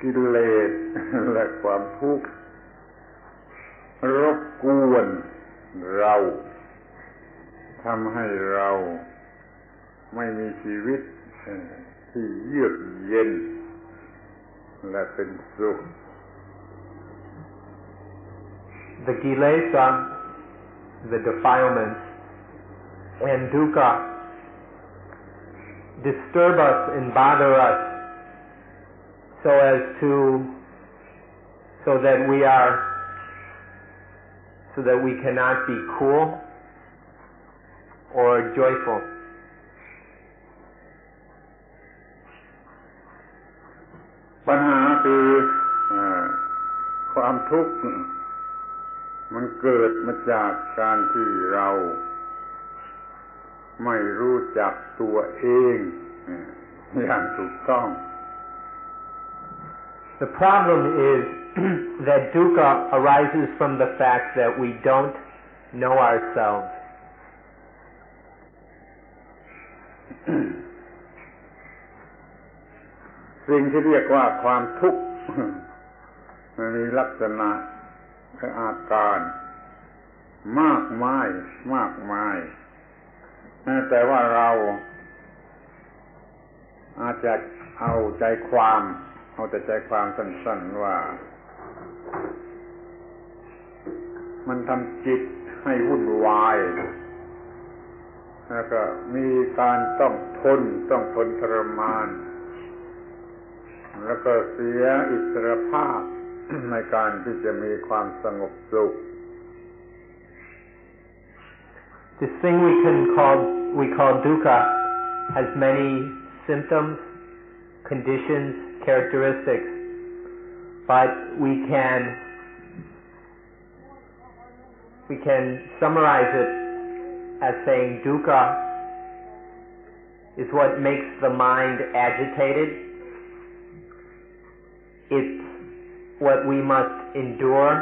กิเลสและความทุกข์รบกวนเราทำให้เราไม่มีชีวิตที่เยือกเย็นและเป็นสุข The kilesa, the defilements, and dukkha disturb us and bother us so that we cannot be cool or joyful. ปัญหาคือความทุกข์มันเกิดมาจากการที่เราไม่รู้จักตัวเองอย่างถูกต้อง The problem is that dukkha arises from the fact that we don't know ourselves. สิ่งที่เรียกว่าความทุกข์มันมีลักษณะและอาการมากมายแต่ว่าเราอาจจะเอาแต่ใจความสั้นๆว่ามันทำจิตให้วุ่นวายแล้วก็มีการต้องทนทรมานแล้วก็เสียอิสรภาพในการที่จะมีความสงบสุข This thing we call dukkha has many symptoms, conditions, characteristics, but we can summarize it as saying dukkha is what makes the mind agitated. It's what we must endure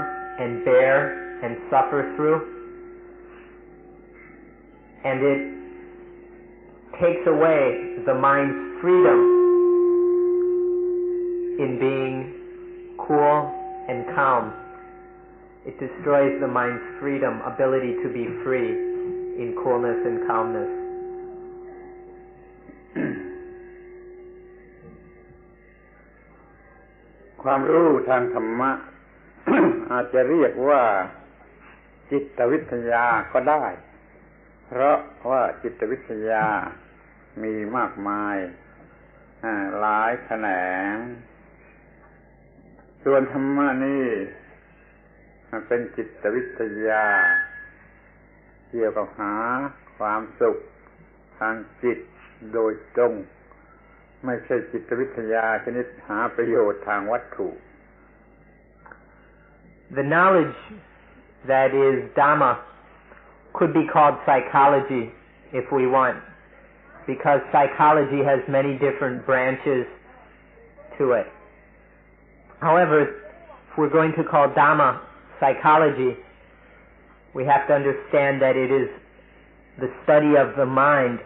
and bear and suffer through, and it takes away the mind's freedom in being cool and calm. It destroys the mind's freedom, ability to be free in coolness and calmness. ความรู้ทางธรรมะ อาจจะเรียกว่าจิตวิทยาก็ได้เพราะว่าจิตวิทยามีมากมายหลายแขนงส่วนธรรมะนี่เป็นจิตวิทยาเกี่ยวกับหาความสุขทางจิตโดยตรงไม่ใช่จิตวิทยาชนิดหาประโยชน์ทางวัตถุ The knowledge that is Dhamma could be called psychology if we want, because psychology has many different branches to it. However, if we're going to call Dhamma psychology, we have to understand that it is the study of the mind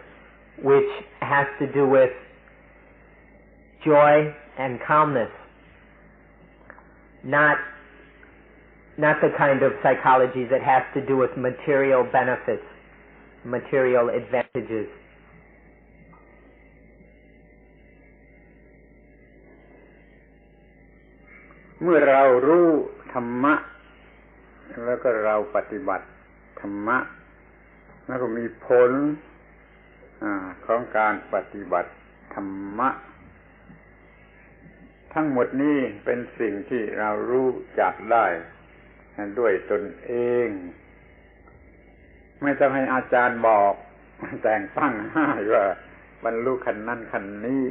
which has to do with joy and calmness, not the kind of psychology that has to do with material benefits, material advantages. เมื่อเรารู้ธรรมะแล้วก็เราปฏิบัติธรรมะแล้วก็มีผลของการปฏิบัติธรรมะทั้งหมดนี้เป็นสิ่งที่เรารู้จักได้ด้วยตนเองไม่ต้องให้อาจารย์บอกแต่งตั้งให้ว่าบรรลุขั้นนั้นขั้นนี้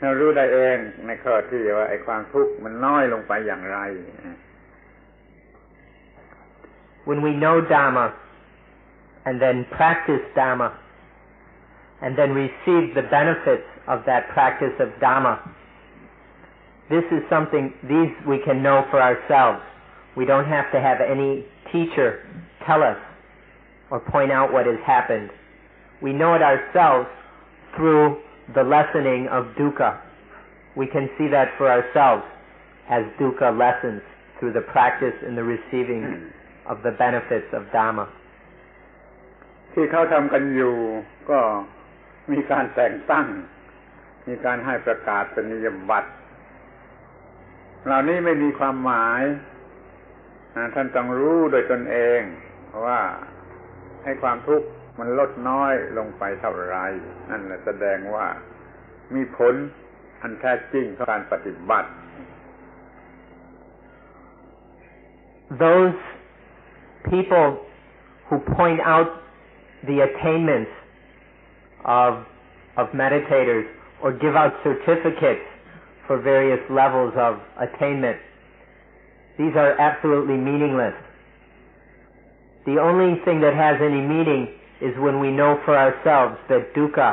เรารู้ได้เองในข้อที่ว่าไอ้ความทุกข์มันน้อยลงไปอย่างไร When we know Dhamma and then practice Dhamma and then receive the benefits of that practice of Dhamma, this is something these we can know for ourselves. We don't have to have any teacher tell us or point out what has happened. We know it ourselves through the lessening of dukkha, we can see that for ourselves as dukkha lessons through the practice and the receiving of the benefits of Dhamma. ที่เขาทำกันอยู่ก็มีการแต่งตั้งมีการให้ประกาศเป็นนิยบัตรเหล่านี้ไม่มีความหมายท่านต้องรู้โดยตนเองว่าให้ความทุกข์มันลดน้อยลงไปเท่าไรนั่นแหละแสดงว่ามีผลอันแท้จริงของการปฏิบัติ Those people who point out the attainments of meditators or give out certificates for various levels of attainment, these are absolutely meaningless. The only thing that has any meaning is when we know for ourselves that dukkha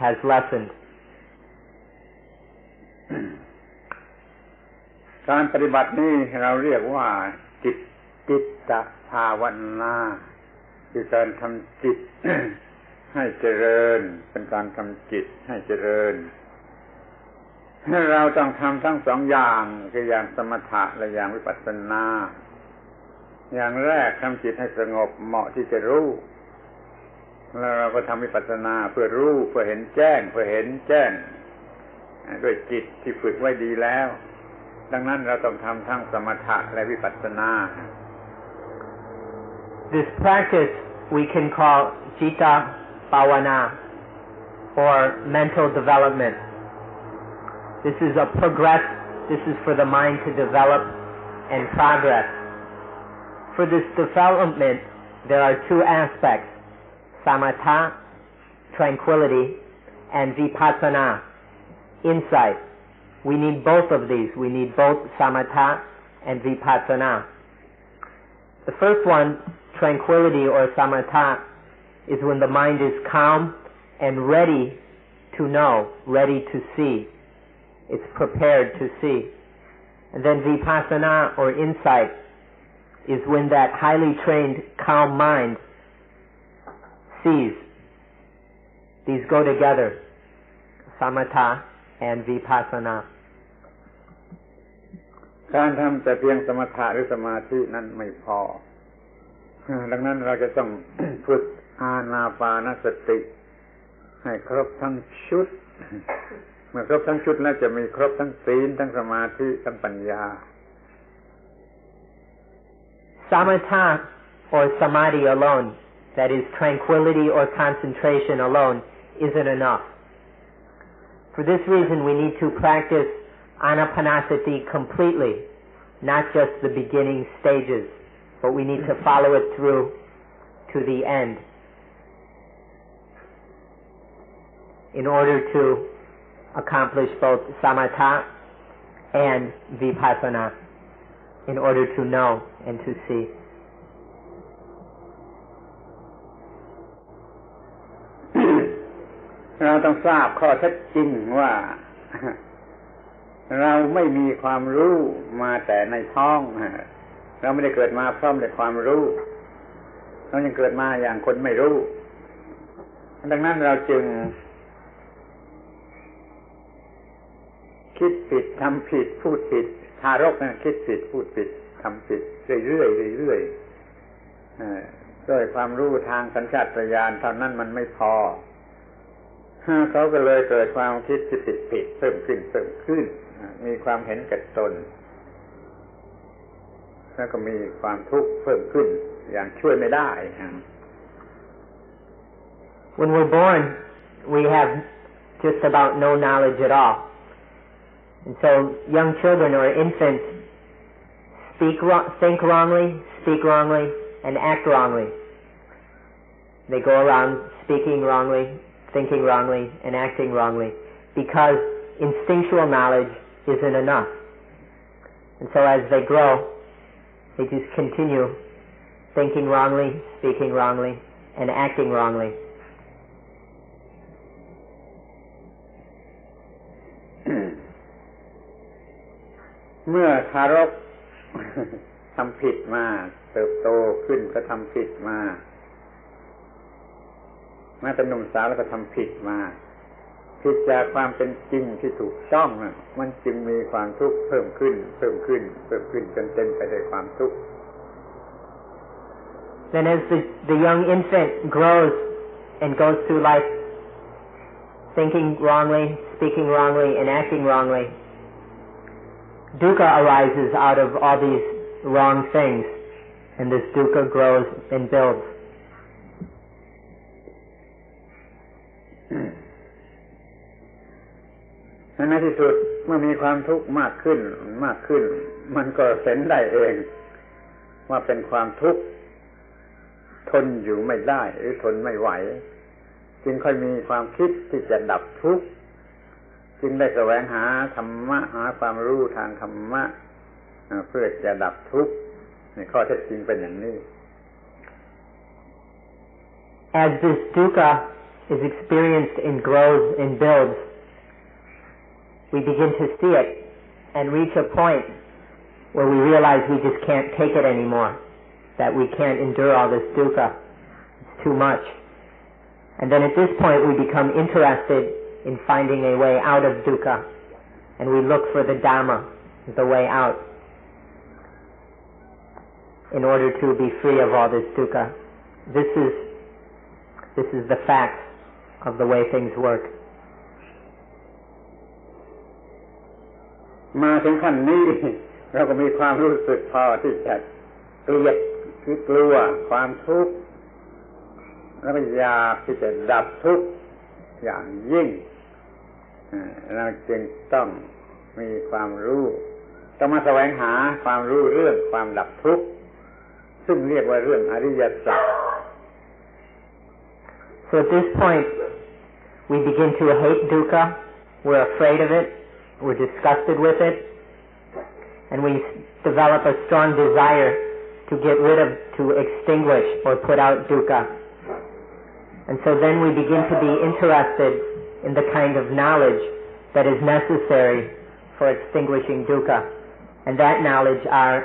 has lessened. การปฏิบัตินี้เราเรียกว่าจิตตภาวนาคือการทำจิต ให้เจริญเป็นการทำจิตให้เจริญเราต้องทำทั้งสองอย่างคืออย่างสมถะและอย่างวิปัสสนาอย่างแรกทำจิตให้สงบเหมาะที่จะรู้แล้วเราก็ทำวิปัสสนาเพื่อรู้เพื่อเห็นแจ้งด้วยจิตที่ฝึกไว้ดีแล้วดังนั้นเราต้องทำทั้งสมถะและวิปัสสนา This practice we can call citta bhavana or mental development. This is a progress. This is for the mind to develop and progress. For this development, there are two aspects: samatha, tranquility, and vipassana, insight. We need both of these. We need both samatha and vipassana. The first one, tranquility or samatha, is when the mind is calm and ready to know, ready to see. It's prepared to see. And then vipassana or insight is when that highly trained calm mind sees. These go together, samatha and vipassana. การทำแต่เพียงสมถะหรือสมาธินั้นไม่พอดังนั้นเราจะต้อง ฝึกอานาปานสติให้ครบทั้งชุดเมื่อครบทั้งชุดแล้วจะมีครบทั้งศีลทั้งสมาธิทั้งปัญญา Samatha or samadhi alone, that is tranquility or concentration alone, isn't enough. For this reason we need to practice anapanasati completely, not just the beginning stages, but we need to follow it through to the end in order to accomplish both samatha and vipassana, in order to know and to see. เราต้องทราบข้อเท็จจริงว่าเราไม่มีความรู้มาแต่ในท้องเราไม่ได้เกิดมาพร้อมด้วยความรู้เรายังเกิดมาอย่างคนไม่รู้ดังนั้นเราจึงคิดผิดทำผิดพูดผิดทารกนะคิดผิดพูดผิดทำผิดเรื่อยด้วยความรู้ทางสัญชาตญาณเท่านั้นมันไม่พอเขาก็เลยเกิดความคิดผิดเพิ่มขึ้นมีความเห็นแก่ตนแล้วก็มีความทุกข์เพิ่มขึ้นอย่างช่วยไม่ได้ When we're born, we have just about no knowledge at all. And so young children or infants think wrongly, speak wrongly, and act wrongly. They go around speaking wrongly, thinking wrongly, and acting wrongly because instinctual knowledge isn't enough. And so as they grow, they just continue thinking wrongly, speaking wrongly, and acting wrongly. เมื่อทารก ทำผิดมาเติบโตขึ้นก็ทำผิดมาแม้เป็นหนุ่มสาวแล้วก็ทำผิดมา ผิดจากความเป็นจริงที่ถูกต้องนะมันจึงมีความทุกข์เพิ่มขึ้นจนเต็มไปด้วยความทุกข์ Then as the young infant grows and goes through life thinking wrongly, speaking wrongly, and acting wrongly, dukkha arises out of all these wrong things, and this dukkha grows and builds. ในที่สุดเมื่อมีความทุกข์มากขึ้นมันก็เห็นได้เองว่าเป็นความทุกข์ทนอยู่ไม่ได้หรือทนไม่ไหวจึงค่อยมีความคิดที่จะดับทุกข์จึงได้แสวงหาธรรมะหาความรู้ทางธรรมะเพื่อจะดับทุกข์ในข้อเท็จจริงเป็นอย่างนี้ As this dukkha is experienced and grows and builds, we begin to see it and reach a point where we realize we just can't take it anymore, that we can't endure all this dukkha. It's too much. And then at this point we become interested in finding a way out of dukkha, and we look for the Dhamma, the way out, in order to be free of all this dukkha. This is the fact of the way things work. มาถึงขั้นนี้เราก็มีความรู้สึกพอที่จะเกลียดคือกลัวความทุกข์แล้วก็อยากที่จะดับทุกข์อย่างยิ่งเราจึงต้องมีความรู้ต้องมาแสวงหาความรู้เรื่องความดับทุกข์ซึ่งเรียกว่าเรื่องอริยสัจ So at this point we begin to hate dukkha, we're afraid of it, we're disgusted with it, and we develop a strong desire to get rid of, to extinguish or put out dukkha. And so then we begin to be interested in the kind of knowledge that is necessary for extinguishing dukkha. And that knowledge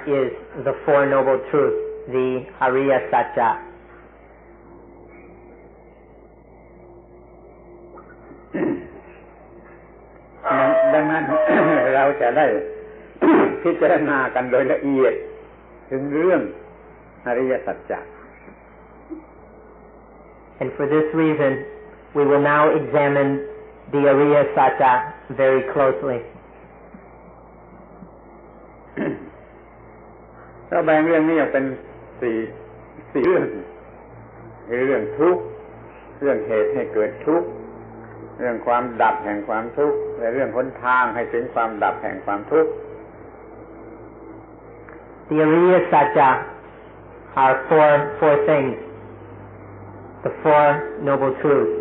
is the Four Noble Truths, the Ariya Satya. ดังนั้น เราจะได้ พิจารณากันโดยละเอียดถึงเรื่องอริยสัจจะ And for this reason we will now examine the Ariya Satya very closely. เราแบ่งเรื่องนี้ออกเป็นสี่เรื่องคือเรื่องทุกข์เรื่องเหตุให้เกิดทุกข์เรื่องความดับแห่งความทุกข์และเรื่องหนทางให้ถึงความดับแห่งความทุกข์ The Ariya Satya are four things, the Four Noble Truths.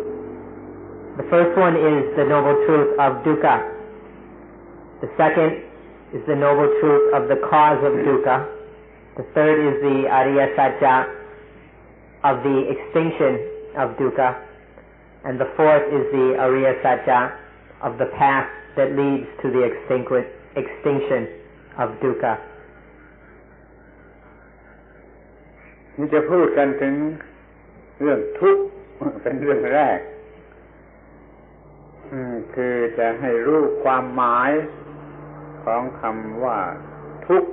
The first one is the Noble Truth of dukkha. The second is the Noble Truth of the cause of dukkha. The third is the Ariya Satya of the extinction of dukkha. And the fourth is the Ariya Satya of the path that leads to the extinction of dukkha. นี่จะพูดกันถึงเรื่องทุกข์เป็นเรื่องแรกคือจะให้รู้ความหมายของคำว่าทุกข์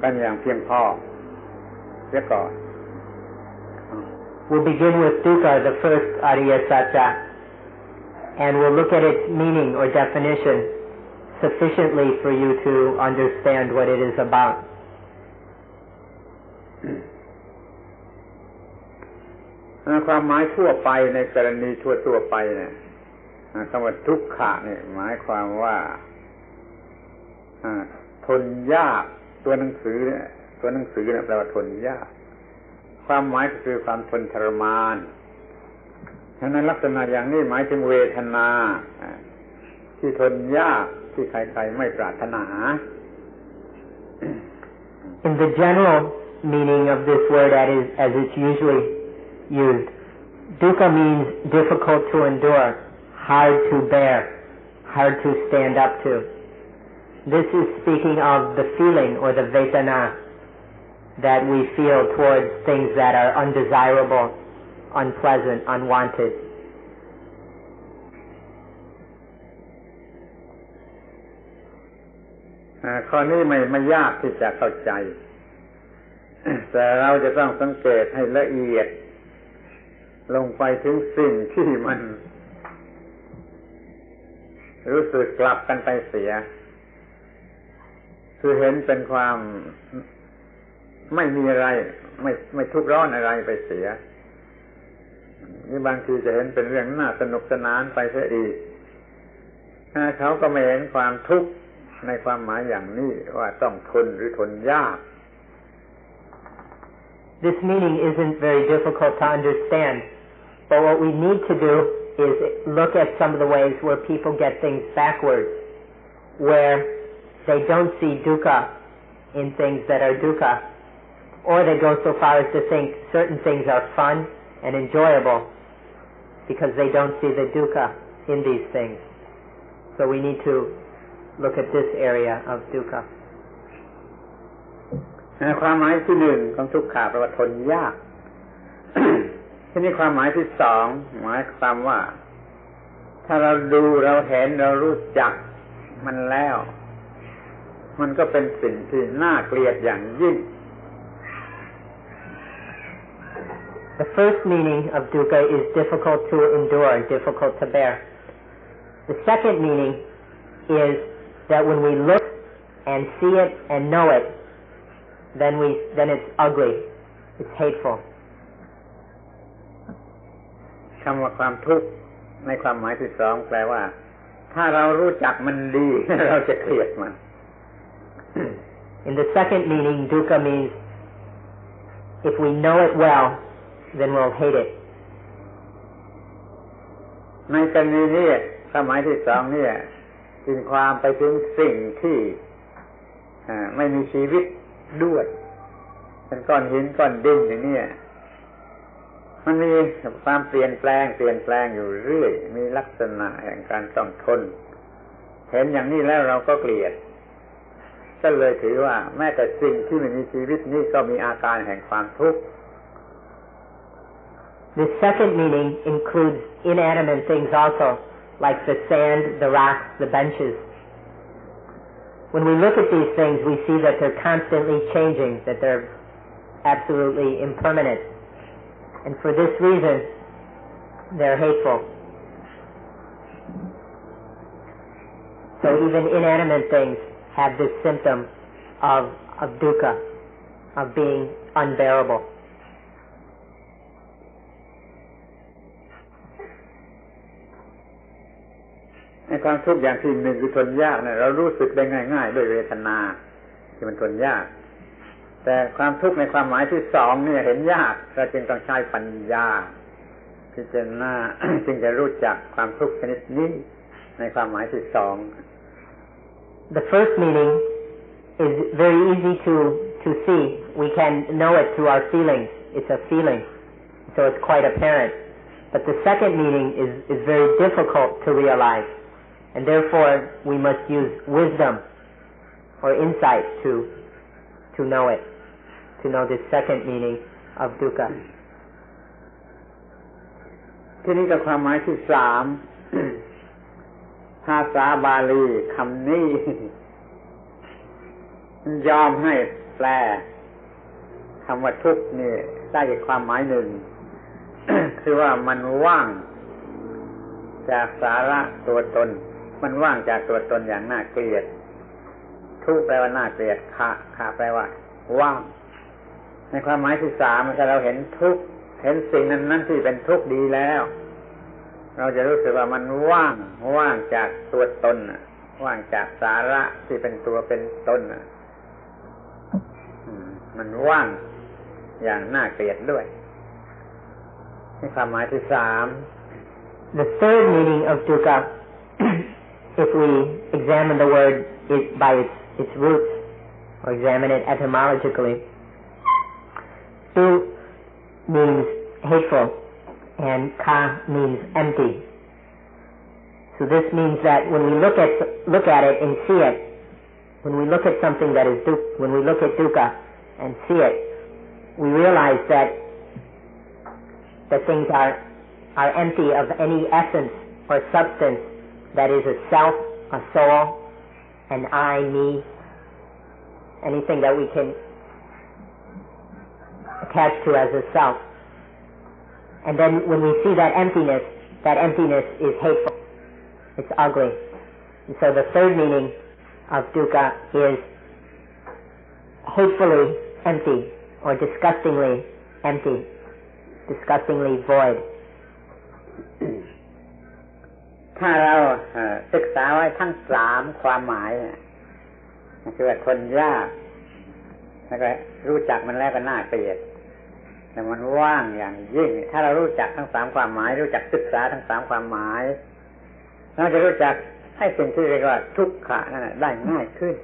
กันอย่างเพียงพอเสียก่อน We'll begin with dukkha, the first Ariya Satya, and we'll look at its meaning or definition sufficiently for you to understand what it is about. ความหมายทั่วไปในกรณีทั่วไปเนี่ยคำว่าทุกขะเนี่ยหมายความว่าทนยากตัวหนังสือเนี่ยแปลว่าทนยากความหมายก็คือความทนทรมานฉะนั้นลักษณะอย่างนี้หมายถึงเวทนาที่ทนยากที่ใครๆไม่ปรารถนา In the general meaning of this word as it's usually used, dukkha means difficult to endure, hard to bear, hard to stand up to. This is speaking of the feeling or the vedana that we feel towards things that are undesirable, unpleasant, unwanted. ข้อนี้ไม่ยากที่จะเข้าใจแต่เราจะต้องสังเกตให้ละเอียดลงไปถึงสิ่งที่มันรู้สึกกลับกันไปเสียคือเห็นเป็นความไม่มีอะไรไม่ทุกข์ร้อนอะไรไปเสียนี่บางทีจะเห็นเป็นเรื่องน่าสนุกสนานไปเสียอีกเขาก็ไม่เห็นความทุกข์ในความหมายอย่างนี้ว่าต้องทนหรือทนยาก This meaning isn't very difficult to understand, but what we need to do is look at some of the ways where people get things backwards, where they don't see dukkha in things that are dukkha, or they go so far as to think certain things are fun and enjoyable because they don't see the dukkha in these things. So we need to look at this area of dukkha. ความหมายที่หนึ่งของทุกขะแปลว่าทนยาก ที่นี่ความหมายที่สองหมายความว่าถ้าเราดูเราเห็นเรารู้จักมันแล้วมันก็เป็นสิ่งที่น่าเกลียดอย่างยิ่ง The first meaning of dukkha is difficult to endure, difficult to bear. The second meaning is that when we look and see it and know it, then it's ugly, it's hateful. คำว่าความทุกข์ในความหมายที่สองแปลว่าถ้าเรารู้จักมันดี เราจะเกลียดมัน In the second meaning, dukkha means if we know it well, then we'll hate it. ในกรณีนี้ความหมายที่สองเนี่ยจึงความไปถึงสิ่งที่ไม่มีชีวิตด้วยเป็นก้อนหินก้อนดินอย่างนี้มันมีความเปลี่ยนแปลงอยู่เรื่อยมีลักษณะแห่งการต้องทนเห็นอย่างนี้แล้วเราก็เกลียดก็เลยถือว่าแม้แต่สิ่งที่ไม่มีชีวิตนี้ก็มีอาการแห่งความทุกข์ The second meaning includes inanimate things also, like the sand, the rocks, the benches. When we look at these things, we see that they're constantly changing, that they're absolutely impermanent. And for this reason, they're hateful. So even inanimate things have this symptom of dukkha, of being unbearable. ในความทุกข์อย่างที่หนึ่งคือทนยากเนี่ยเรารู้สึกได้ง่ายๆด้วยเวทนาที่มันทนยากแต่ความทุกข์ในความหมายที่สองเนี่ยเห็นยากเราจึงต้องใช้ปัญญาพิจารณา จึงจะรู้จักความทุกข์ชนิดนี้ในความหมายที่สอง The first meaning is very easy to see. We can know it through our feelings. It's a feeling, so it's quite apparent. But the second meaning is very difficult to realize, and therefore we must use wisdom or insight to know it, to know the second meaning of dukkha. ที่นี้ก็ความหมายที่สาม ภาษาบาลีคำนี้ยอมให้แปลคำว่าทุกข์นี่ได้อีกความหมายหนึ่ง คือว่ามันว่างจากสาระตัวตนมันว่างจากตัวตนอย่างน่าเกลียดทุกข์แปลว่าน่าเกลียดขะแปลว่าว่างในความหมายที่สามถ้าเราเห็นทุกข์เห็นสิ่งนั้นที่เป็นทุกข์ดีแล้วเราจะรู้สึกว่ามันว่างจากตัวตนว่างจากสาระที่เป็นตัวเป็นตนมันว่างอย่างน่าเกลียดด้วยในความหมายที่สาม The third meaning of dukkha, if we examine the word by its roots or examine it etymologically, du means hateful and ka means empty. So this means that when we look at it and see it, when we look at something that is when we look at dukkha and see it, we realize that things are empty of any essence or substance that is a self, a soul, an I, me, anything that we can attach to as a self. And then when we see that emptiness is hateful, it's ugly. And so the third meaning of dukkha is hatefully empty or disgustingly empty, disgustingly void. ถ้าเราศึกษาไว้ทั้งสามความหมายคือว่าคนยากแล้วก็รู้จักมันแล้วก็น่าเกลียดแต่มันว่างอย่างยิ่งถ้าเรารู้จักทั้งสามความหมายรู้จักศึกษาทั้งสามความหมายเราจะรู้จักให้สิ่งที่เรียกว่าทุกขะนั่นได้ง่ายขึ้น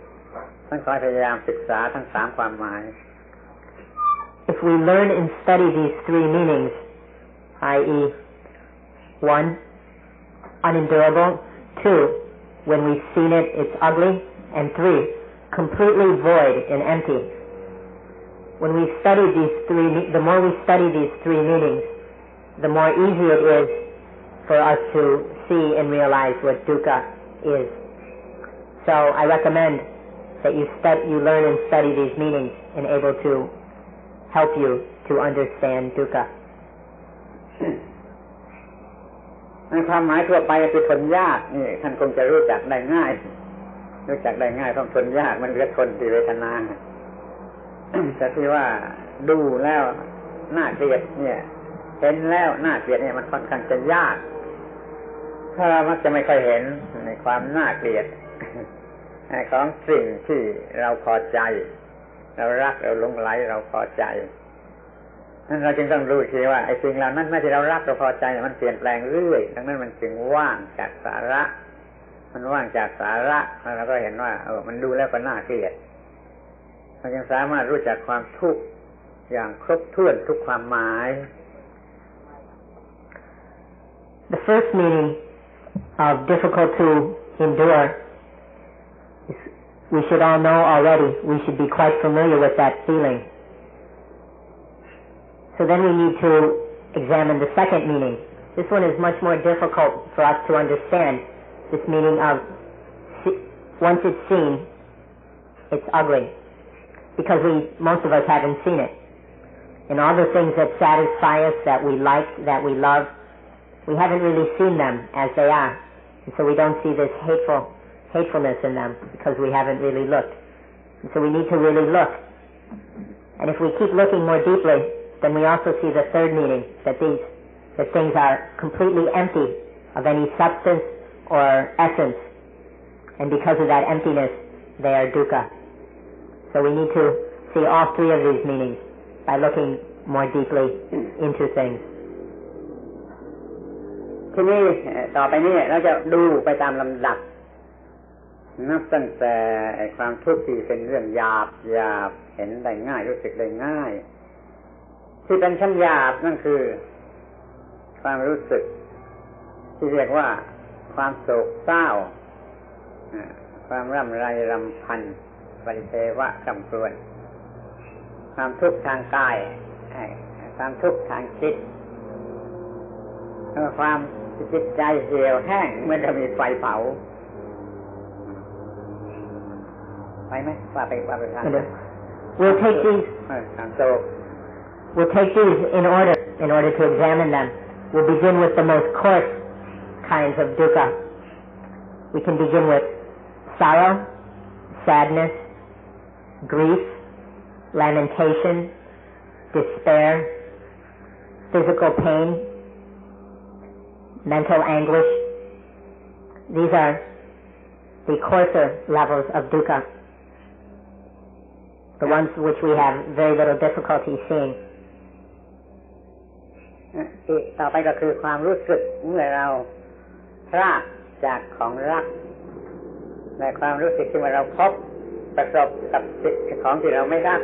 ต้องคอยพยายามศึกษาทั้งสามความหมาย If we learn and study these three meanings, i.e., 1. unendurable, 2. when we've seen it, it's ugly, and 3. completely void and empty. When we study the more we study these three meanings, the more easy it is for us to see and realize what dukkha is. So I recommend that you learn and study these meanings and able to help you to understand dukkha. ในความหมายทั่วไปคือทนยากนี่ท่านคงจะรู้จักได้ง่ายเพราะทนยากมันคือทนที่เวทนาแต่ที่ว่าดูแล้วน่าเกลียดเนี่ยเห็นแล้วน่าเกลียดเนี่ยมันค่อนข้างจะยากถ้าเรามักจะไม่ค่อยเห็นในความน่าเกลียดของสิ่งที่เราพอใจเรารักเราหลงไหลเราพอใจนั้นเราจึงต้องรู้ทีว่าไอ้สิ่งเหล่านั้นแม้ที่เรารักเราพอใจมันเปลี่ยนแปลงเรื่อยดังนั้นมันจึงว่างจากสาระมันว่างจากสาระแล้วเราก็เห็นว่ามันดูแล้วก็น่าเกลียดเราจึงสามารถรู้จักความทุกข์อย่างครบถ้วนทุกความหมาย The first meaning of difficult to endure is we should all know already. We should be quite familiar with that feeling. So then we need to examine the second meaning. This one is much more difficult for us to understand. This meaning of once it's seen, it's ugly. Because most of us haven't seen it. And all the things that satisfy us, that we like, that we love, we haven't really seen them as they are. And so we don't see this hatefulness in them because we haven't really looked. And so we need to really look. And if we keep looking more deeply, then we also see the third meaning, that things are completely empty of any substance or essence. And because of that emptiness, they are dukkha. So we need to see all three of these meanings by looking more deeply into things. ทีนี้ต่อไปนี้เราจะดูไปตามลำดับนับตั้งแต่ความทุกข์ที่เป็นเรื่องหยาบเห็นได้ง่ายรู้สึกได้ง่ายที่เป็นชั้นหยาบนั่นคือความรู้สึกที่เรียกว่าความโศกเศร้าความร่ำไรรำพันปริเทวะกำกรวนความทุกข์ทางกายความทุกข์ทางจิตความจิตใจเหี่ยวแห้งเหมือนจะมีไฟเผาไปไหมว่าไปทาง We'll take these. ความโศก We'll take these in order to examine them. We'll begin with the most coarse kinds of dukkha. We can begin with sorrow, sadness, grief, lamentation, despair, physical pain, mental anguish. These are the coarser levels of dukkha, the ones which we have very little difficulty seeing. ต่อไปก็คือความรู้สึกเมื่อเราพลาดจากของรักและความรู้สึกที่เมื่อเราประสบกับสิ่งของที่เราไม่รัก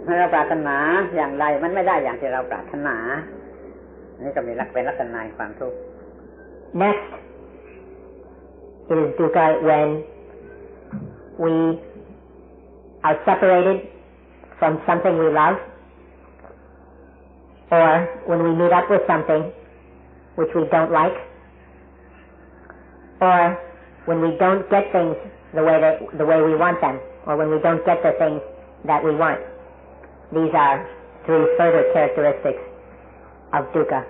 เมื่อเราปรารถนาอย่างไรมันไม่ได้อย่างที่เราปรารถนานี่ก็มีเป็นลักษณะของความทุกข์ Next, it is dukkha when we are separated from something we love, or when we meet up with something which we don't like, or when we don't get things the way we want them, or when we don't get the things that we want. These are 3 further characteristics of dukkha.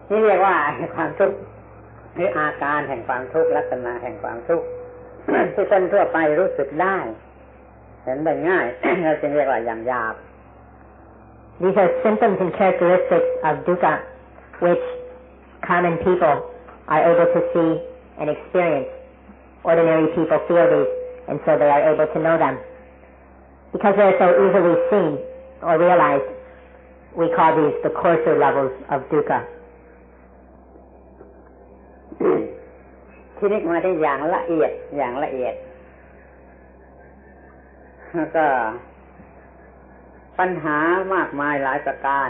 นี่เรียกว่าความทุกข์หรืออาการแห่งความทุกข์ลักษณะแห่งความทุกข์ ที่คนทั่วไปรู้สึกได้เห็นได้ง่าย เราจึงเรียกว่าอย่างหยาบ These are symptoms and characteristics of dukkha which common people are able to see and experience. Ordinary people feel these, and so they are able to know them. Because they are so easily seen or realized, we call these the coarser levels of dukkha. ทีนี้มาที่อย่างละเอียดแล้วก็ปัญหามากมายหลายประการ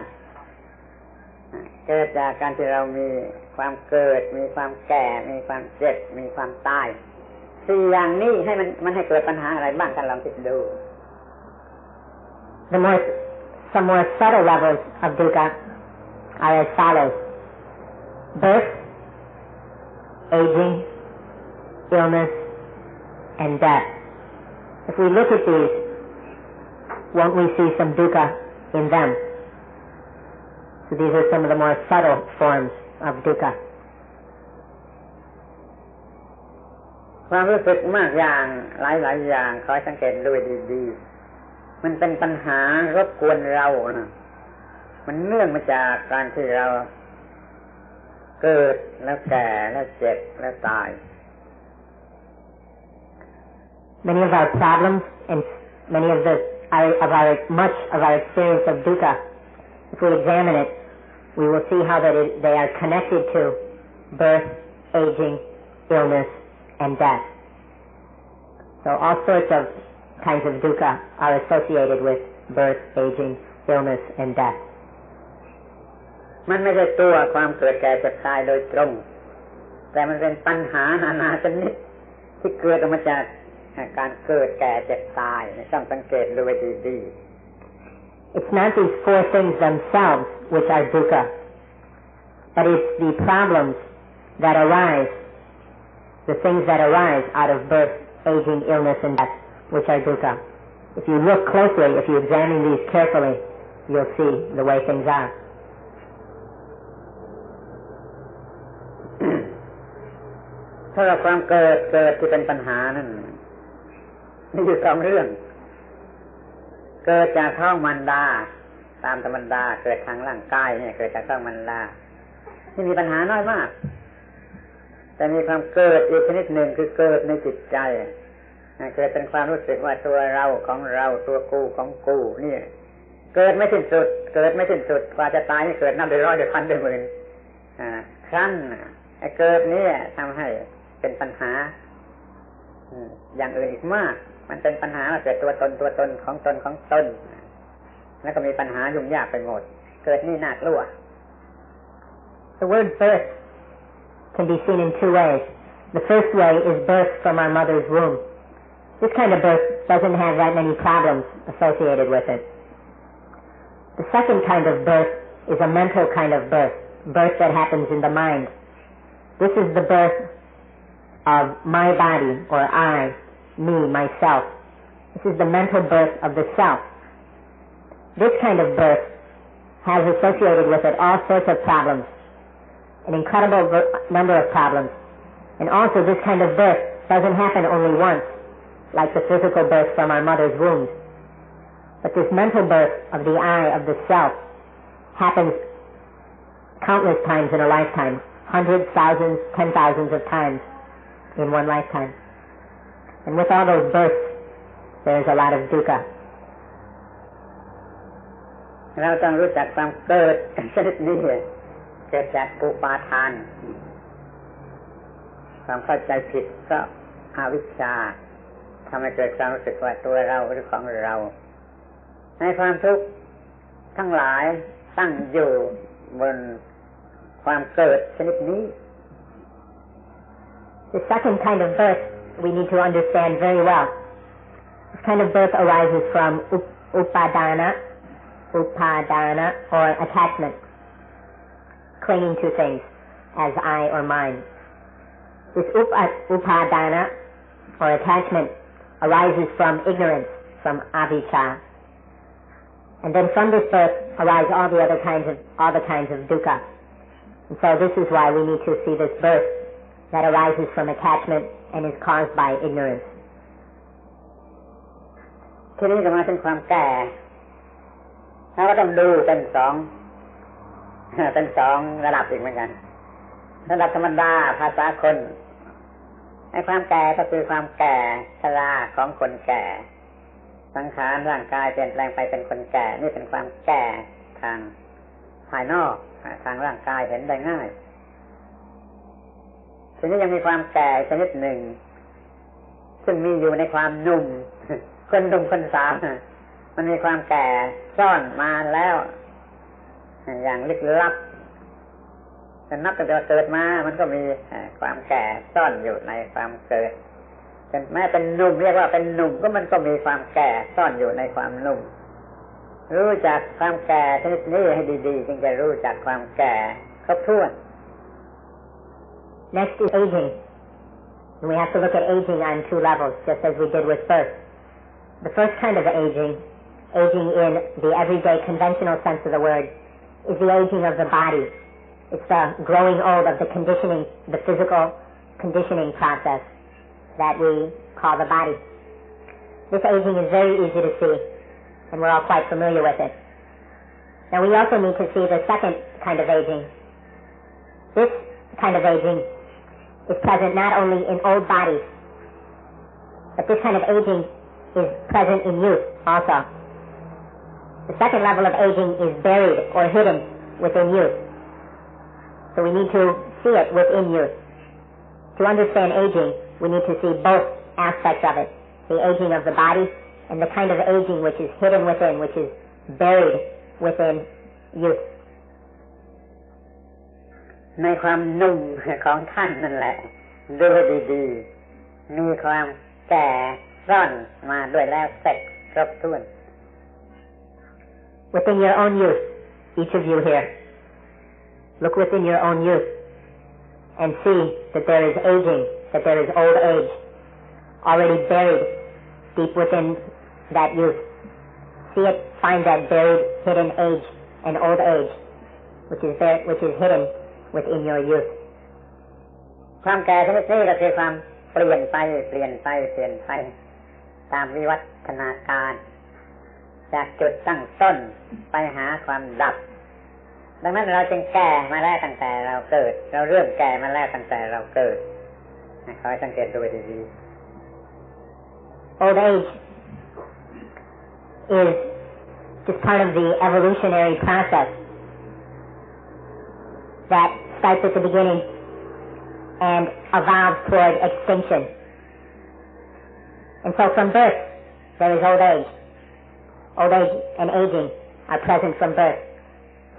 เกิดจากการที่เรามีความเกิดมีความแก่มีความเจ็บมีความตาย4อย่างนี้ให้มันให้เกิดปัญหาอะไรบ้างกันลองคิดดู Some more subtle levels of dukkha are as follows: birth, aging, illness, and death. If we look at these, won't we see some dukkha in them? So these are some of the more subtle forms of dukkha. ความรู้สึกมากอย่างหลายอย่างขอสังเกตด้วยดีๆมันเป็นปัญหารบกวนเรานะมันเนื่องมาจากการที่เราเกิดแล้วแก่แล้วเจ็บแล้วตาย Many of our problems and many of much of our experience of dukkha, if we examine it, we will see how they are connected to birth, aging, illness, and death. So all sorts of kinds of dukkha are associated with birth, aging, illness, and death. มันไม่ใช่ตัวความเกิดแก่เจ็บตายโดยตรงแต่มันเป็นปัญหานานาชนิดที่เกิดออกมาจากการเกิดแก่เจ็บตายต้องสังเกตดูไว้ดีๆ It's not these 4 things themselves which are dukkha, but it's the problems that arise, the things that arise out of birth, aging, illness, and death, which are dukkha. If you look closely, if you examine these carefully, you'll see the way things are. ถ้าเราความเกิดที่เป็นปัญหานั่นนี่คือ2 เรื่องเกิดจากท้องมารดาตามธรรมดาเกิดทางร่างกายเนี่ยเกิดจากท้องมารดาที่มีปัญหาน้อยมากแต่มีความเกิดอีกชนิดหนึ่งคือเกิดในจิตใจเกิดเป็นความรู้สึกว่าตัวเราของเราตัวกูของกูนี่เกิดไม่สิ้นสุดกว่าจะตายนี่เกิดนับได้ร้อยได้พันได้หมื่นครั้งไอ้เกิดนี่ทำให้เป็นปัญหาอย่างอื่นอีกมากมันเป็นปัญหาเกิดตัวตนของตนแล้วก็มีปัญหายุ่งยากไปหมดเกิดนี่น่ากลัว The word birth can be seen in 2 ways. The first way is birth from our mother's womb. This kind of birth doesn't have that many problems associated with it. The second kind of birth is a mental kind of birth that happens in the mind. This is the birth of my body, or I, me, myself. This is the mental birth of the self. This kind of birth has associated with it all sorts of problems, an incredible number of problems. And also this kind of birth doesn't happen only once, like the physical birth from our mother's womb. But this mental birth of the I, of the self, happens countless times in a lifetime, hundreds, thousands, 10,000s of times in one lifetime. And with all those births, there is a lot of dukkha. เราต้องรู้จักความเกิดชนิดนี้เกิดจากอุปาทานความเข้าใจผิดก็อวิชชาทำให้เกิดความรู้สึกว่าตัวเราหรือของเราในความทุกข์ทั้งหลายตั้งอยู่บนความเกิดชนิดนี้ The second kind of birth we need to understand very well. This kind of birth arises from upadana or attachment, clinging to things as I or mine. This upadana or attachment arises from ignorance, from avijja. And then from this birth arise all the kinds of dukkha. And so this is why we need to see this birth that arises from attachment and is caused by ignorance. ทีนี้ก็มาถึงความแก่เราก็ต้องดูเป็นสองระดับอีกเหมือนกันระดับธรรมดาภาษาคนไอ้ความแก่ก็คือความแก่ชราของคนแก่สังขารร่างกายเปลี่ยนแปลงไปเป็นคนแก่นี่เป็นความแก่ทางภายนอกทางร่างกายเห็นได้ง่ายทีนี้ยังมีความแก่ชนิดหนึ่งซึ่งมีอยู่ในความหนุ่มคนหนุ่มคนสาวมันมีความแก่ซ่อนมาแล้วอย่างลึกลับแต่นับตั้งแต่เกิดมามันก็มีความแก่ซ่อนอยู่ในความเกิดแม้เป็นหนุ่มเรียกว่าเป็นหนุ่มก็มันก็มีความแก่ซ่อนอยู่ในความหนุ่มรู้จักความแก่ชนิดนี้ให้ดีๆจึงจะรู้จักความแก่ครบถ้วน Next is aging. And we have to look at aging on two levels, just as we did with birth. The first kind of aging in the everyday conventional sense of the word, is the aging of the body. It's the growing old of the conditioning, the physical conditioning process that we call the body. This aging is very easy to see, and we're all quite familiar with it. Now we also need to see the second kind of aging. This kind of aging is present not only in old bodies, but this kind of aging is present in youth also. The second level of aging is buried or hidden within youth. So we need to see it within youth. To understand aging, we need to see both aspects of it, the aging of the body and the kind of aging which is hidden within, which is buried within youth. ในความหนุ่มของท่านนั่นแหละดูดีๆมีความแก่ซ่อนมาด้วยแล้วเสร็จครบถ้วน Within your own youth, each of you here, look within your own youth and see that there is aging, that there is old age already buried deep within that youth. See it, find that buried, hidden age and old age, which is hidden within your youth. ความแก่ชนิดนี้ก็คือความเปลี่ยนไปตามวิวัฒนาการจากจุดตั้งต้นไปหาความดับดังนั้นเราจึงแก่มาแล้วตั้งแต่เราเกิดเราเริ่มแก่มาแล้วตั้งแต่เราเกิดขอให้สังเกตดูดีๆ Old age is just part of the evolutionary process that starts at the beginning and evolves toward extinction. And so from birth, there is old age. Old age and aging are present from birth.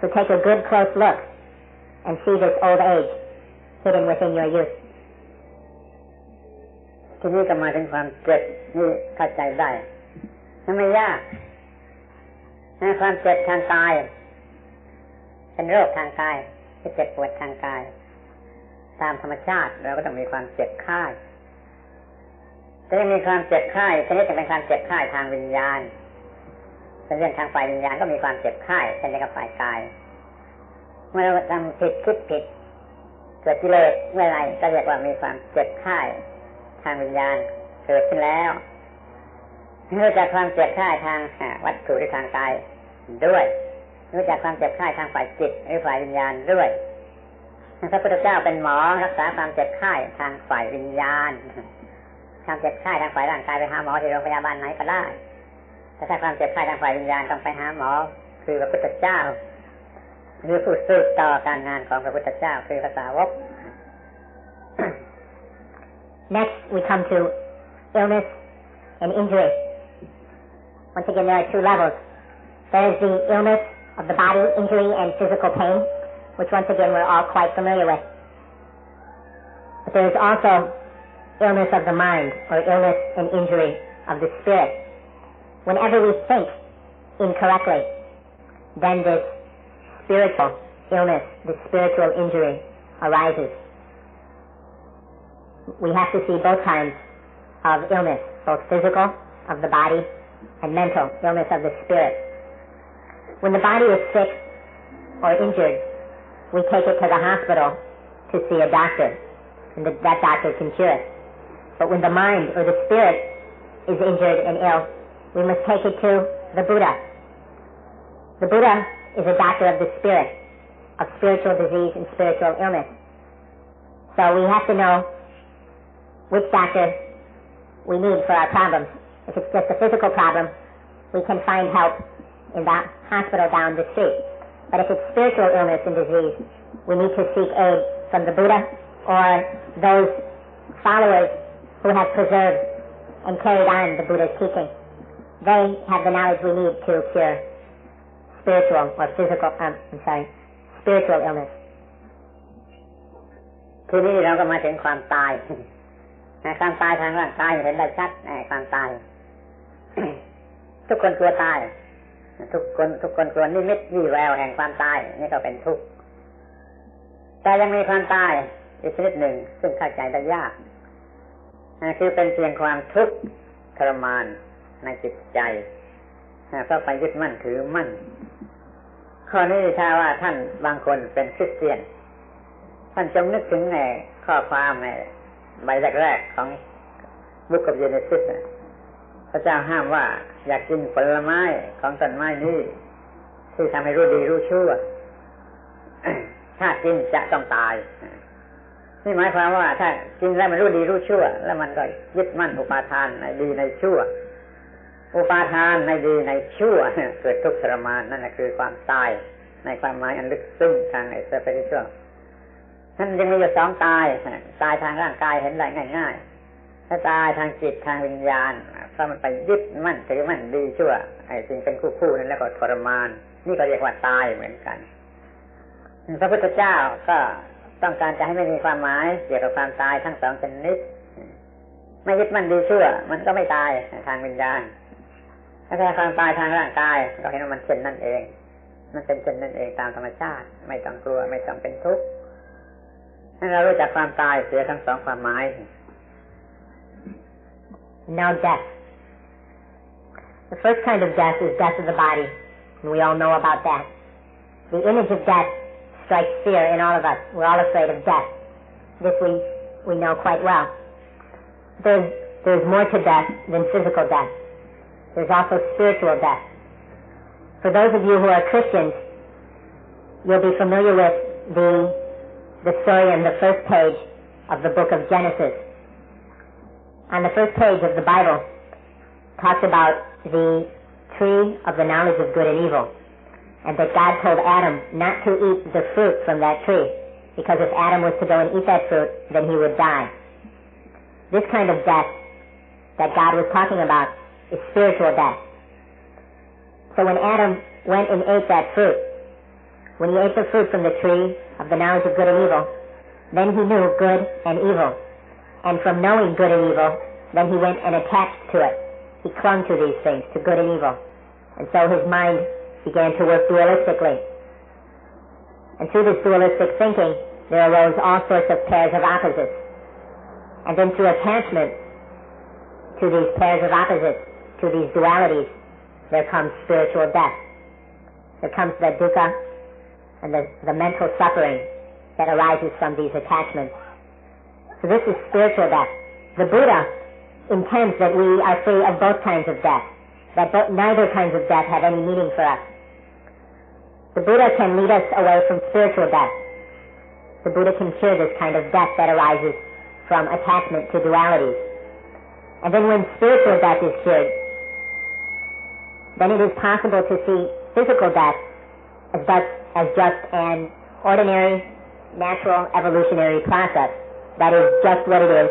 So take a good close look and see this old age hidden within your youth. ทีนี้ก็มาถึงความเจ็บนี่เข้าใจได้ไม่ยากความเจ็บทางกายเป็นโรคทางกายที่เจ็บปวดทางกายตามธรรมชาติเราก็ต้องมีความเจ็บไข้แต่ยังมีความเจ็บไข้ชนิดจะเป็นความเจ็บไข้ทางวิญญาณเป็นเรื่องทางฝ่ายวิญญาณก็มีความเจ็บไข้เช่นเดียวกับฝ่ายกายเมื่อเราทำผิดคิดผิดเกิดกิเลสเมื่อไรก็เรียกว่ามีความเจ็บไข้ทางวิญญาณเกิดขึ้นแล้วรู้จักความเจ็บไข้ทางวัตถุหรือทางกายด้วยรู้จักความเจ็บไข้ทางฝ่ายจิตหรือฝ่ายวิญญาณด้วยพระพุทธเจ้าเป็นหมอรักษาความเจ็บไข้ทางฝ่ายวิญญาณความเจ็บไข้ทางฝ่ายร่างกายไปหาหมอที่โรงพยาบาลไหนก็ได้แต่ถ้าความเจ็บไข้ทางฝ่ายวิญญาณต้องไปหาหมอคือพระพุทธเจ้าหรือผู้สืบต่อการงานของพระพุทธเจ้าคือพระสาวก Next we come to illness and injury. Once again there are two levels. There is the illness of the body, injury and physical pain, which once again we're all quite familiar with. But there is also illness of the mind, or illness and injury of the spirit. Whenever we think incorrectly, then this spiritual illness, this spiritual injury arises. we have to see both kinds of illness, both physical, of the body, and mental, illness of the spirit. When the body is sick or injured, we take it to the hospital to see a doctor, and that doctor can cure it. But when the mind or the spirit is injured and ill, we must take it to the Buddha. The Buddha is a doctor of the spirit, of spiritual disease and spiritual illness. So we have to know which doctor we need for our problems. If it's just a physical problem, we can find help in the hospital down the street. But if it's spiritual illness and disease, we need to seek aid from the Buddha or those followers who have preserved and carried on the Buddha's teaching. They have the knowledge we need to cure spiritual or physical, spiritual illness. ทีนี้เราก็มาถึงความตาย ความตายทางร่างกายเห็นได้ชัดความตาย ทุกคนกลัวตายทุกคนกลัวนิมิตวี่แววแห่งความตายนี่ก็เป็นทุกข์แต่ยังมีความตายอีกชนิดหนึ่งซึ่งเข้าใจได้ยากคือเป็นเพียงความทุกข์ทรมานในจิตใจเพราะไปยึดมั่นถือมั่นข้อนี้ถ้าว่าท่านบางคนเป็นคริสเตียนท่านจงนึกถึงในข้อความในใบแรกๆของ Book of Genesis พระเจ้าห้ามว่าอยากกินผลไม้ของต้นไม้นี้ที่ทำให้รู้ดีรู้ชั่ว ถ้ากินจะต้องตายนี่หมายความว่าถ้ากินแล้วมันรู้ดีรู้ชั่วแล้วมันก็ยึดมั่นอุปาทานในดีในชั่วอุปาทานในดีในชั่วเกิดทุกข์ทรมานนั่นคือความตายในความหมายอันลึกซึ้งทางสปิริตชัลท่านยังมีอยู่สองตายทางร่างกายเห็นได้ง่ายๆถ้าตายทางจิตทางวิญญาณเพราะมันไปยึดมั่นถือมั่นดีชั่วสิ่งเป็นคู่นั้นแล้วก็ทรมานนี่ก็เรียกว่าตายเหมือนกันพระพุทธเจ้าก็ต้องการจะให้ไม่มีความหมายเกี่ยวกับความตายทั้งสองชนิดไม่ยึดมั่นดีชั่วมันก็ไม่ตายทางวิญญาณถ้าแค่ความตายทางร่างกายเราเห็นว่ามันเป็นนั่นเองมันเป็นเช่นนั่นเองตามธรรมชาติไม่ต้องกลัวไม่ต้องเป็นทุกข์ให้เรารู้จักความตายเสียทั้งสองความหมาย Now death. The first kind of death is death of the body, and we all know about that. The image of death strikes fear in all of us. We're all afraid of death. This we know quite well. There's more to death than physical death. There's also spiritual death. For those of you who are Christians, you'll be familiar with the story on the first page of the book of Genesis. On the first page of the Bible, talks about the tree of the knowledge of good and evil, and that God told Adam not to eat the fruit from that tree, because if Adam was to go and eat that fruit, then he would die. This kind of death that God was talking about is spiritual death. So when Adam went and ate that fruit, when he ate the fruit from the tree of the knowledge of good and evil, then he knew good and evil. And from knowing good and evil, then he went and attached to it. He clung to these things, to good and evil. And so his mind began to work dualistically. And through this dualistic thinking, there arose all sorts of pairs of opposites. And then through attachment to these pairs of opposites, to these dualities, there comes spiritual death. There comes the dukkha and the mental suffering that arises from these attachments. So this is spiritual death. The Buddha intends that we are free of both kinds of death, that neither kinds of death have any meaning for us. The Buddha can lead us away from spiritual death. The Buddha can cure this kind of death that arises from attachment to dualities. And then when spiritual death is cured, then it is possible to see physical death as just an ordinary, natural, evolutionary process. That is just what it is,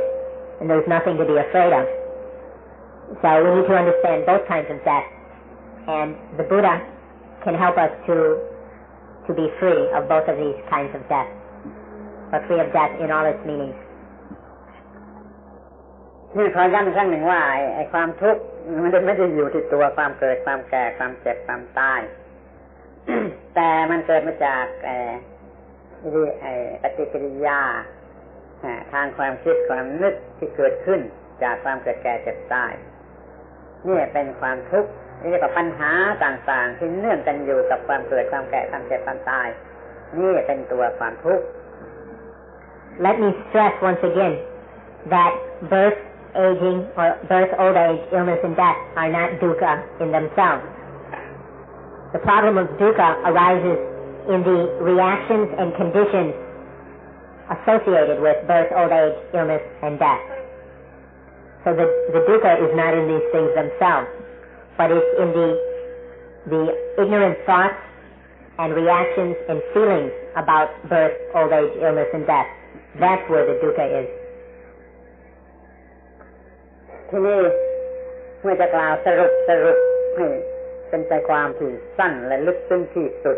and there's nothing to be afraid of. So we need to understand both kinds of death, and the Buddha can help us to be free of both of these kinds of death, or free of death in all its meanings. นี่ขอย้ำอีกครั้งหนึ่งว่าไอ้ความทุกข์มันไม่ได้อยู่ที่ตัวความเกิดความแก่ความเจ็บความตาย แต่มันเกิดมาจากปฏิกิริยา ทางความคิดความนึกที่เกิดขึ้นจากความเกิดแก่เจ็บตายนี่เป็นความทุกข์นี่กับปัญหาต่างๆที่เนื่องกันอยู่กับความเกิดความแก่ความเจ็บความตายนี่เป็นตัวความทุกข์ Let me stress once again that birth, aging, or birth, old age, illness, and death are not dukkha in themselves. The problem of dukkha arises in the reactions and conditions associated with birth, old age, illness, and death. So the dukkha is not in these things themselves, but it's in the ignorant thoughts and reactions and feelings about birth, old age, illness, and death. That's where the dukkha is. ที่นี่เมื่อจะกล่าวสรุปให้เป็นใจความที่สั้นและลึกซึ้งที่สุด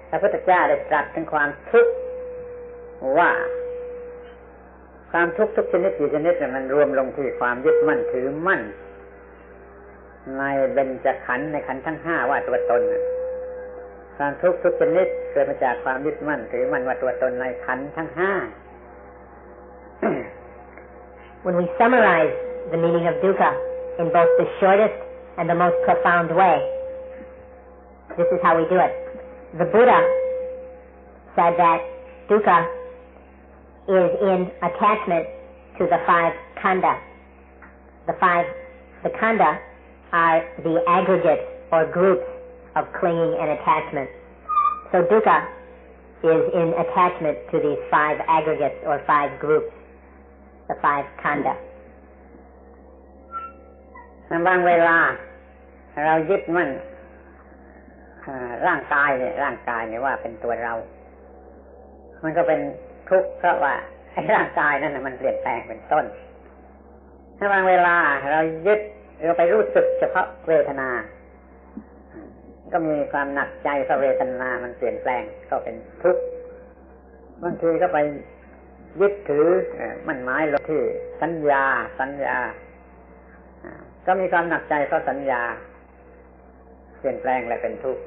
พระพุทธเจ้าได้ตรัสถึงความทุกข์ว่าความทุกข์ทุกชนิดกี่ชนิดเนี่ยมันรวมลงที่ความยึดมั่นถือมั่นในเบญจขันธ์ในขันธ์ทั้งห้าว่าตัวตนความทุกข์ทุกชนิดเกิดมาจากความยึดมั่นถือมั่นว่าตัวตนในขันธ์ทั้งห้า When we summarize the meaning of dukkha in both the shortest and the most profound way, this is how we do it. The Buddha said that dukkha is in attachment to the five khandha. The khandha are the aggregates or groups of clinging and attachment. So dukkha is in attachment to these five aggregates or five groups, the five khandha. บางเวลาเรายึดมั่นร่างกายเนี่ยว่าเป็นตัวเรามันก็เป็นทุกข์เพราะว่าไอ้ร่างกายนั่นน่ะมันเปลี่ยนแปลงเป็นต้นถ้าบางเวลาเรายึดเราไปรู้สึกเฉพาะเวทนาก็มีความหนักใจเพราะเวทนามันเปลี่ยนแปลงก็เป็นทุกข์บางทีก็ไปยึดถือมันหมายลงที่สัญญาก็มีความหนักใจเพราะสัญญาเปลี่ยนแปลงและเป็นทุกข์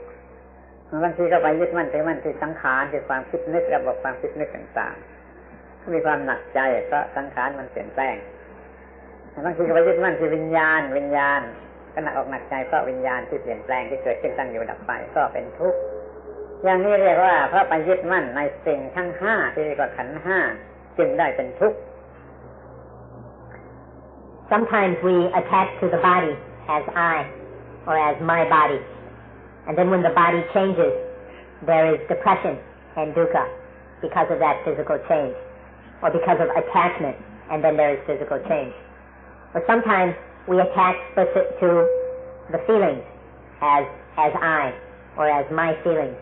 บางทีก็ไปยึดมั่นถือมั่นที่สังขารที่ความคิดนึกระบบความคิดนึกต่างๆก็มีความหนักใจเพราะสังขารมันเปลี่ยนแปลงบางทีก็ไปยึดมั่นที่วิญญาณก็หนักอกหนักใจเพราะวิญญาณที่เปลี่ยนแปลงที่เกิดขึ้นตั้งอยู่ดับไปก็เป็นทุกข์อย่างนี้เรียกว่าเพราะไปยึดมั่นในสิ่งทั้งห้าที่เรียกว่าขันธ์ห้าจึงได้เป็นทุกข์ Sometimes we attach to the body as I or as my body, and then when the body changes, there is depression and dukkha because of that physical change, or because of attachment, and then there is physical change. Or sometimes we attach to the feelings as I or as my feelings,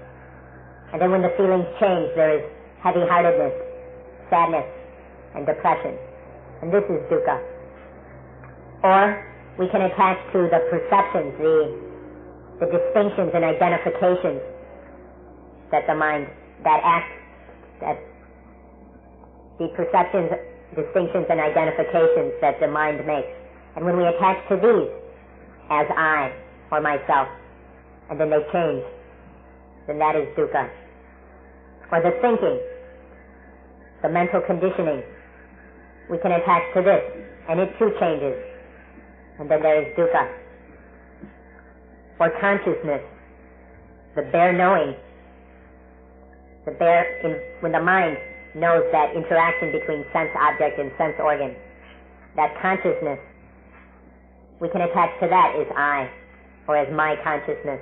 and then when the feelings change, there is heavy-heartedness, sadness, and depression, and this is dukkha. Or we can attach to the perceptions, the distinctions and identifications that the mind, that the perceptions, distinctions and identifications that the mind makes. And when we attach to these as I or myself, and then they change, then that is dukkha. Or the thinking, the mental conditioning, we can attach to this, and it too changes, and then there is dukkha. Or consciousness, the bare knowing, when the mind knows that interaction between sense object and sense organ, that consciousness, we can attach to that as I, or as my consciousness,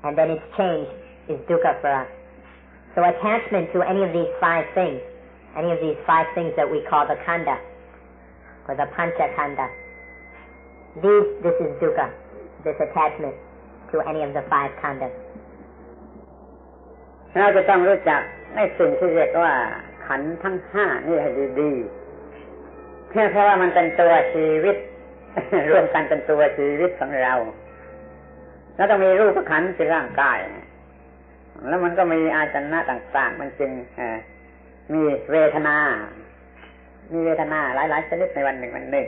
and then its change is dukkha for us. So attachment to any of these five things that we call the khandha, or the pancha khandha, this is dukkha, this attachment to any of the five khandhas. เราจะต้องรู้จักในสิ่งที่เรียกว่าขันธ์ทั้งห้านี่ให้ดีๆเพราะว่ามันเป็นตัวชีวิต รวมกันเป็นตัวชีวิตของเราแล้วต้องมีรูปขันธ์คือร่างกายแล้วมันก็มีอาจนะต่างๆมันจึงมีเวทนาหลายๆชนิดในวันหนึ่ง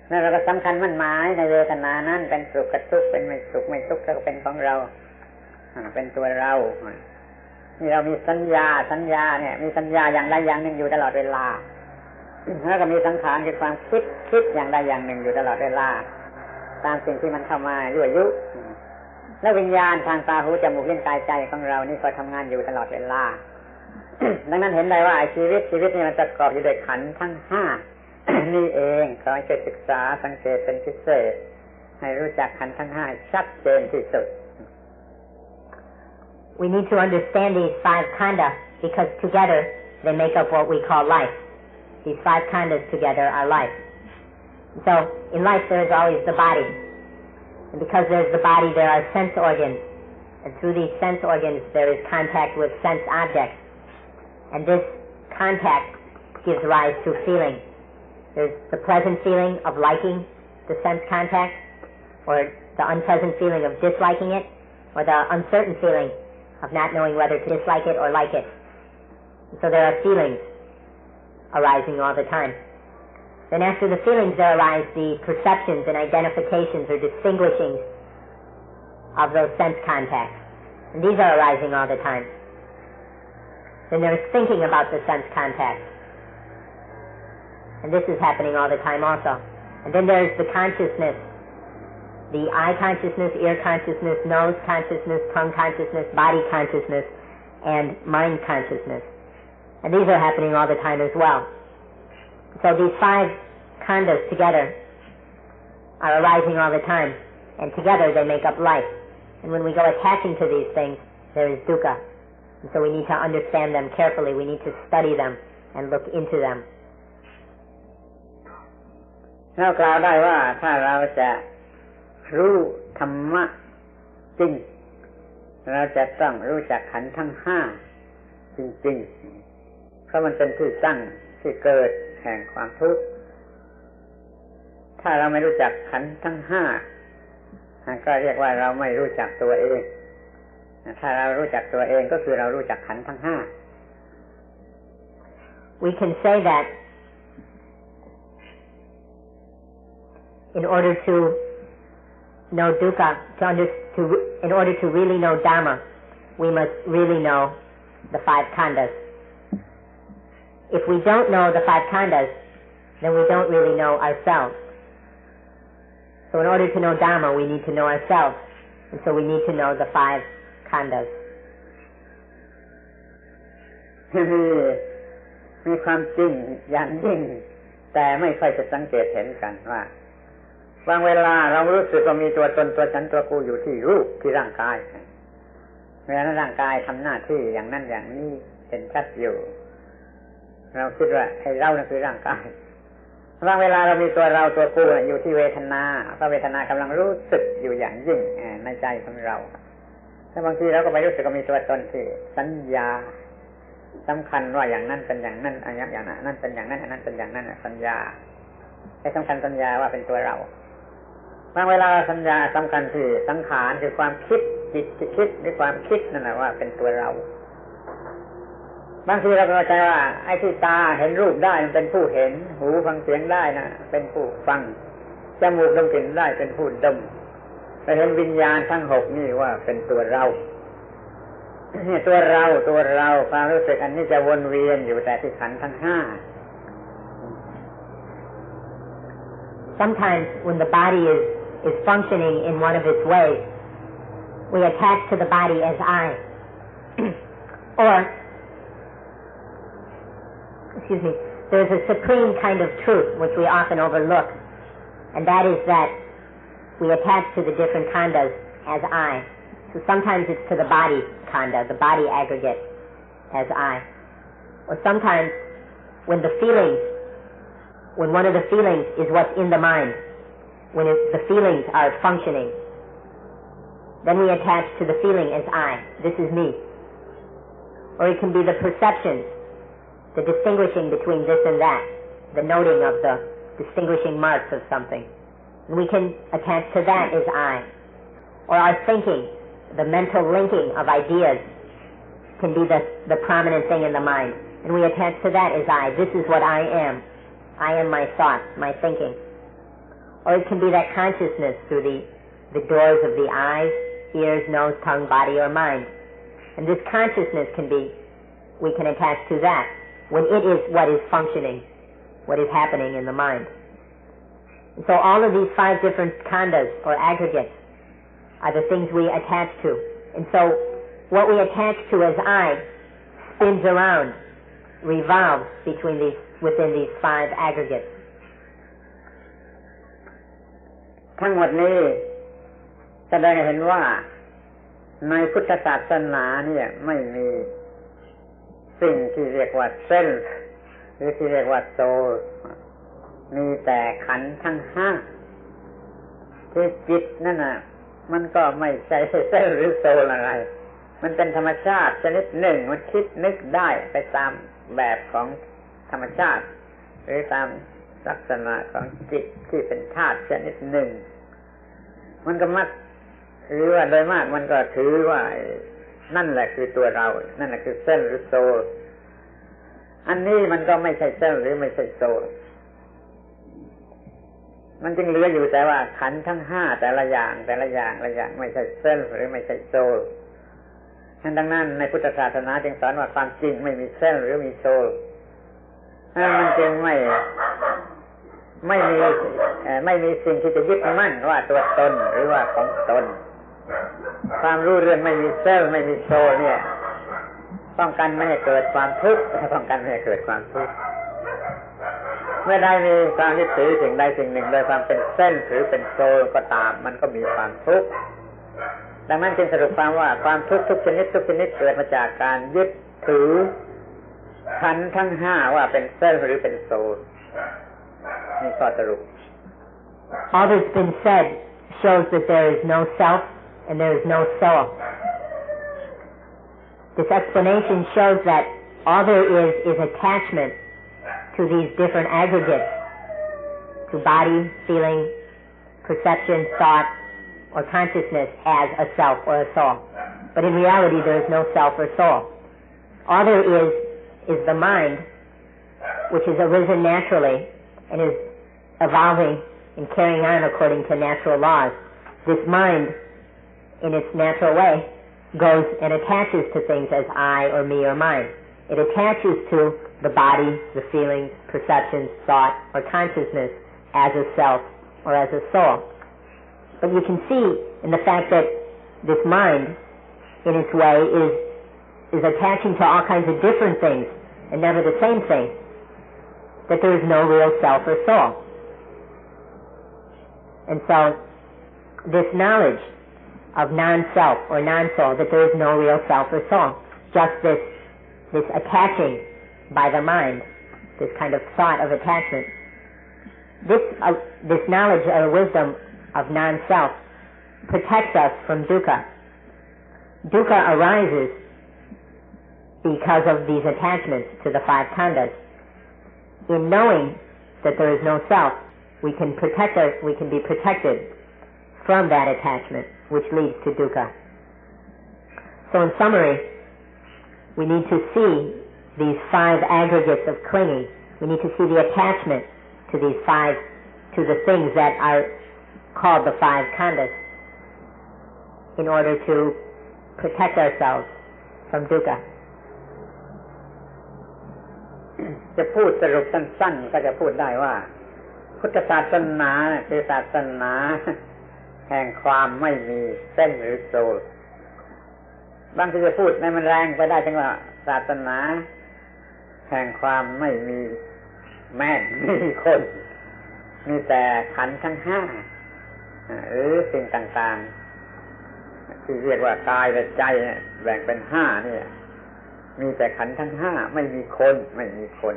แล้วเราก็สำคัญมั่นหมายในเวทนานั้นเป็นสุขกับทุกข์เป็นไม่สุขไม่ทุกข์ก็เป็นของเราเป็นตัวเรา นี่เรามีสัญญาเนี่ยมีสัญญาอย่างใดอย่างหนึ่งอยู่ตลอดเวลาแล้วก็มีสังขารคือความคิดอย่างใดอย่างหนึ่งอยู่ตลอดเวลาตามสิ่งที่มันเข้ามายั่วยุแล้ววิญญาณทางตาหูจมูกลิ้นกายใจของเรานี่ก็ทำงานอยู่ตลอดเวลา ดังนั้นเห็นได้ว่าชีวิตนี่มันประกอบอยู่ด้วยขันธ์ทั้งห้า นี่เองขอให้ช่วยศึกษาสังเกตเป็นพิเศษให้รู้จักขันธ์ทั้งห้าชัดเจนที่สุด We need to understand these five khandha because together they make up what we call life. These five khandhas together are life. So in life there is always the body. And because there is the body, there are sense organs. And through these sense organs there is contact with sense objects. And this contact gives rise to feeling. There's the pleasant feeling of liking the sense contact, or the unpleasant feeling of disliking it, or the uncertain feeling of not knowing whether to dislike it or like it. So there are feelings arising all the time. Then after the feelings there arise the perceptions and identifications or distinguishings of those sense contacts. And these are arising all the time. Then there's thinking about the sense contacts. And this is happening all the time also. And then there's the consciousness, the eye consciousness, ear consciousness, nose consciousness, tongue consciousness, body consciousness, and mind consciousness. And these are happening all the time as well. So these five khandhas together are arising all the time, and together they make up life. And when we go attaching to these things, there is dukkha. And so we need to understand them carefully. We need to study them and look into them. เรากล่าวได้ว่าถ้าเราจะรู้ธรรมะจริงเราจะต้องรู้จักขันธ์ทั้งห้าจริงๆเพราะมันเป็นที่ตั้งที่เกิดแห่งความทุกข์ถ้าเราไม่รู้จักขันธ์ทั้งห้าก็เรียกว่าเราไม่รู้จักตัวเองถ้าเรารู้จักตัวเองก็คือเรารู้จักขันธ์ทั้งห้า We can say that in order to know dukkha, in order to really know Dhamma, we must really know the five khandhas. If we don't know the five khandhas, then we don't really know ourselves. So in order to know Dhamma, we need to know ourselves, and so we need to know the five khandhas. มีความจริงอย่างยิ่งแต่ไม่ค่อยจะสังเกตเห็นกันว่าบางเวลาเรารู้สึกว่ามีตัวตนตัวฉันตัวกูอยู่ที่รูปที่ร่างกายเวลาร่างกายทำหน้าที่อย่างนั้นอย่างนี้เห็นชัดอยู่เราคิดว่าให้เรานั่นคือร่างกายบางเวลาเรามีตัวเราตัวกูอยู่ที่เวทนาเพราะเวทนากำลังรู้สึกอยู่อย่างยิ่งในใจของเราแต่บางทีเราก็ไปรู้สึกว่ามีตัวตนที่สัญญาสำคัญว่าอย่างนั้นเป็นอย่างนั้นอย่างนั้นเป็นอย่างนั้นอันนั้นเป็นอย่างนั้นสัญญาให้สำคัญสัญญาว่าเป็นตัวเราบางเวลาสัญญาสำคัญที่สังขารคือความคิดจิตที่คิดหรือความคิดนั่นแหละว่าเป็นตัวเราบางทีเราเข้าใจว่าไอ้ที่ตาเห็นรูปได้มันเป็นผู้เห็นหูฟังเสียงได้นะเป็นผู้ฟังจมูกดมกลิ่นได้เป็นผู้ดมไปเห็นวิญญาณทั้งหกนี่ว่าเป็นตัวเราเนี่ยตัวเราความรู้สึกอันนี้จะวนเวียนอยู่แต่ที่ขันธ์ทั้งห้า Sometimes when the body is functioning in one of its ways, we attach to the body as I. Or, there's a supreme kind of truth which we often overlook, and that is that we attach to the different khandhas as I. So sometimes it's to the body khandha, the body aggregate, as I. Or sometimes when one of the feelings is what's in the mind, when the feelings are functioning, then we attach to the feeling as I. This is me. Or it can be the perceptions, the distinguishing between this and that, the noting of the distinguishing marks of something. And we can attach to that as I. Or our thinking, the mental linking of ideas can be the prominent thing in the mind. And we attach to that as I. This is what I am. I am my thoughts, my thinking. Or it can be that consciousness through the doors of the eyes, ears, nose, tongue, body, or mind. And this consciousness we can attach to that when it is what is functioning, what is happening in the mind. And so all of these 5 different khandhas or aggregates are the things we attach to. And so what we attach to as I spins around, revolves within these 5 aggregates. ทั้งหมดนี้แสดงให้เห็นว่าในพุทธศาสนาเนี่ยไม่มีสิ่งที่เรียกว่าเซลฟ์หรือที่เรียกว่าโซลมีแต่ขันธ์ทั้ง5ที่จิตนั่นน่ะมันก็ไม่ใช่เซลล์หรือโซลอะไรมันเป็นธรรมชาติชนิดหนึ่งมันคิดนึกได้ไปตามแบบของธรรมชาติหรือตามลักษณะของจิตที่เป็นธาตุชนิดหนึ่งมันก็มักหรือว่าโดยมากมันก็ถือว่านั่นแหละคือตัวเรานั่นแหละคือเซลล์หรือโซลอันนี้มันก็ไม่ใช่เซลล์หรือไม่ใช่โซลมันจึงเหลืออยู่แต่ว่าขันธ์ทั้ง5แต่ละอย่างไม่ใช่เซลล์หรือไม่ใช่โซลดังนั้นในพุทธศาสนาจึงสอนว่าความจริงไม่มีเซลล์หรือมีโซลมันจึงไม่มีสิ่งที่จะยึดมั่นว่าตัวตนหรือว่าของตนความรู้เรื่องไม่มีเซลล์ไม่มีโซลเนี่ยป้องกันไม่ให้เกิดความทุกข์ป้องกันไม่ให้เกิดความทุกข์เมื่อใดมีความยึดถือสิ่งใดสิ่งหนึ่งโดยความเป็นเส้นหรือเป็นโซลก็ตามมันก็มีความทุกข์ดังนั้นจึงสรุปความว่าความทุกข์ทุกชนิดเกิดมาจากการยึดถือขันธ์ทั้ง5ว่าเป็นเส้นหรือเป็นโซลนี่ข้อสรุป All that's been said shows that there is no self and there is no soul. This explanation shows that all there is attachment to these different aggregates, to body, feeling, perception, thought, or consciousness as a self or a soul. But in reality there is no self or soul. All there is the mind, which has arisen naturally and is evolving and carrying on according to natural laws. This mind, in its natural way, goes and attaches to things as I or me or mine. It attaches to the body, the feelings, perceptions, thought, or consciousness as a self or as a soul. But you can see in the fact that this mind, in its way, is attaching to all kinds of different things and never the same thing, that there is no real self or soul. And so, this knowledge of non-self or non-soul, that there is no real self or soul, just this attaching by the mind, this kind of thought of attachment, this knowledge or wisdom of non-self protects us from dukkha. Dukkha arises because of these attachments to the 5 khandhas. In knowing that there is no self, we can be protected from that attachment, which leads to dukkha. So in summary, we need to see these 5 aggregates of clinging. We need to see the attachment to these 5, to the things that are called the 5 khandhas, in order to protect ourselves from dukkha. จะพูดสรุปสั้นๆก็จะพูดได้ว่าพุทธศาสนาคือศาสนาแห่งความไม่มีเส้นหรือโซลบางทีจะพูดในมันแรงไปได้จังว่าศาสนาแห่งความไม่มีแม่ไม่มีคนมีแต่ขันธ์ทั้ง5หรือสิ่งต่างๆที่เรียกว่ากายและใจแบ่งเป็น5นี่มีแต่ขันธ์ทั้ง5ไม่มีคน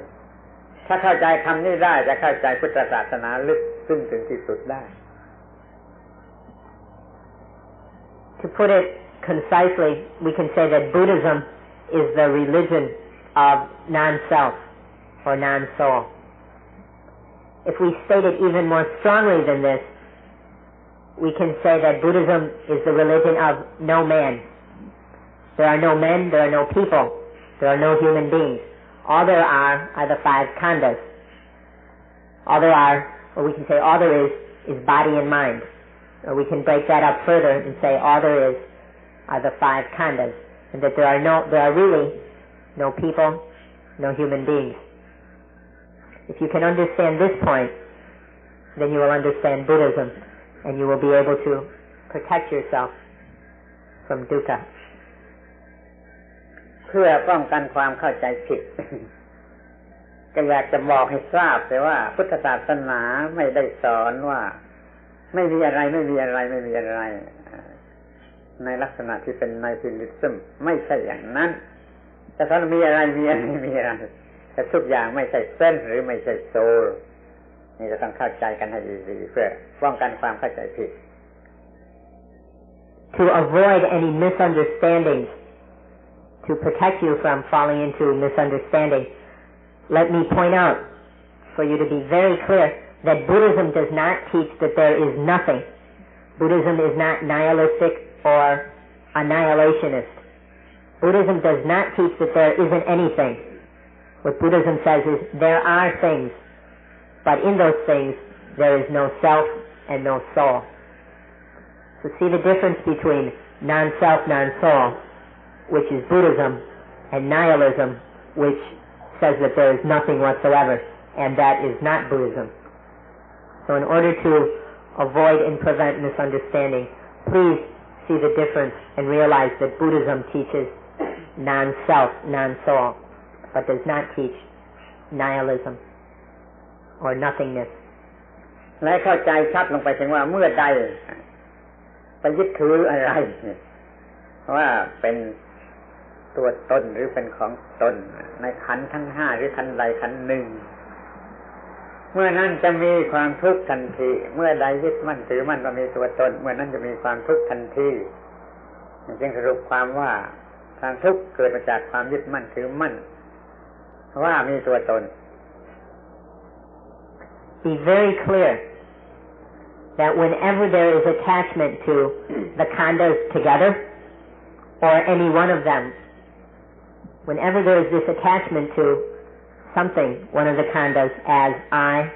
ถ้าเข้าใจคำนี้ได้จะเข้าใจพุทธศาสนาลึกซึ้งถึงที่สุดได้ To put it concisely, we can say that Buddhism is the religion of non-self or non-soul. If we state it even more strongly than this, we can say that Buddhism is the religion of no man. There are no men, there are no people, there are no human beings. All there are the 5 khandhas. All there are, or we can say all there is body and mind. Or we can break that up further and say all there is are the 5 khandhas. and that there are really no people, no human beings. If you can understand this point, then you will understand Buddhism, and you will be able to protect yourself from dukkha. เพื่อป้องกันความเข้าใจผิด ก็อยากจะบอกให้ทราบแต่ว่าพุทธศาสนาไม่ได้สอนว่าไม่มีอะไรในลักษณะที่เป็นไนฮิลิซึมไม่ใช่อย่างนั้นแต่ถ้ามีอะไรแต่ทุกอย่างไม่ใช่เส้นหรือไม่ใช่โซลนี่จะต้องเข้าใจกันให้ดีๆเพื่อป้องกันความเข้าใจผิด To avoid any misunderstandings, to protect you from falling into misunderstanding, let me point out for you to be very clear that Buddhism does not teach that there is nothing. Buddhism is not nihilistic or annihilationist. Buddhism does not teach that there isn't anything. What Buddhism says is there are things, but in those things there is no self and no soul. So see the difference between non-self, non-soul, which is Buddhism, and nihilism, which says that there is nothing whatsoever, and that is not Buddhism. So in order to avoid and prevent misunderstanding, please see the difference and realize that Buddhism teaches non-self, non-soul, but does not teach nihilism or nothingness. และเข้าใจชัดลงไปถึงว่าเมื่อใดไปยึดถืออะไรว่าเป็นตัวตนหรือเป็นของตนในขันธ์ทั้งห้าหรือขันธ์ใดขันธ์หนึ่งเมื่อนั้นจะมีความทุกข์ทันทีเมื่อใดยึดมั่นถือมั่นว่ามีตัวตนเมื่อนั้นจะมีความทุกข์ทันทีจึงสรุปความว่าความทุกข์เกิดมาจากความยึดมั่นถือมั่นว่ามีตัวตน Be very clear that whenever there is attachment to the khandhas together or any one of them, whenever there is this attachment to something, one of the khandhas, as I,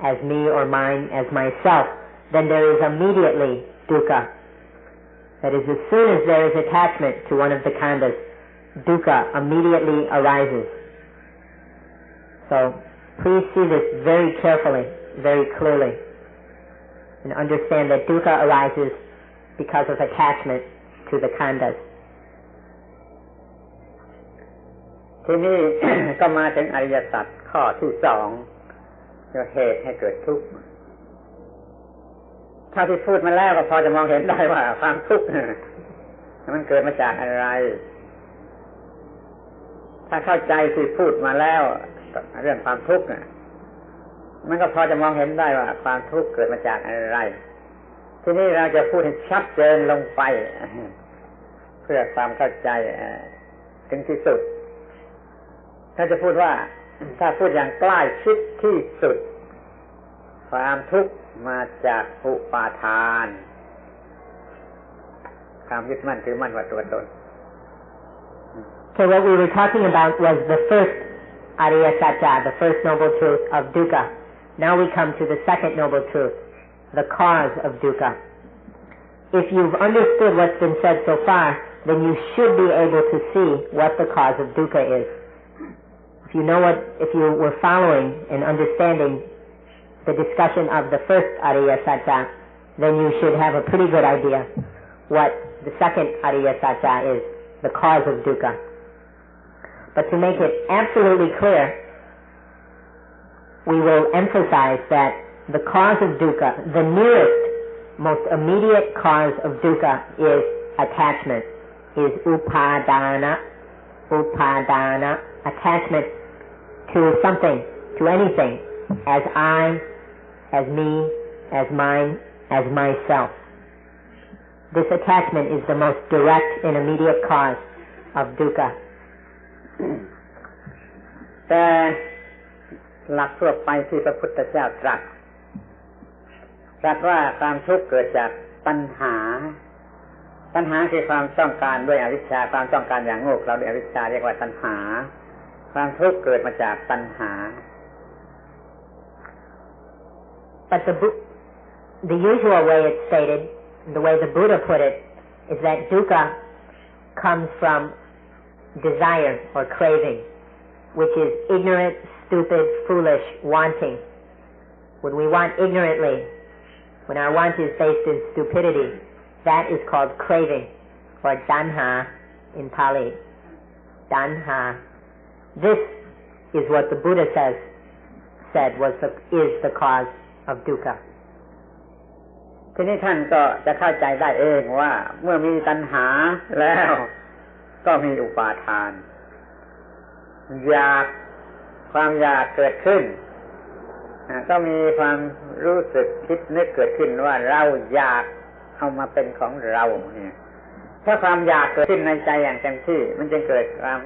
as me or mine, as myself, then there is immediately dukkha. That is, as soon as there is attachment to one of the khandhas, dukkha immediately arises. So please see this very carefully, very clearly, and understand that dukkha arises because of attachment to the khandhas. ทีนี้ ก็มาถึงอริยสัจข้อที่สองคือเหตุให้เกิดทุกข์ถ้าที่พูดมาแล้วก็พอจะมองเห็นได้ว่าความทุกข์มันเกิดมาจากอะไรถ้าเข้าใจที่พูดมาแล้วเรื่องความทุกข์มันก็พอจะมองเห็นได้ว่าความทุกข์เกิดมาจากอะไรทีนี้เราจะพูดให้ชัดเจนลงไปเพื่อความเข้าใจถึงที่สุดถ้าจะพูดว่าถ้าพูดอย่างใกล้ชิดที่สุดความทุกข์มาจากอุปาทานความยึดมั่นถือมั่นว่าตัวตน So what we were talking about was the first Ariya Satya, the first noble truth of dukkha. Now we come to the second noble truth, the cause of dukkha. If you've understood what's been said so far, then you should be able to see what the cause of dukkha is. If you were following and understanding the discussion of the first Ariya Satya, then you should have a pretty good idea what the second Ariya Satya is, the cause of dukkha. But to make it absolutely clear, we will emphasize that the cause of dukkha, the nearest, most immediate cause of dukkha is attachment, is upadana, attachment to something, to anything, as I, as me, as mine, as myself. This attachment is the most direct and immediate cause of dukkha. แต่หลักทั่วไปที่พระพุทธเจ้าตรัสว่าความทุกข์เกิดจากตัณหาคือความต้องการด้วยอวิชชาความต้องการอย่างโง่เขลาด้วยอวิชชาเรียกว่าตัณหาความทุกข์เกิดมาจากตัณหา But the usual way it's stated, the way the Buddha put it, is that dukkha comes from desire or craving, which is ignorant, stupid, foolish, wanting. When we want ignorantly, when our want is based in stupidity, that is called craving, or tanha in Pali. Tanha. This is what the Buddha said is the cause of dukkha. ทีนี้ท่านก็จะเข้าใจได้เองว่าเมื่อมีตัณหาแล้วก็มีอุปาทานความอยากเกิดขึ้นก็มีความรู้สึกคิดนึกเกิดขึ้นว่าเราอยากเอามาเป็นของเราเนี่ยถ้าความอยากเกิดขึ้นในใจอย่างเต็มที่มันจึงเกิดความ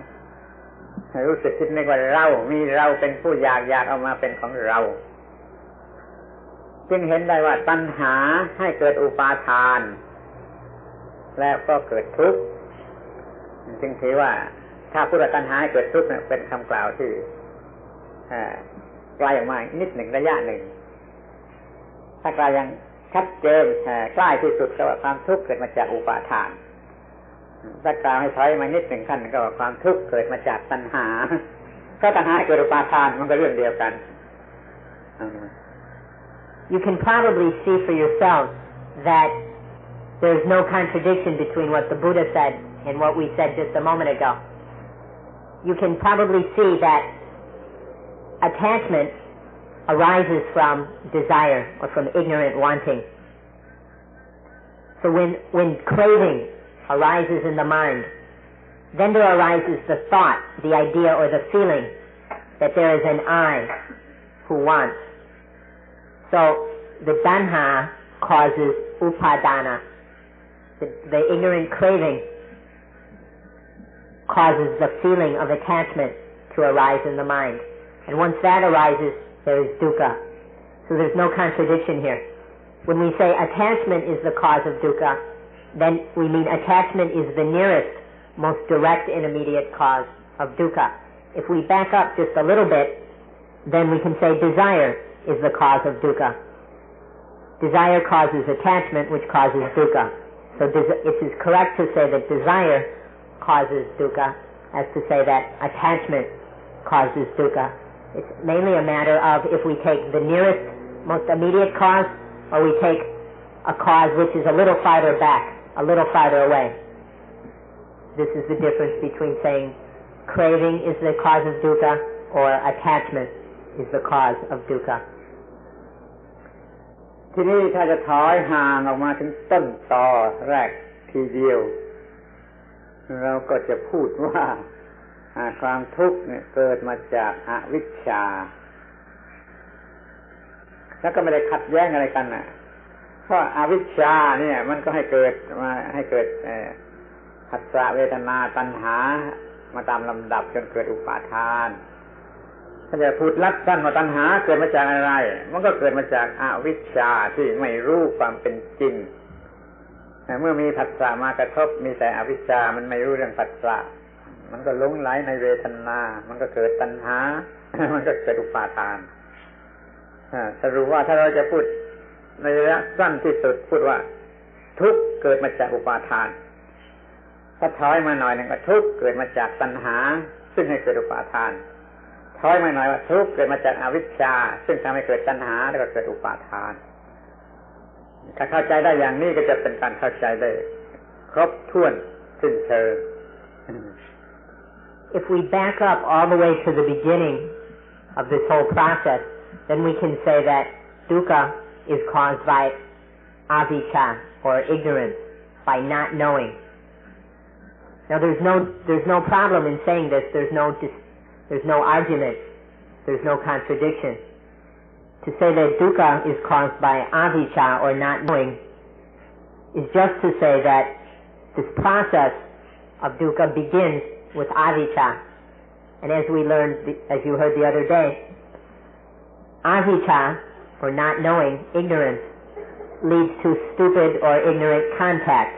รู้สึกคิดนึกว่าเราเป็นผู้อยากเอามาเป็นของเราจึงเห็นได้ว่าตัณหาให้เกิดอุปาทานแล้วก็เกิดทุกข์จึงถือว่าถ้าพูดว่าตัณหาให้เกิดทุกข์เป็นคำกล่าวที่ไกลออกมานิดหนึ่งระยะหนึ่งถ้ากล่าวอย่างชัดเจนใกล้ที่สุดก็ว่าความทุกข์เกิดมาจากอุปาทานถ้ากล่าวให้ถอยมานิดหนึ่งขั้นก็ว่าความทุกข์เกิดมาจากตัณหาก็ตัณหาเกิดอุปาทานมันก็เรื่องเดียวกัน You can probably see for yourself that there's no contradiction between what the Buddha said and what we said just a moment ago. You can probably see that attachment arises from desire or from ignorant wanting. So when craving arises in the mind, then there arises the thought, the idea or the feeling that there is an I who wants. So the tanha causes upadana. The ignorant craving causes the feeling of attachment to arise in the mind. And once that arises, there is dukkha. So there's no contradiction here. When we say attachment is the cause of dukkha, then we mean attachment is the nearest, most direct and immediate cause of dukkha. If we back up just a little bit, then we can say desire is the cause of dukkha. Desire causes attachment, which causes dukkha. So it is correct to say that desire causes dukkha as to say that attachment causes dukkha. It's mainly a matter of if we take the nearest, most immediate cause, or we take a cause which is a little farther back, a little farther away. This is the difference between saying craving is the cause of dukkha or attachment is the cause of dukkha. ทีนี้ถ้าจะถอยห่างออกมาถึงต้นตอแรกทีเดียวเราก็จะพูดว่าความทุกข์เนี่ยเกิดมาจากอวิชชาแล้วก็ไม่ได้ขัดแย้งอะไรกันนะเพราะอวิชชาเนี่ยมันก็ให้เกิดผัสสะเวทนาตัณหามาตามลำดับจนเกิดอุปาทานถ้าจะพูดลัดสั้นว่าตัณหาเกิดมาจากอะไรมันก็เกิดมาจากอวิชชาที่ไม่รู้ความเป็นจริงเมื่อมีผัสสะมากระทบมีแต่อวิชชามันไม่รู้เรื่องผัสสะมันก็หลงไหลในเวทนามันก็เกิดตัณหามันก็เกิดอุปาทานสรุปว่าถ้าเราจะพูดในระยะสั้นที่สุดพูดว่าทุกข์เกิดมาจากอุปาทานถ้าถอยมาหน่อยนึงก็ทุกข์เกิดมาจากตัณหาซึ่งให้เกิดอุปาทานถอยมาหน่อยว่าทุกข์เกิดมาจากอวิชชาซึ่งทำให้เกิดตัณหาแล้วก็เกิดอุปาทานถ้าเข้าใจได้อย่างนี้ก็จะเป็นการเข้าใจได้ครบถ้วนสิ้นเชิง If we back up all the way to the beginning of this whole process, then we can say that dukkha is caused by avijja or ignorance, by not knowing. Now there's no problem in saying this. There's no argument. There's no contradiction. To say that dukkha is caused by avijja or not knowing is just to say that this process of dukkha begins with avijja. And as we learned, as you heard the other day, avijja, or not knowing, ignorance, leads to stupid or ignorant contact,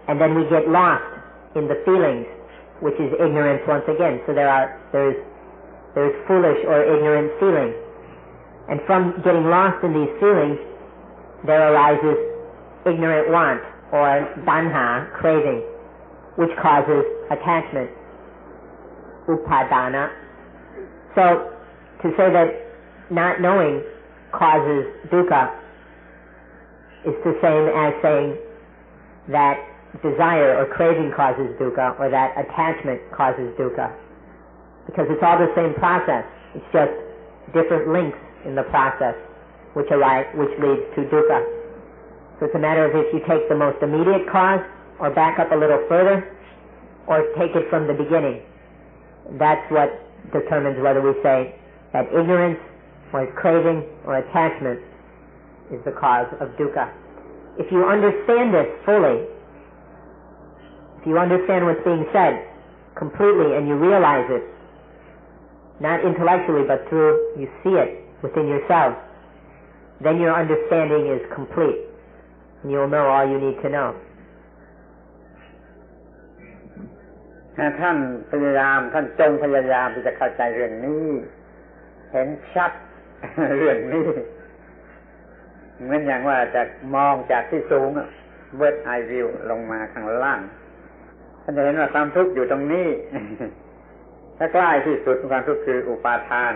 and then we get lost in the feelings, which is ignorance once again. So there's foolish or ignorant feeling. And from getting lost in these feelings, there arises ignorant want or tanha, craving, which causes attachment, upadana. So, to say that not knowing causes dukkha is the same as saying that desire or craving causes dukkha, or that attachment causes dukkha. Because it's all the same process. It's just different links in the process which leads to dukkha. So it's a matter of if you take the most immediate cause, or back up a little further, or take it from the beginning. That's what determines whether we say that ignorance, or craving, or attachment is the cause of dukkha. If you understand this fully, if you understand what's being said completely and you realize it, not intellectually but through, you see it within yourself, then your understanding is complete and you'll know all you need to know. ท่านพยายามท่านจงพยายามที่จะเข้าใจเรื่องนี้เห็นชัด เรื่องนี้เหมือนอย่างว่าจะมองจากที่สูง bird eye view ลงมาข้างล่างท่านจะเห็นว่าความทุกข์อยู่ตรงนี้ ถ้าใกล้ที่สุดความทุกข์คืออุปาทาน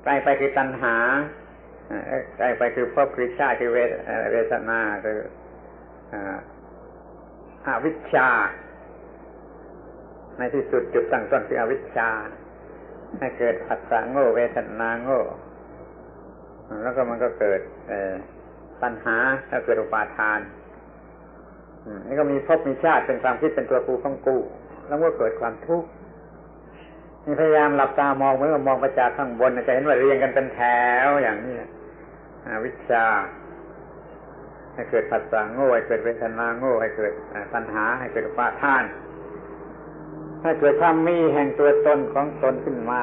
ใกล้ไปคือตัณหาใกล้ไปคือภพคือชาติคือเวทนาคืออวิชชาในที่สุดจุดตั้งต้นคืออวิชชาให้เกิดผัสสะโง่เวทนาโง่แล้วก็มันก็เกิดตัณหาแล้วเกิดอุปาทานนี่ก็มีภพมีชาติเป็นความคิดเป็นตัวกูของกูแล้วก็เกิดความทุกข์นี่พยายามหลับตามองเหมือนกับมองไปจากข้างบนจะเห็นว่าเรียงกันเป็นแถวอย่างนี้อวิชชาให้เกิดผัสสะโง่ให้เกิดเวทนาโง่ให้เกิดตัณหาให้เกิดอุปาทานให้เกิดความมีแห่งตัวตนของตนขึ้นมา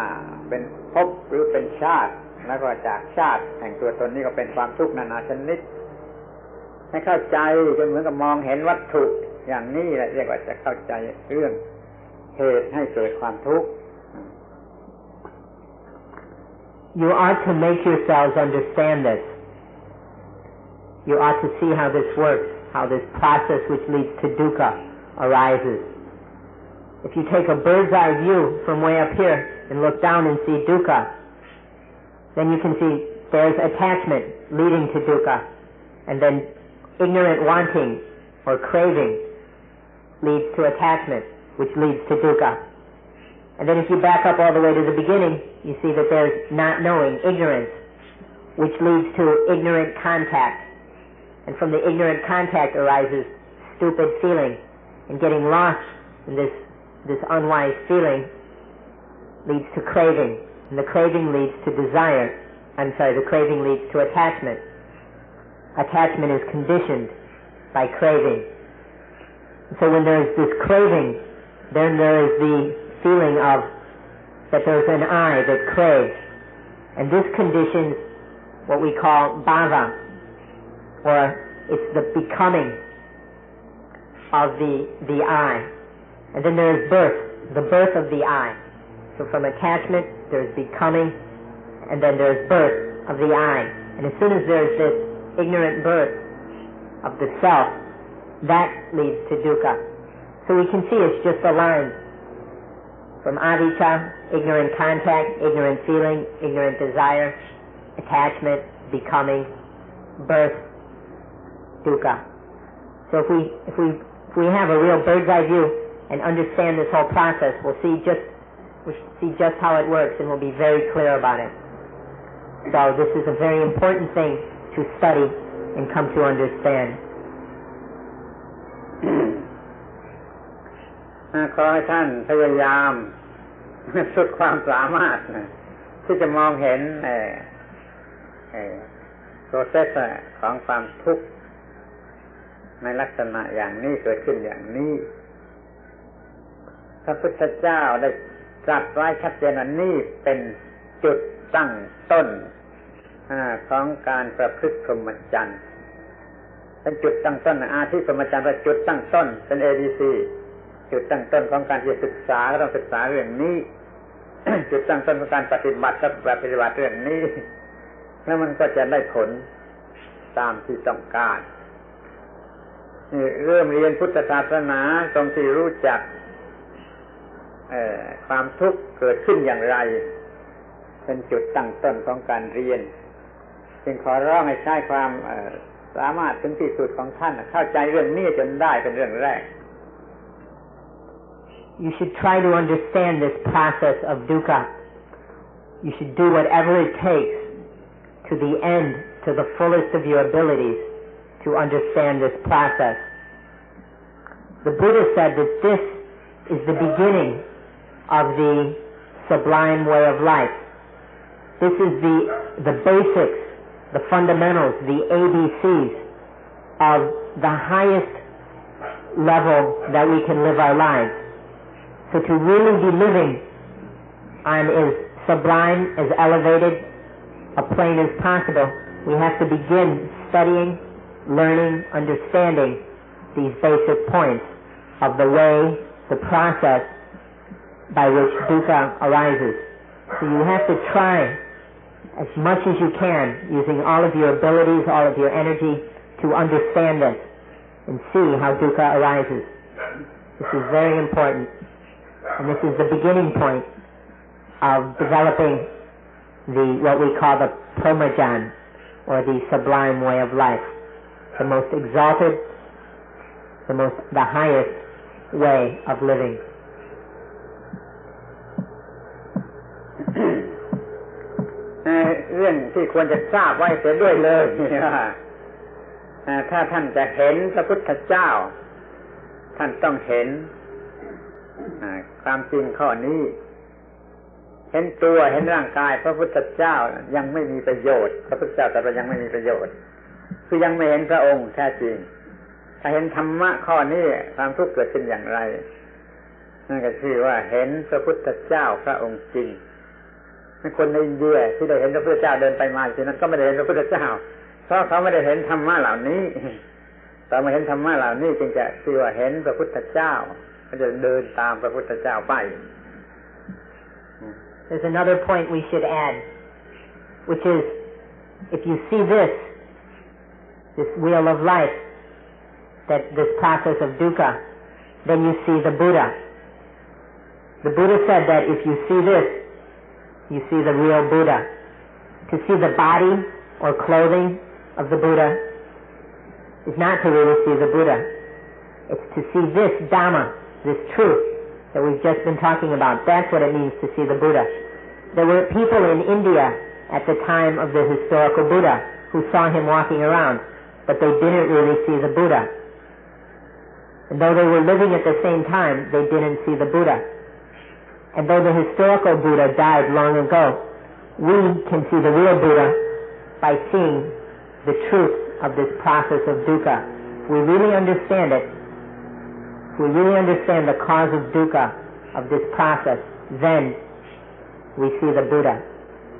เป็นภพหรือเป็นชาติแล้วก็จากชาติแห่งตัวตนนี้ก็เป็นความทุกข์นานาชนิดให้เข้าใจจนเหมือนกับมองเห็นวัตถุอย่างนี้แหละเรียกว่าจะเข้าใจเรื่องเหตุให้เกิดความทุกข์ You ought to make yourselves understand this. You ought to see how this works, how this process which leads to dukkha arises. If you take a bird's eye view from way up here and look down and see dukkha, then you can see there's attachment leading to dukkha, and then ignorant wanting or craving leads to attachment, which leads to dukkha. And then if you back up all the way to the beginning, you see that there's not knowing, ignorance, which leads to ignorant contact. And from the ignorant contact arises stupid feeling, and getting lost in this unwise feeling leads to craving, and the craving leads to desire. The craving leads to attachment. Attachment is conditioned by craving. So when there is this craving, then there is the feeling of that there's an I that craves, and this conditions what we call bhava, or it's the becoming of the I. And then there is birth, the birth of the I. So from attachment there's becoming, and then there's birth of the I. And as soon as there's this ignorant birth of the self, that leads to dukkha. So we can see it's just a line from avijja, ignorant contact, ignorant feeling, ignorant desire, attachment, becoming, birth, dukkha. So if we have a real bird's eye view and understand this whole process, we'll see just how it works, and we'll be very clear about it. So this is a very important thing to study and come to understand. ขอให้ท่านพยายามสุดความสามารถที่จะมองเห็นprocess ของความทุกข์ในลักษณะอย่างนี้เกิดขึ้นอย่างนี้พระพุทธเจ้าได้ตรัสไว้ชัดเจนว่านี่เป็นจุดตั้งต้นของการประพฤติพรหมจรรย์เป็นจุดตั้งต้นอาทิพรหมจรรย์เป็นจุดตั้งต้นเป็น ABC จุดตั้งต้นของการที่จะศึกษาก็ต้องศึกษาเรื่องนี้ จุดตั้งต้นของการปฏิบัติก็ปฏิบัติเรื่องนี้แล้วมันก็จะได้ผลตามที่ต้องการ เริ่มเรียนพุทธศาสนาตรงที่รู้จักความทุกข์เกิดขึ้นอย่างไรเป็นจุดตั้งต้นของการเรียนจึงขอร้องให้ใช้ความสามารถถึงที่สุดของท่านเข้าใจเรื่องนี้จนได้เป็นเรื่องแรก You should try to understand this process of dukkha. You should do whatever it takes to the end, to the fullest of your abilities, to understand this process. The Buddha said that this is the beginning of the sublime way of life. This is the basics, the fundamentals, the ABCs of the highest level that we can live our lives. So to really be living on as sublime, as elevated a plane as possible, we have to begin studying, learning, understanding these basic points of the way, the process by which dukkha arises. So you have to try as much as you can, using all of your abilities, all of your energy, to understand this and see how dukkha arises. This is very important, and this is the beginning point of developing what we call the pramajjan, or the sublime way of life, the most exalted, the highest way of living. เรื่องที่ควรจะทราบไว้เสียด้วยเลยว่าถ้าท่านจะเห็นพระพุทธเจ้าท่านต้องเห็นความจริงข้อนี้เห็นตัวเห็นร่างกายพระพุทธเจ้ายังไม่มีประโยชน์พระพุทธเจ้าแต่ว่ายังไม่มีประโยชน์คือยังไม่เห็นพระองค์แท้จริงถ้าเห็นธรรมะข้อนี้ความทุกข์เกิดขึ้นอย่างไรนั่นก็คือว่าเห็นพระพุทธเจ้าพระองค์จริงคนในอินเดียที่ได้เห็นพระพุทธเจ้าเดินไปมาที่นั้นก็ไม่ได้เห็นพระพุทธเจ้าเพราะเขาไม่ได้เห็นธรรมะเหล่านี้แต่มาเห็นธรรมะเหล่านี้จึงจะคือว่าเห็นพระพุทธเจ้าก็จะเดินตามพระพุทธเจ้าไป There's another point we should add, which is if you see this wheel of life, that this process of dukkha, then you see the Buddha. The Buddha said that if you see this, you see the real Buddha. To see the body or clothing of the Buddha is not to really see the Buddha. It's to see this Dhamma, this truth that we've just been talking about. That's what it means to see the Buddha. There were people in India at the time of the historical Buddha who saw him walking around, but they didn't really see the Buddha. And though they were living at the same time, they didn't see the Buddha. And though the historical Buddha died long ago, we can see the real Buddha by seeing the truth of this process of dukkha. If we really understand it, if we really understand the cause of dukkha, of this process, then we see the Buddha.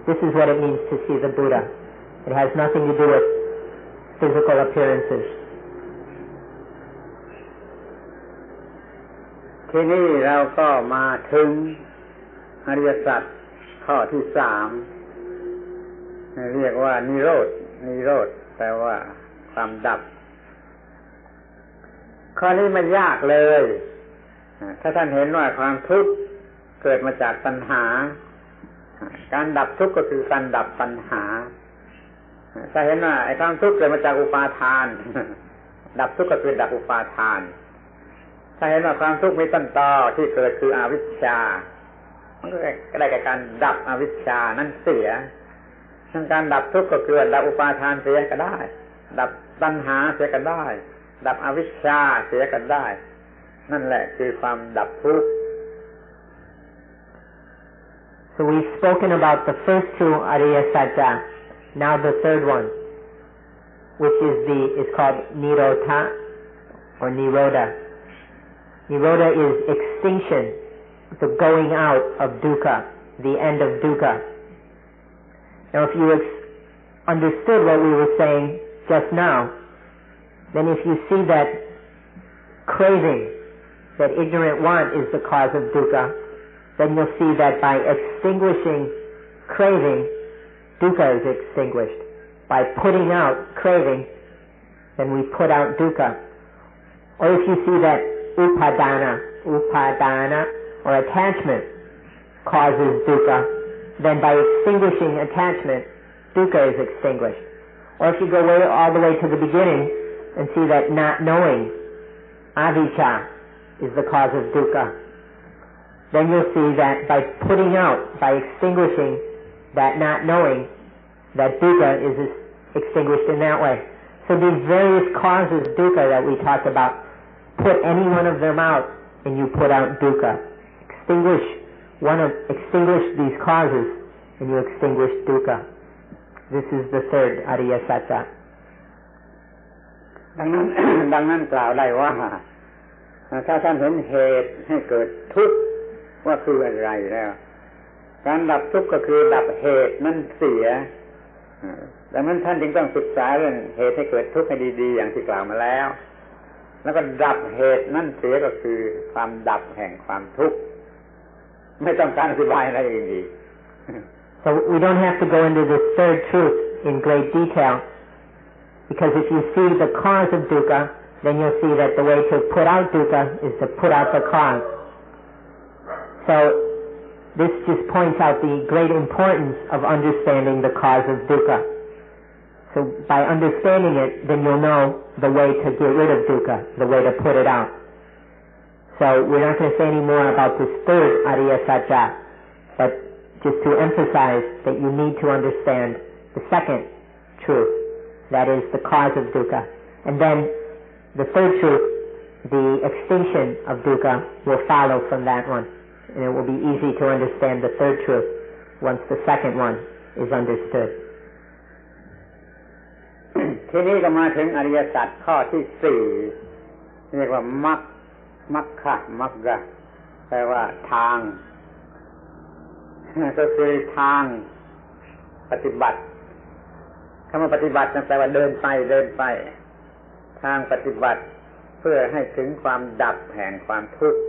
This is what it means to see the Buddha. It has nothing to do with physical appearances. ทีนี้เราก็มาถึงอริยสัจข้อที่3เรียกว่านิโรธแปลว่าความดับข้อนี้ไม่ยากเลยถ้าท่านเห็นว่าความทุกข์เกิดมาจากตัณหาการดับทุกข์ก็คือการดับตัณหาถ้าเห็นว่าไอ้ความทุกข์เกิดมาจากอุปาทานดับทุกข์ก็คือดับอุปาทานถ้าเห็นว่าความทุกข์มีต้นตอที่เกิดคืออวิชชามันก็ได้แก่การดับอวิชชานั้นเสียทั้งการดับทุกข์ก็คือดับอุปาทานเสียก็ได้ดับตัณหาเสียก็ได้ดับอวิชชาเสียก็ได้นั่นแหละคือความดับทุกข์ So we've spoken about the first two Ariya Satya, now the third one, which is called Nirodha or Nirodha. Nirodha is extinction, the going out of dukkha, the end of dukkha. Now if you understood what we were saying just now, then if you see that craving, that ignorant want is the cause of dukkha, then you'll see that by extinguishing craving, dukkha is extinguished. By putting out craving, then we put out dukkha. Or if you see that upadana or attachment causes dukkha, then by extinguishing attachment, dukkha is extinguished. Or if you go all the way to the beginning and see that not knowing, avijja, is the cause of dukkha, then you'll see that by extinguishing that not knowing, that dukkha is extinguished in that way. So these various causes of dukkha that we talked about, put any one of them out and you put out dukkha. Extinguish these causes and you extinguish dukkha. This is the third Ariya Satya. ดังนั้นกล่าวได้ว่าถ้าท่านเห็นเหตุให้เกิดทุกข์ว่าคืออะไรแล้วการดับทุกข์ก็คือดับเหตุนั้นเสียดังนั้นท่านจึงต้องศึกษาเรื่องเหตุให้เกิดทุกข์ให้ดีๆอย่างที่กล่าวมาแล้วแล้วก็ดับเหตุนั่นเสียก็คือความดับแห่งความทุกข์ไม่ต้องการอธิบายอะไรอีก So we don't have to go into this third truth in great detail, because if you see the cause of dukkha, then you'll see that the way to put out dukkha is to put out the cause. So this just points out the great importance of understanding the cause of dukkha. So by understanding it, then you'll know the way to get rid of dukkha, the way to put it out. So we're not going to say any more about this third Ariya Satya, but just to emphasize that you need to understand the second truth, that is the cause of dukkha. And then the third truth, the extinction of dukkha, will follow from that one. And it will be easy to understand the third truth once the second one is understood. ทีนี้ก็มาถึงอริยสัจข้อที่4เรียกว่ามรรคมัคคะแปลว่าทางก็คือทางปฏิบัติคำว่าปฏิบัติแปลว่าเดินไปทางปฏิบัติเพื่อให้ถึงความดับแห่งความทุกข์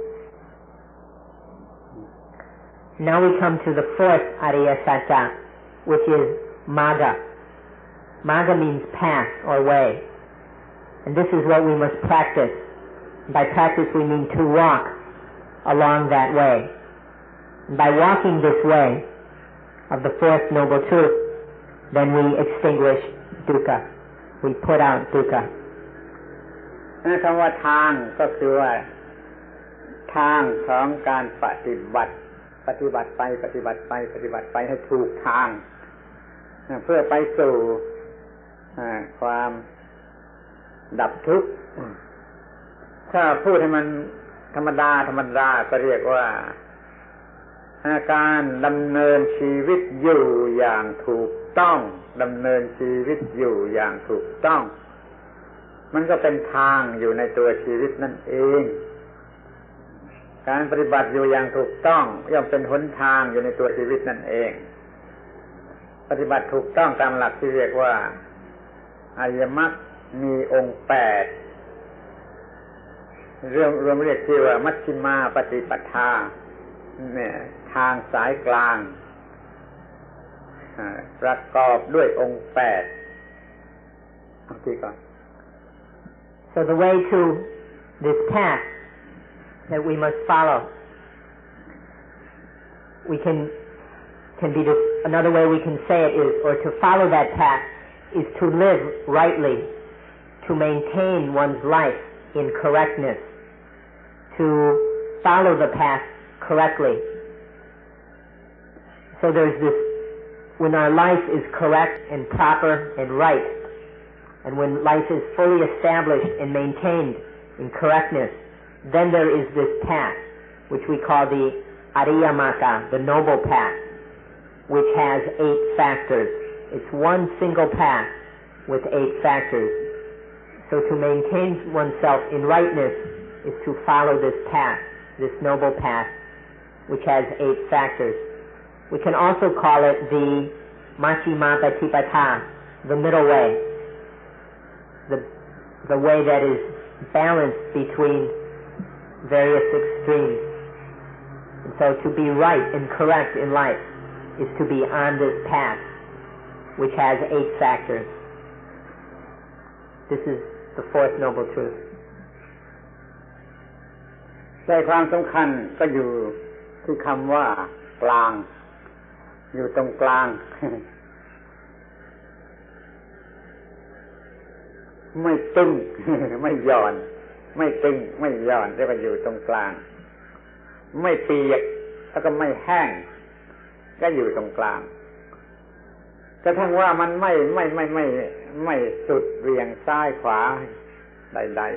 Now we come to the fourth Ariya Satya, which is Magga. Magga means path or way. And this is what we must practice. By practice we mean to walk along that way. And by walking this way of the fourth noble truth, then we extinguish dukkha. We put out dukkha. คำว่าทางก็คือว่าทางของการปฏิบัติไปให้ถูกทางเพื่อไปสู่ความดับทุกข์ถ้าพูดให้มันธรรมดาก็เรียกว่าการดำเนินชีวิตอยู่อย่างถูกต้องมันก็เป็นทางอยู่ในตัวชีวิตนั่นเองการปฏิบัติอยู่อย่างถูกต้องย่อมเป็นหนทางอยู่ในตัวชีวิตนั่นเองปฏิบัติถูกต้องตามหลักที่เรียกว่าอริยมรรคมีองค์8รวมเรียกชื่อว่ามัชฌิมาปฏิปทาเนี่ยทางสายกลางประกอบด้วยองค์8เอาที่ก่อน So the way to this path that we must follow, we can be this, another way we can say it is, or to follow that path is to live rightly, to maintain one's life in correctness, to follow the path correctly. So there's this, when our life is correct and proper and right, and when life is fully established and maintained in correctness, then there is this path, which we call the Ariya Magga, the noble path, which has 8 factors. It's one single path with 8 factors. So to maintain oneself in rightness is to follow this path, this noble path, which has 8 factors. We can also call it the Majjhima Patipata, the middle way, the way that is balanced between various extremes. And so to be right and correct in life is to be on this path, which has 8 factors. This is the fourth noble truth. ใจความสำคัญก็อยู่ที่คำว่ากลางอยู่ตรงกลางไม่ตึงไม่หย่อนไม่ตึงไม่หย่อนเรียกว่าอยู่ตรงกลางไม่เปียกแล้วก็ไม่แห้งก็อยู่ตรงกลางกระทั่งว่ามันไม่สุดเวียงซ้ายขวาใดๆ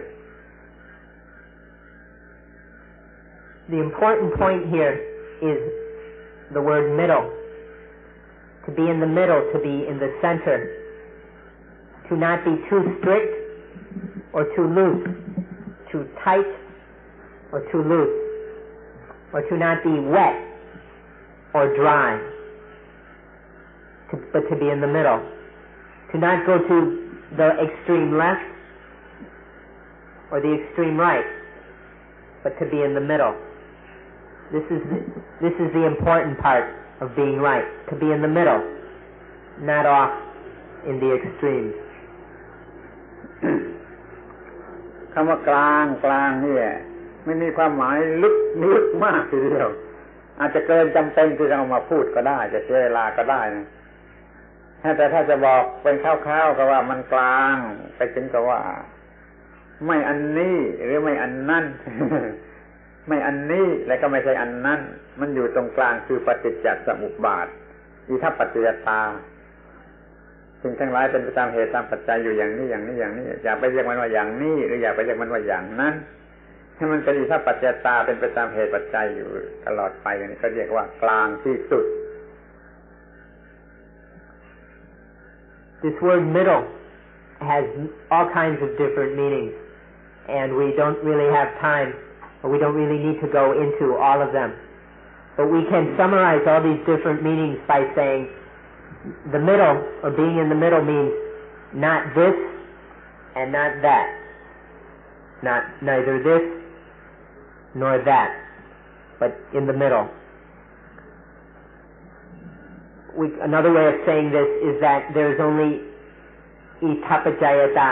The important point here is the word middle. To be in the middle, to be in the center. To not be too strict or too loose, too tight or too loose, or to not be wet or dry, but to be in the middle. To not go to the extreme left or the extreme right, but to be in the middle. This is the important part of being right, to be in the middle, not off in the extremes. คำว่ากลางกลางนี่ไม่มีความหมายลึกมากทีเดียวอาจจะเกินจำเป็นที่จะเอามาพูดก็ได้จะเสียเวลาก็ได้นะแต่ถ้าจะบอกเป็นคร่าวๆก็ว่ามันกลางไปถึงกับว่าไม่อันนี้หรือไม่อันนั้น ไม่อันนี้แล้วก็ไม่ใช่อันนั้นมันอยู่ตรงกลางคือปฏิจจสมุปบาทอิทัปปัจจยตาสิ่งทั้งหลายเป็นไปตามเหตุตามปัจจัยอยู่อย่างนี้อย่างนี้อย่างนี้อย่าไปเรียกมันว่าอย่างนี้หรืออย่าไปเรียกมันว่าอย่างนั้นให้มันเป็นอิทัปปัจจยตาเป็นไปตามเหตุปัจจัยอยู่ตลอดไปอย่างนี้ก็เรียกว่ากลางที่สุด This word middle has all kinds of different meanings, and we don't really have time, or we don't really need to go into all of them. But we can summarize all these different meanings by saying the middle, or being in the middle, means not this and not that. Neither this nor that, but in the middle. Another way of saying this is that there is only itapajayata,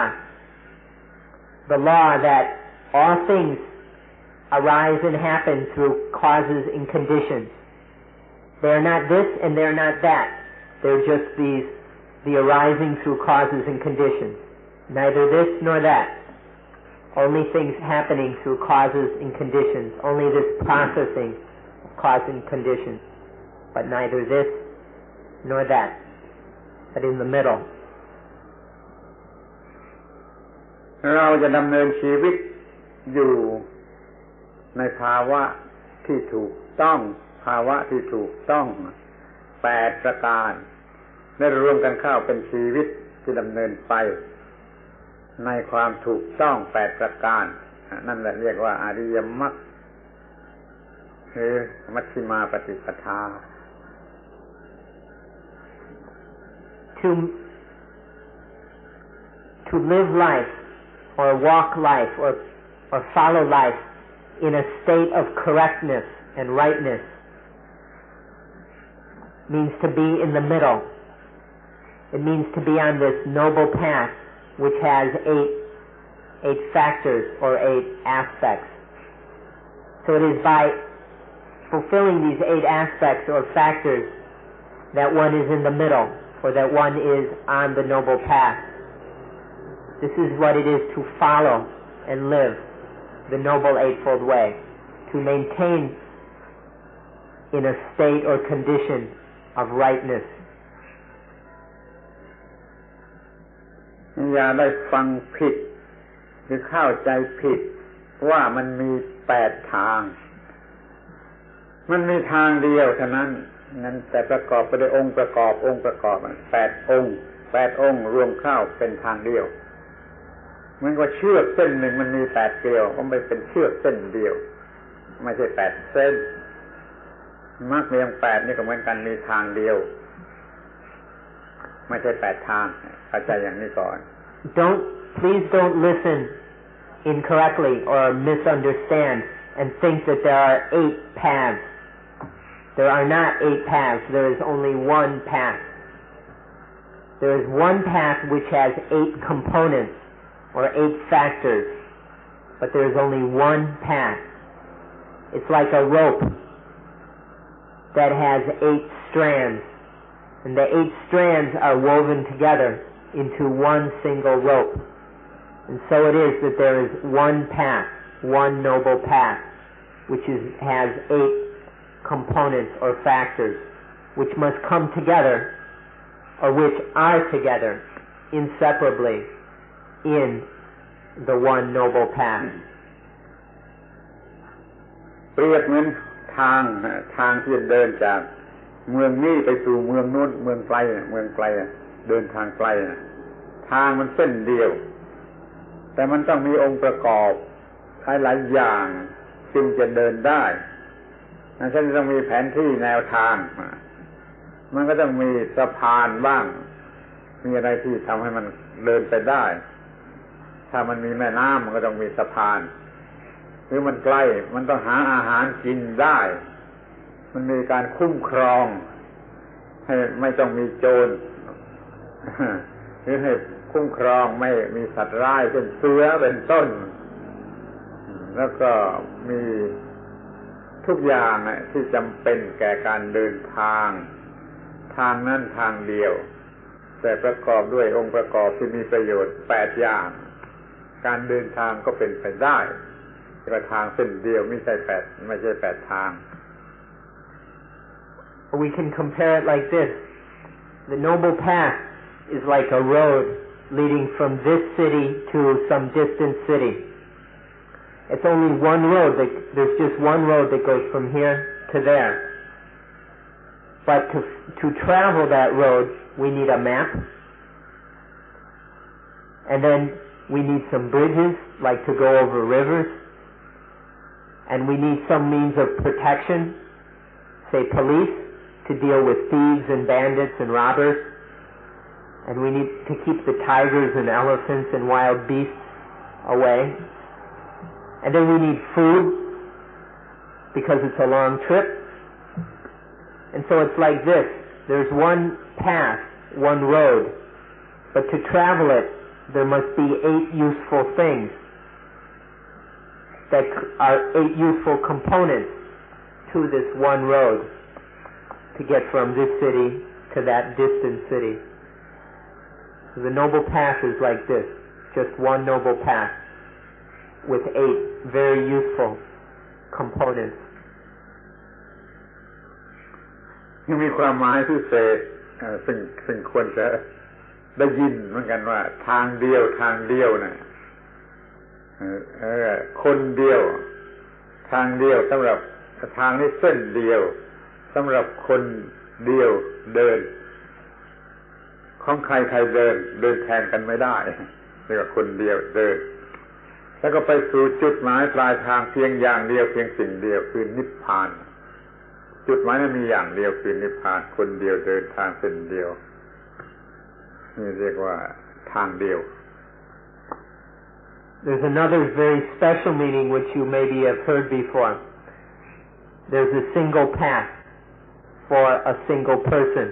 the law that all things arise and happen through causes and conditions. They are not this and they are not that. They're just the arising through causes and conditions. Neither this nor that. Only things happening through causes and conditions. Only this processing of cause and conditions. But neither this nor that. But in the middle. เราจะดำเนินชีวิตอยู่ในภาวะที่ถูกต้อง8ประการได้รวมกันเข้าเป็นชีวิตที่ดำเนินไปในความถูกต้อง8ประการนั่นแหละเรียกว่าอริยมรรคหรือมัชฌิมาปฏิปทา To live life or walk life or follow life in a state of correctness and rightness means to be in the middle. It means to be on this noble path which has eight factors or 8 aspects. So it is by fulfilling these 8 aspects or factors that one is in the middle, or that one is on the noble path. This is what it is to follow and live the Noble Eightfold Way, to maintain in a state or condition of rightness. อย่าได้ฟังผิดหรือเข้าใจผิดว่ามันมี8ทางมันมีทางเดียวเท่านั้นงั้นแต่ประกอบไปด้วยองค์ประกอบ8องค์8องค์รวมเข้าเป็นทางเดียวเหมือนกับเชือกเส้นหนึ่งมันมี8เกลียวก็ไม่เป็นเชือกเส้นเดียวไม่ใช่8เส้นมรรคมีองค์8นี่ก็เหมือนกันมีทางเดียวไม่ใช่8ทางเข้าใจอย่างนี้ก่อน Please don't listen incorrectly or misunderstand and think that there are 8 paths. There are not 8 paths. There is only one path. There is one path which has 8 components or 8 factors, but there is only one path. It's like a rope that has 8 strands, and the 8 strands are woven together into one single rope. And so it is that there is one path, one noble path, which has 8 components or factors, which must come together, or which are together inseparably in the one noble path. เปรียบเหมือนทางที่เดินจากเมืองนี้ไปสู่เมืองโน้นเมืองไกลเดินทางไกลทางมันเส้นเดียวแต่มันต้องมีองค์ประกอบหลายอย่างจึงจะเดินได้เช่นต้องมีแผนที่แนวทางมันก็ต้องมีสะพานบ้างมีอะไรที่ทำให้มันเดินไปได้ถ้ามันมีแม่น้ำมันก็ต้องมีสะพานหรือมันใกล้มันต้องหาอาหารกินได้มันมีการคุ้มครองให้ไม่ต้องมีโจรหรือให้คุ้มครองไม่มีสัตว์ร้ายเช่นเสือเป็นต้นแล้วก็มีทุกอย่างที่จำเป็นแก่การเดินทางนั้นทางเดียวแต่ประกอบด้วยองค์ประกอบที่มีประโยชน์8อย่างการเดินทางก็เป็นไปได้แต่ทางเส้นเดียวไม่ใช่8ทาง We can compare it like this. The noble path is like a road leading from this city to some distant city. It's only one road. There's just one road that goes from here to there. But to travel that road, we need a map. And then we need some bridges, like to go over rivers. And we need some means of protection, say police, to deal with thieves and bandits and robbers. And we need to keep the tigers and elephants and wild beasts away. And then we need food, because it's a long trip. And so it's like this. There's one path, one road. But to travel it, there must be 8 useful things that are 8 useful components to this one road to get from this city to that distant city. So the noble path is like this, just one noble path with 8 very useful components. ยังมีความหมายพิเศษซึ่งควรจะได้ยินเหมือนกันว่าทางเดียวนะคนเดียวทางเดียวสำหรับทางนี้เส้นเดียวสำหรับคนเดียวเดินของใครเดินแทนกันไม่ได้เรียกว่าคนเดียวเดินแล้วก็ไปสู่จุดหมายปลายทางเพียงอย่างเดียวเพียงสิ่งเดียวคือนิพพานจุดหมายนั้นมีอย่างเดียวคือนิพพานคนเดียวเดินทางเส้นเดียวนี่เรียกว่าทางเดียว There's another very special meaning which you maybe have heard before. There's a single path for a single person.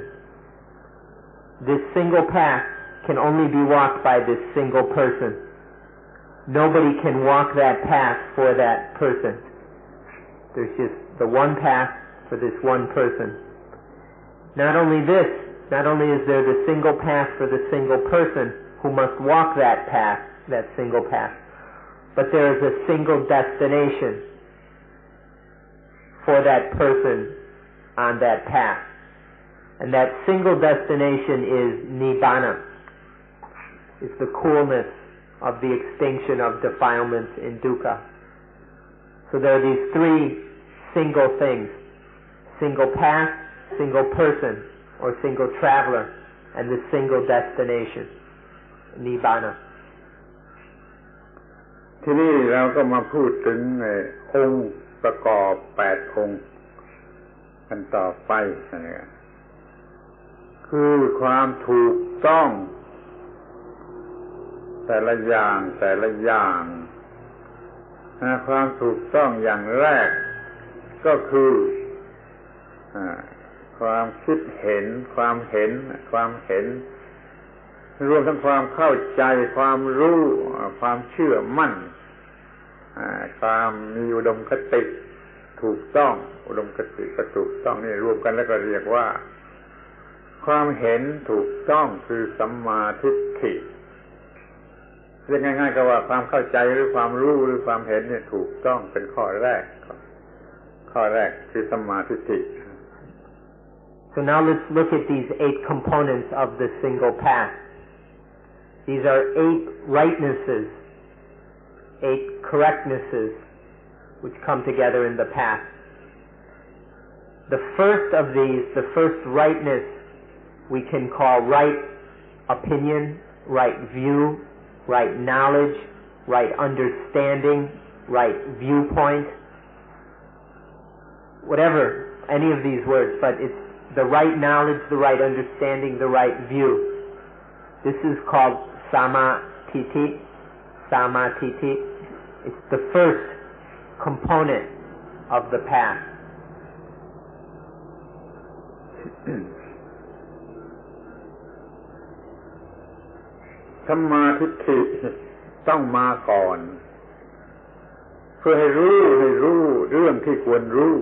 This single path can only be walked by this single person. Nobody can walk that path for that person. There's just the one path for this one person. Not only is there the single path for the single person who must walk that path, that single path, but there is a single destination for that person on that path. And that single destination is nibbana. It's the coolness of the extinction of defilements in dukkha. So there are these 3 single things: single path, single person, or single traveler, and the single destination, nibbana. ทีนี้เราก็มาพูดถึงองค์ประกอบ8องค์กันต่อไปคือความถูกต้องแต่ละอย่างความถูกต้องอย่างแรกก็คือความคิดเห็นความเห็นรวมทั้งความเข้าใจความรู้ความเชื่อมั่นความมีอุดมคติ ถูกต้องอุดมคติก็ถูกต้องนี่รวมกันแล้วก็เรียกว่าความเห็นถูกต้องคือสัมมาทิฏฐิเรียกง่ายๆก็ว่าความเข้าใจหรือความรู้หรือความเห็นเนี่ยถูกต้องเป็นข้อแรกคือสัมมาทิฏฐิ So now let's look at these 8 components of the single path. These are 8 rightnesses, 8 correctnesses which come together in the path. The first of these, the first rightness, we can call right opinion, right view, right knowledge, right understanding, right viewpoint, whatever, any of these words, but it's the right knowledge, the right understanding, the right view. This is called samatiti. It's the first component of the path. สัมมาทิฏฐิต้องมาก่อนเพื่อให้รู้เรื่องที่ควรรู้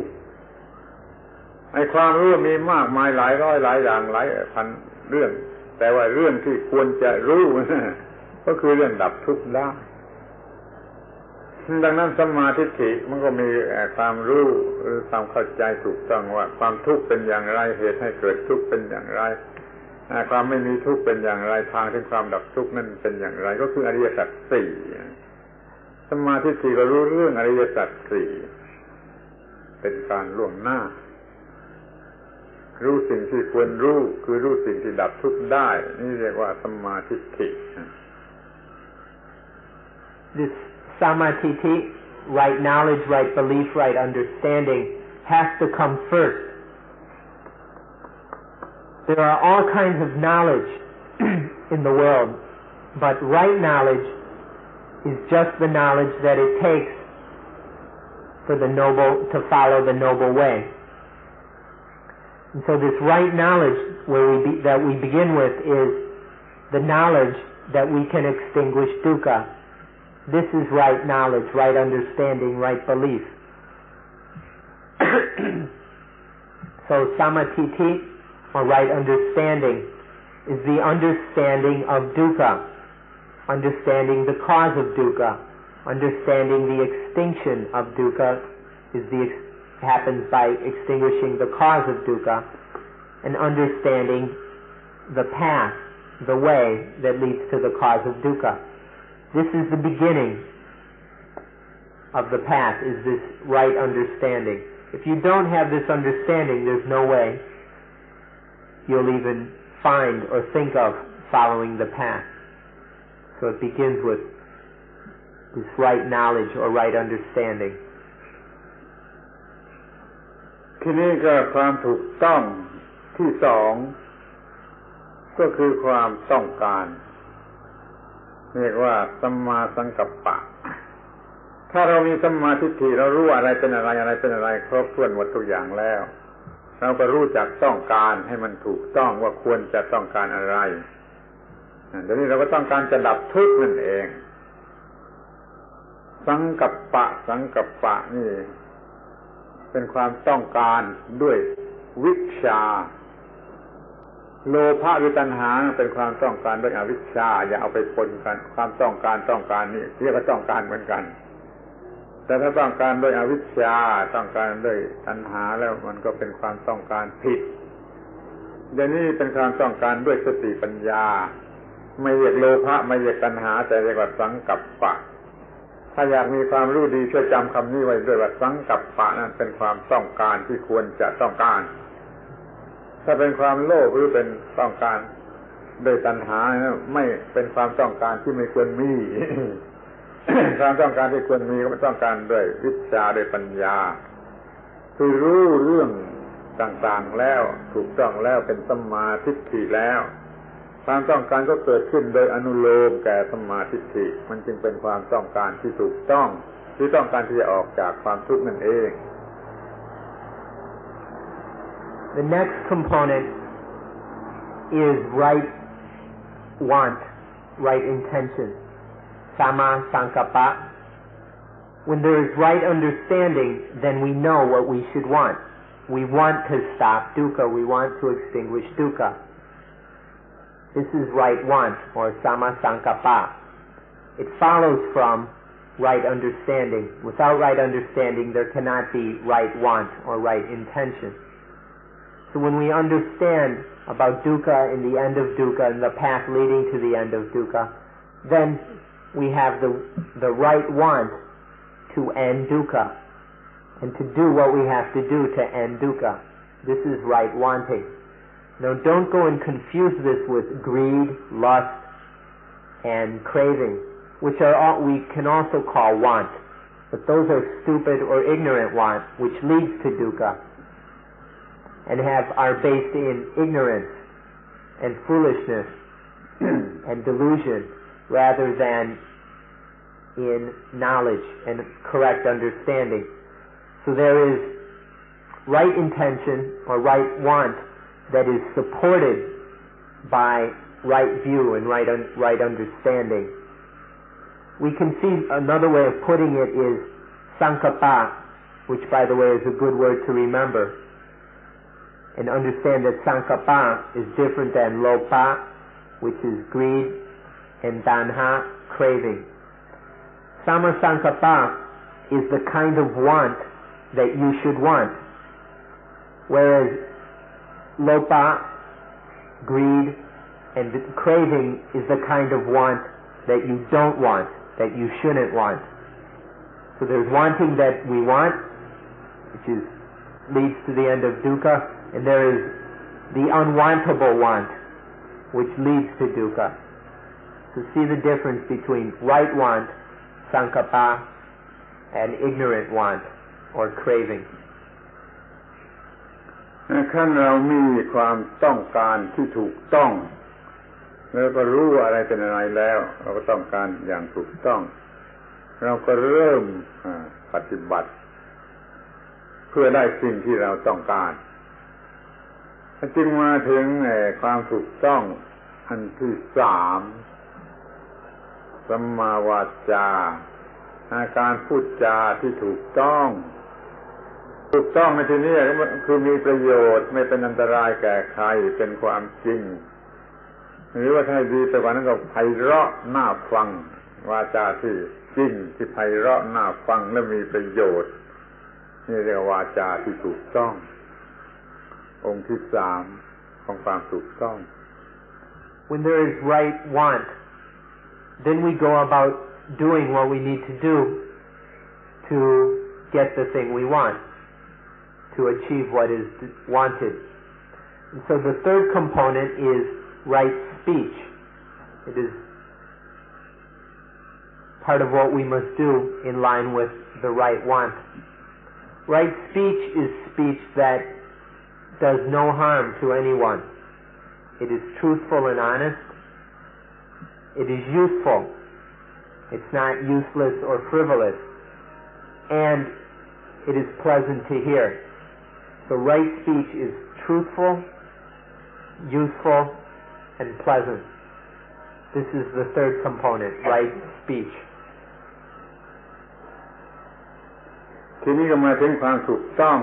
ไอ้ความรู้มีมากมายหลายร้อยหลายอย่างหลายพันเรื่องแต่ว่าเรื่องที่ควรจะรู้ก็คือเรื่องดับทุกข์ได้ดังนั้นสัมมาทิฏฐิมันก็มีความรู้หรือความเข้าใจถูกต้องว่าความทุกข์เป็นอย่างไรเหตุให้เกิดทุกข์เป็นอย่างไรความไม่มีทุกข์เป็นอย่างไรทางถึงความดับทุกข์นั้นเป็นอย่างไรก็คืออริยสัจสี่สัมมาทิฏฐิก็รู้เรื่องอริยสัจสี่เป็นการล่วงหน้ารู้สิ่งที่ควรรู้คือรู้สิ่งที่ดับทุกข์ได้นี่เรียกว่าสัมมาทิฏฐิ This samatiti, right knowledge, right belief, right understanding, has to come first. There are all kinds of knowledge in the world, but right knowledge is just the knowledge that it takes for the noble to follow the noble way. And so this right knowledge that we begin with is the knowledge that we can extinguish dukkha. This is right knowledge, right understanding, right belief. So samatiti, or right understanding, is the understanding of dukkha, understanding the cause of dukkha, understanding the extinction of dukkha happens by extinguishing the cause of dukkha, and understanding the path, the way that leads to the cause of dukkha. This is the beginning of the path, is this right understanding. If you don't have this understanding, there's no way you'll even find or think of following the path. So it begins with this right knowledge or right understanding. ทีนี้ก็ความถูกต้องที่สองก็คือความต้องการเรียกว่าสัมมาสังกัปปะถ้าเรามีสัมมาทิฏฐิเรารู้อะไรเป็นอะไรอะไรเป็นอะไรครบถ้วนหมดทุกอย่างแล้วเราก็รู้จักต้องการให้มันถูกต้องว่าควรจะต้องการอะไรเดี๋ยวนี้เราก็ต้องการจะดับทุกข์นั่นเองสังกัปปะนี่เป็นความต้องการด้วยวิชชาโลภะหรือตัณหาเป็นความต้องการด้วยอวิชชาอย่าเอาไปปนกันความต้องการนี่เรียกว่าต้องการเหมือนกันแต่ถ้าต้องการด้วยอวิชชาต้องการด้วยตัณหาแล้วมันก็เป็นความต้องการผิดอย่างนี้เป็นความต้องการด้วยสติปัญญาไม่เรียกโลภะไม่เรียกตัณหาแต่เรียกว่าสังกัปปะถ้าอยากมีความรู้ดีช่วยจำคำนี้ไว้ด้วยว่าสังกัปปะนั้นเป็นความต้องการที่ควรจะต้องการถ้าเป็นความโลภหรือเป็นต้องการโดยตัณหาไม่เป็นความต้องการที่ไม่ควรมี ความต้องการที่ควรมีก็ต้องการด้วยวิชชาด้วยปัญญาคือรู้เรื่องต่างๆแล้วถูกต้องแล้วเป็นสัมมาทิฏฐิแล้วความต้องการก็เกิดขึ้นโดยอนุโลมแก่สัมมาทิฏฐิมันจึงเป็นความต้องการที่ถูกต้องที่ต้องการที่จะออกจากความทุกข์นั่นเอง The next component is right want, right intention. Sama sankappa, When there is right understanding, then we know what we should want. We want to stop dukkha. We want to extinguish dukkha. This is right want, or samma sankappa. It follows from right understanding. Without right understanding, there cannot be right want or right intention. So when we understand about dukkha and the end of dukkha and the path leading to the end of dukkha, then we have the right want to end dukkha and to do what we have to do to end dukkha. This is right wanting. Now don't go and confuse this with greed, lust, and craving, which are all, we can also call want, but those are stupid or ignorant want, which leads to dukkha and are based in ignorance and foolishness and delusion rather than in knowledge and correct understanding. So there is right intention or right want that is supported by right view and right understanding. We can see another way of putting it is sankappa, which by the way is a good word to remember, and understand that sankappa is different than lopa, which is greed, and tanha, craving. Samma sankappa is the kind of want that you should want, whereas lopa, greed, and craving is the kind of want that you don't want, that you shouldn't want. So there's wanting that we want, which leads to the end of dukkha, and there is the unwantable want, which leads to dukkha. So see the difference between right want, sankappa, and ignorant want, or craving. ขั้นเรามีความต้องการที่ถูกต้องแล้วก็รู้อะไรเป็นอะไรแล้วเราก็ต้องการอย่างถูกต้องเราก็เริ่มปฏิบัติเพื่อได้สิ่งที่เราต้องการจึงมาถึงความถูกต้องอันที่สามสัมมาวาจาการพูดจาที่ถูกต้องในที่นี้คือมีประโยชน์ไม่เป็นอันตรายแก่ใครเป็นความจริงหรือว่าถ้าดีแต่ว่านั้นก็ไพเราะน่าฟังวาจาที่จริงที่ไพเราะน่าฟังและมีประโยชน์นี่เรียกว่าวาจาที่ถูกต้ององค์ที่สามของความถูกต้อง When there is right want, then we go about doing what we need to do to get the thing we want, to achieve what is wanted. And so the third component is right speech. It is part of what we must do in line with the right want. Right speech is speech that does no harm to anyone. It is truthful and honest. It is useful. It's not useless or frivolous. And it is pleasant to hear. So right speech is truthful, useful, and pleasant. This is the third component, right speech. ทีนี้ก็มาถึงความถูกต้อง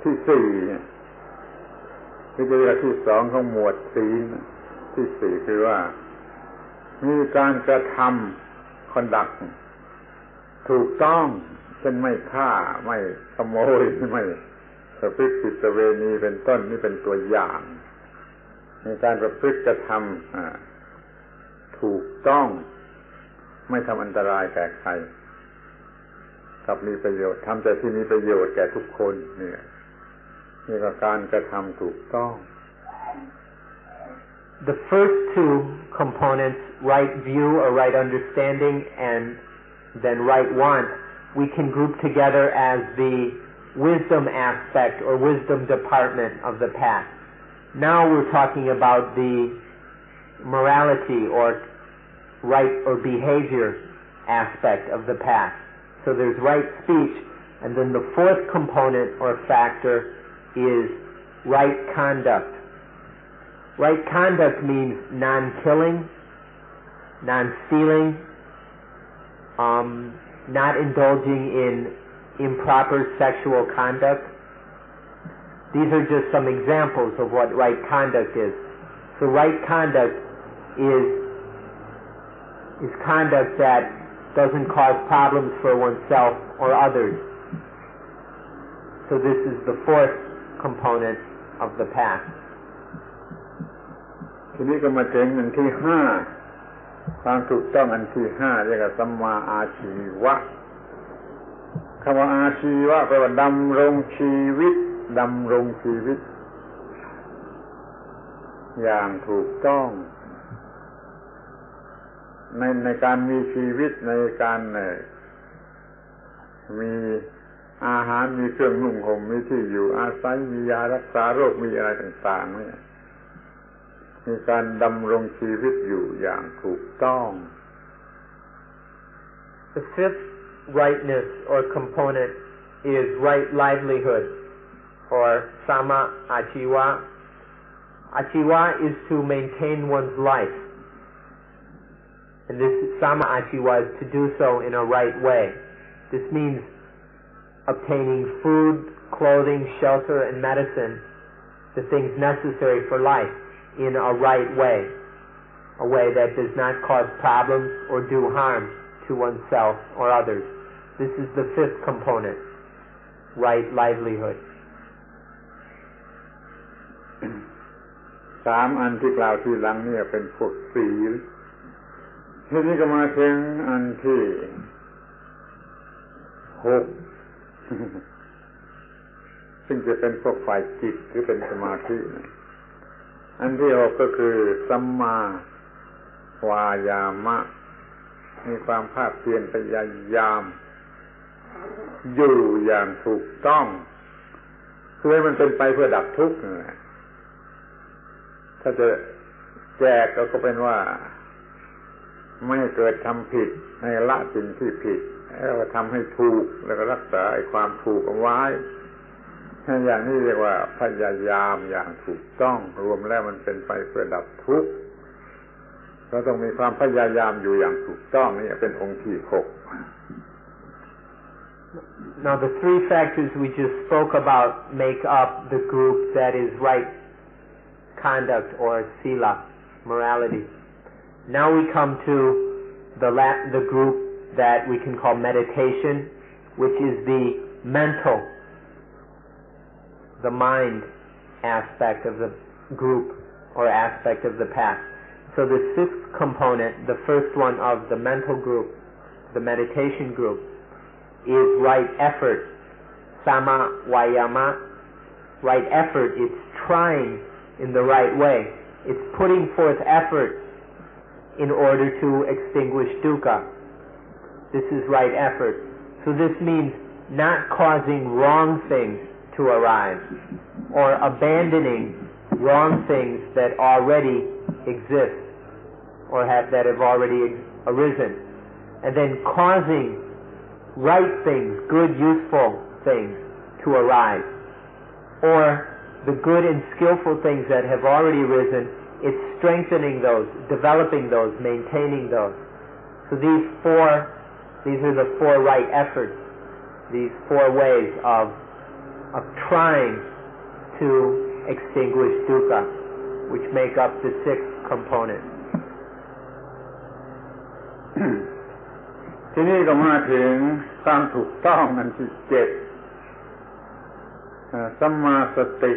ที่สี่ที่เรียกที่สองของหมวดศีลที่สี่คือว่ามีการกระทำconductถูกต้องเช่นไม่ฆ่าไม่ขโมยไม่ประพฤติผิดประเวณีเป็นต้นนี่เป็นตัวอย่างในการประพฤติกระทำถูกต้องไม่ทำอันตรายแก่ใครกับมีประโยชน์ทำแต่ที่มีประโยชน์แก่ทุกคนนี่ก็การกระทำถูกต้อง The first two components, right view or right understanding, and then right want, we can group together as the wisdom aspect or wisdom department of the path. Now we're talking about the morality or right or behavior aspect of the path. So there's right speech, and then the fourth component or factor is right conduct. Right conduct means non-killing, non-stealing, not indulging in improper sexual conduct. These are just some examples of what right conduct is. So right conduct is conduct that doesn't cause problems for oneself or others. So this is the fourth component of the path. ทีนี้ก็มาถึงอันที่ห้าความถูกต้องอันที่ห้าเรียกว่าสัมมาอาชีวะคำว่าอาชีวะแปลว่าดำรงชีวิตอย่างถูกต้องในการมีชีวิตในการมีอาหารมีเครื่องนุ่งห่มมีที่อยู่อาศัยมียารักษาโรคมีอะไรต่างๆเนี่ยมีการดำรงชีวิตอยู่อย่างถูกต้อง The fifth rightness or component is right livelihood or sama ajiwa. Ajiwa is to maintain one's life. And this sama ajiwa is to do so in a right way. This means obtaining food, clothing, shelter, and medicine, the things necessary for life, in a right way, a way that does not cause problems or do harm to oneself or others. This is the fifth component, right livelihood. สามอันที่กล่าวทีหลังเนี่ยเป็นพวกศีลทีนี้ก็มาถึงอันที่หกซึ่งจะเป็นพวกฝ่ายจิตหรือเป็นสมาธิอันที่หกก็คือสัมมาวายามะมีความภาคเพียรพยายามอยู่อย่างถูกต้องเพื่อให้มันเป็นไปเพื่อดับทุกข์ถ้าจะแจกก็เป็นว่าไม่เกิดทำผิดให้ละสิ่งที่ผิดแล้วก็ทำให้ถูกแล้วก็รักษาไอ้ความถูกเอาไว้อย่างนี้เรียกว่าพยายามอย่างถูกต้องรวมแล้วมันเป็นไปเพื่อดับทุกข์เราต้องมีความพยายามอยู่อย่างถูกต้องนี่เป็นองค์ที่หก Now the three factors we just spoke about make up the group that is right conduct or sila, morality. Now we come to the group that we can call meditation, which is the mental, the mind aspect of the group or aspect of the path. So the sixth component, the first one of the mental group, the meditation group, is right effort, sama vayama. Right effort, it's trying in the right way. It's putting forth effort in order to extinguish dukkha. This is right effort. So this means not causing wrong things to arise or abandoning wrong things that already exist or that have already arisen, and then causing right things, good, useful things to arise, or the good and skillful things that have already arisen, it's strengthening those, developing those, maintaining those. So these are the four right efforts, these four ways of trying to extinguish dukkha, which make up the sixth component. ทีนี้ก็มาถึงความถูกต้องอันที่เจ็ดสัมมาสติ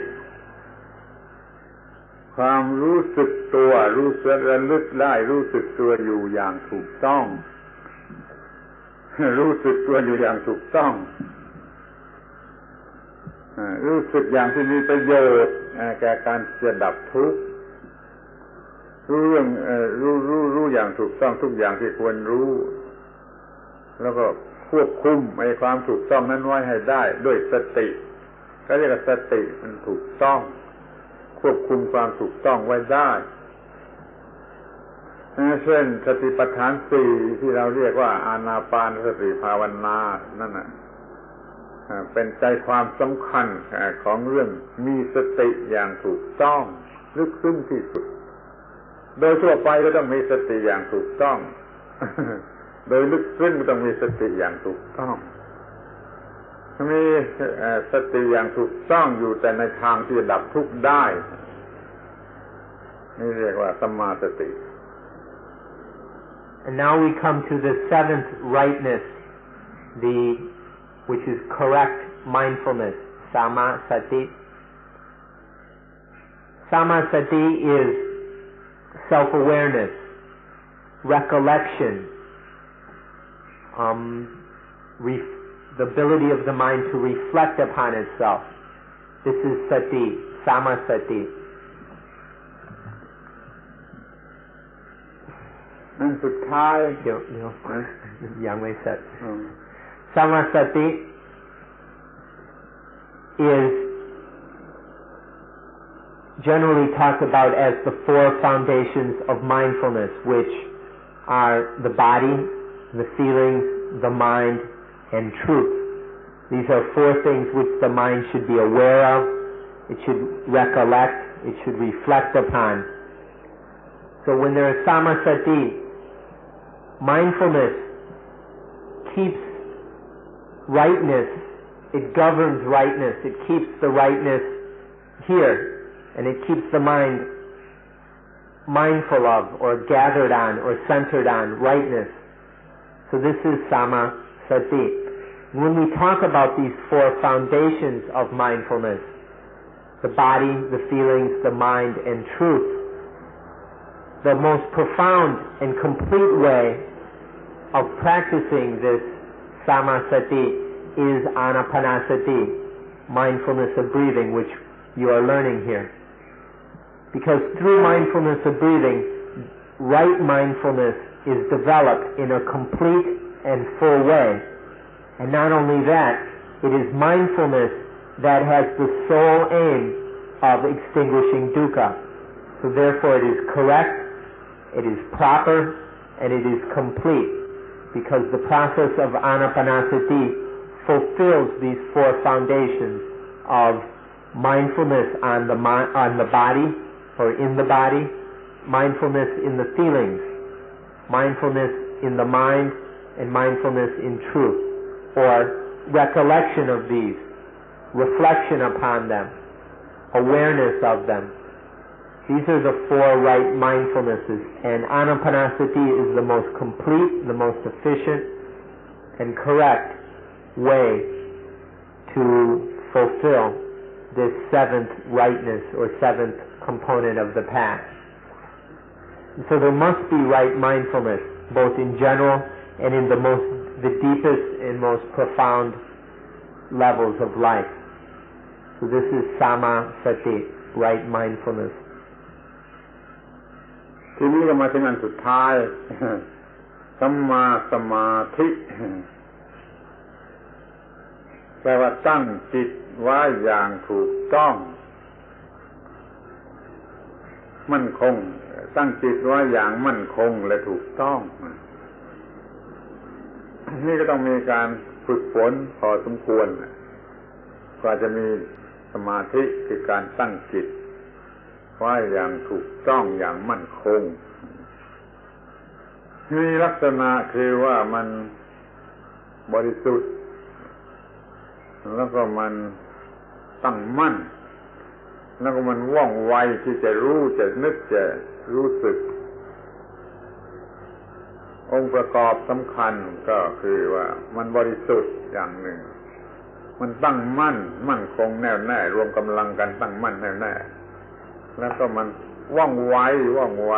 ความรู้สึกตัวรู้สึกระลึกได้รู้สึกตัวอยู่อย่างถูกต้องรู้สึกตัวอยู่อย่างถูกต้องรู้สึกอย่างที่มีประโยชน์แก่การจะดับทุกข์รู้เรื่องรู้อย่างถูกต้องทุกอย่างที่ควรรู้แล้วก็ควบคุมไอ้ความถูกต้องนั้นไว้ให้ได้ด้วยสติก็เรียกว่าสติมันถูกต้องควบคุมความถูกต้องไว้ได้เช่นสติปัฏฐานสี่ที่เราเรียกว่าอานาปานสติภาวนานั่นน่ะเป็นใจความสำคัญของเรื่องมีสติอย่างถูกต้องลึกซึ้งที่สุดโดยทั่วไปก็ต้องมีสติอย่างถูกต้อง โดยลึกซึ้งต้องมีสติอย่างถูกต้องมีสติอย่างถูกต้องอยู่แต่ในทางที่จะดับทุกข์ได้นี่เรียกว่าสัมมาสติ And now we come to the seventh rightness, which is correct mindfulness, samasati. Samasati is self-awareness, recollection, the ability of the mind to reflect upon itself. This is sati, samasati. นั่นสุดท้ายเดี๋ยวยังไม่เสร็จ Samasati is generally talked about as the four foundations of mindfulness, which are the body, the feelings, the mind, and truth. These are four things which the mind should be aware of, it should recollect, it should reflect upon. So when there is samasati, mindfulness keeps rightness, it governs rightness, it keeps the rightness here, and it keeps the mind mindful of or gathered on or centered on rightness. So this is samasati. When we talk about these four foundations of mindfulness, the body, the feelings, the mind, and truth, the most profound and complete way of practicing this samasati is anapanasati, mindfulness of breathing, which you are learning here. Because through mindfulness of breathing, right mindfulness is developed in a complete and full way. And not only that, it is mindfulness that has the sole aim of extinguishing dukkha. So therefore it is correct, it is proper, and it is complete, because the process of anapanasati fulfills these four foundations of mindfulness on the body or in the body, mindfulness in the feelings, mindfulness in the mind, and mindfulness in truth, or recollection of these, reflection upon them, awareness of them. These are the four right mindfulnesses, and anapanasati is the most complete, the most efficient, and correct way to fulfill this seventh rightness or seventh component of the path. And so there must be right mindfulness, both in general and in the deepest and most profound levels of life. So this is samasati, right mindfulness. ทีนี้ก็มาถึงอันสุดท้ายสัมมาสมาธิแปลว่าตั้งจิตไว้อย่างถูกต้องมั่นคงตั้งจิตไว้อย่างมั่นคงและถูกต้องนี่ก็ต้องมีการฝึกฝนพอสมควรกว่าจะมีสมาธิคือการตั้งจิตไว้อย่างถูกต้องอย่างมั่นคงมีลักษณะคือว่ามันบริสุทธิ์แล้วก็มันตั้งมั่นแล้วก็มันว่องไวที่จะรู้จะนึกจะรู้สึกองค์ประกอบสำคัญก็คือว่ามันบริสุทธิ์อย่างหนึ่งมันตั้งมั่นมั่นคงแน่วแน่รวมกำลังกันตั้งมั่นแน่วแน่แล้วก็มันว่องไว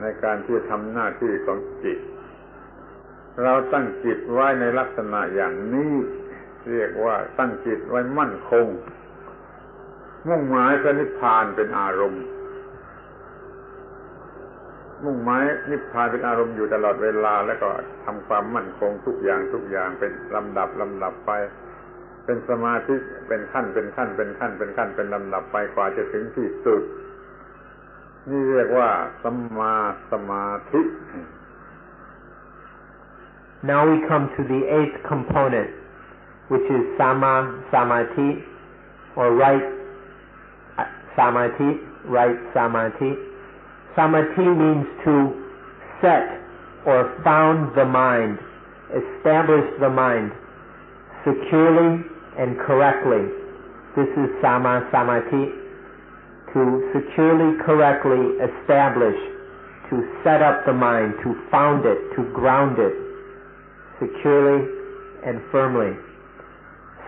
ในการที่จะทำหน้าที่ของจิตเราตั้งจิตไว้ในลักษณะอย่างนี้เรียกว่าตั้งจิตไว้มั่นคงมุ่งหมายพระนิพพานเป็นอารมณ์มุ่งหมายนิพพานเป็นอารมณ์อยู่ตลอดเวลาแล้วก็ทำความมั่นคงทุกอย่างเป็นลำดับไปเป็นสมาธิเป็นขั้นเป็นลำดับไปกว่าจะถึงที่สุดนี่เรียกว่าสัมมาสมาธิ Now we come to the eighth component, which is samadhi or right samadhi. Samadhi means to set or found the mind, established the mind securely and correctly. This is Sama Samadhi, to securely, correctly establish, to set up the mind, to found it, to ground it securely and firmly.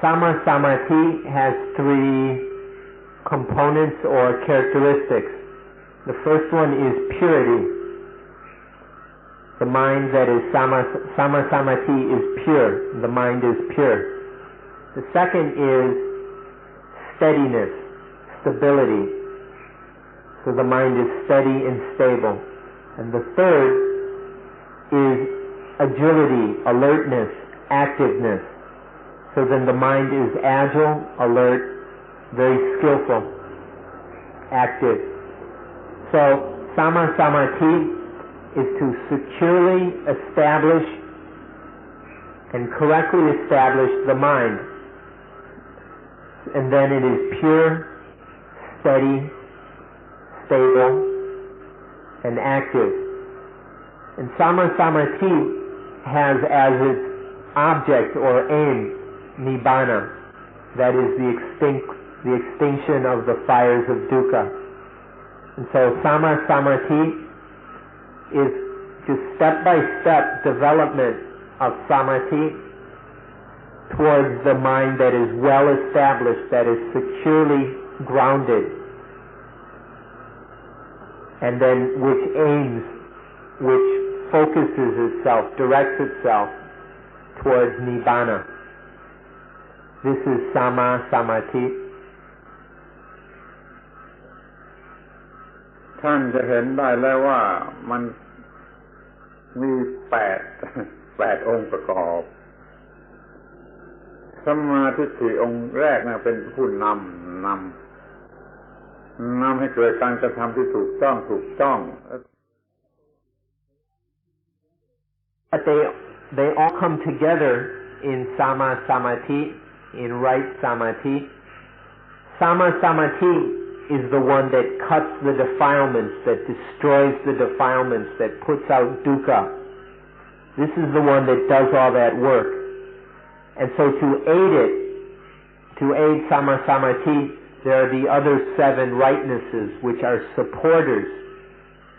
Sama Samadhi has three components or characteristics. The first one is purity. The mind that is Sama Samadhi is pure. The mind is pure. The second is steadiness, stability. So the mind is steady and stable. And the third is agility, alertness, activeness. So then the mind is agile, alert, very skillful, active. So Sama Samadhi is to securely establish and correctly establish the mind. And then it is pure, steady, stable, and active. And Sama Samadhi has as its object or aim Nibbana, that is the extinction of the fires of dukkha. And so Sama Samadhi is just step-by-step development of samadhi towards the mind that is well established, that is securely grounded, and then which aims, which focuses itself, directs itself towards Nibbana. This is Sama Samadhi. ท่านจะเห็นได้แล้วว่ามันมีแปดองค์ประกอบสัมมาทิฏฐิองค์แรกนะเป็นผู้นำให้เกิดการกระทำที่ถูกต้อง But they all come together in Sama Samadhi, in right Samadhi. Sama Samadhi is the one that cuts the defilements, that destroys the defilements, that puts out dukkha. This is the one that does all that work. And so to aid Sama Samadhi, there are the other 7 rightnesses which are supporters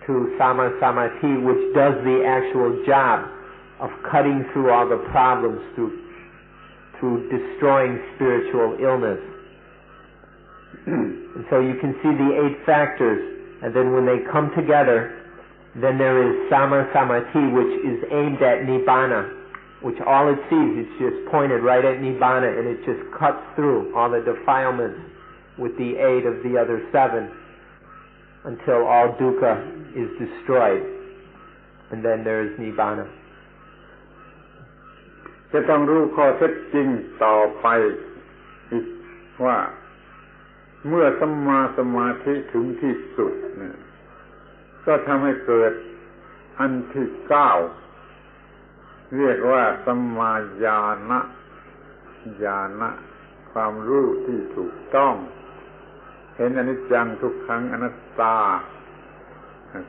to Sama Samadhi, which does the actual job of cutting through all the problems, through destroying spiritual illness. And so you can see the 8 factors, and then when they come together, then there is Sama Samadhi, which is aimed at Nibbana, which all it sees is just pointed right at Nibbana, and it just cuts through all the defilements with the aid of the other 7 until all dukkha is destroyed, and then there is Nibbana. จะต้องรู้ข้อเท็จจริงต่อไปอีกว่าเมื่อสัมมาสมาธิถึงที่สุดเนี่ยก็ทำให้เกิดอันที่ 9เรียกว่าสัมมาญาณความรู้ที่ถูกต้องเห็นอนิจจังทุกขังอนัตตา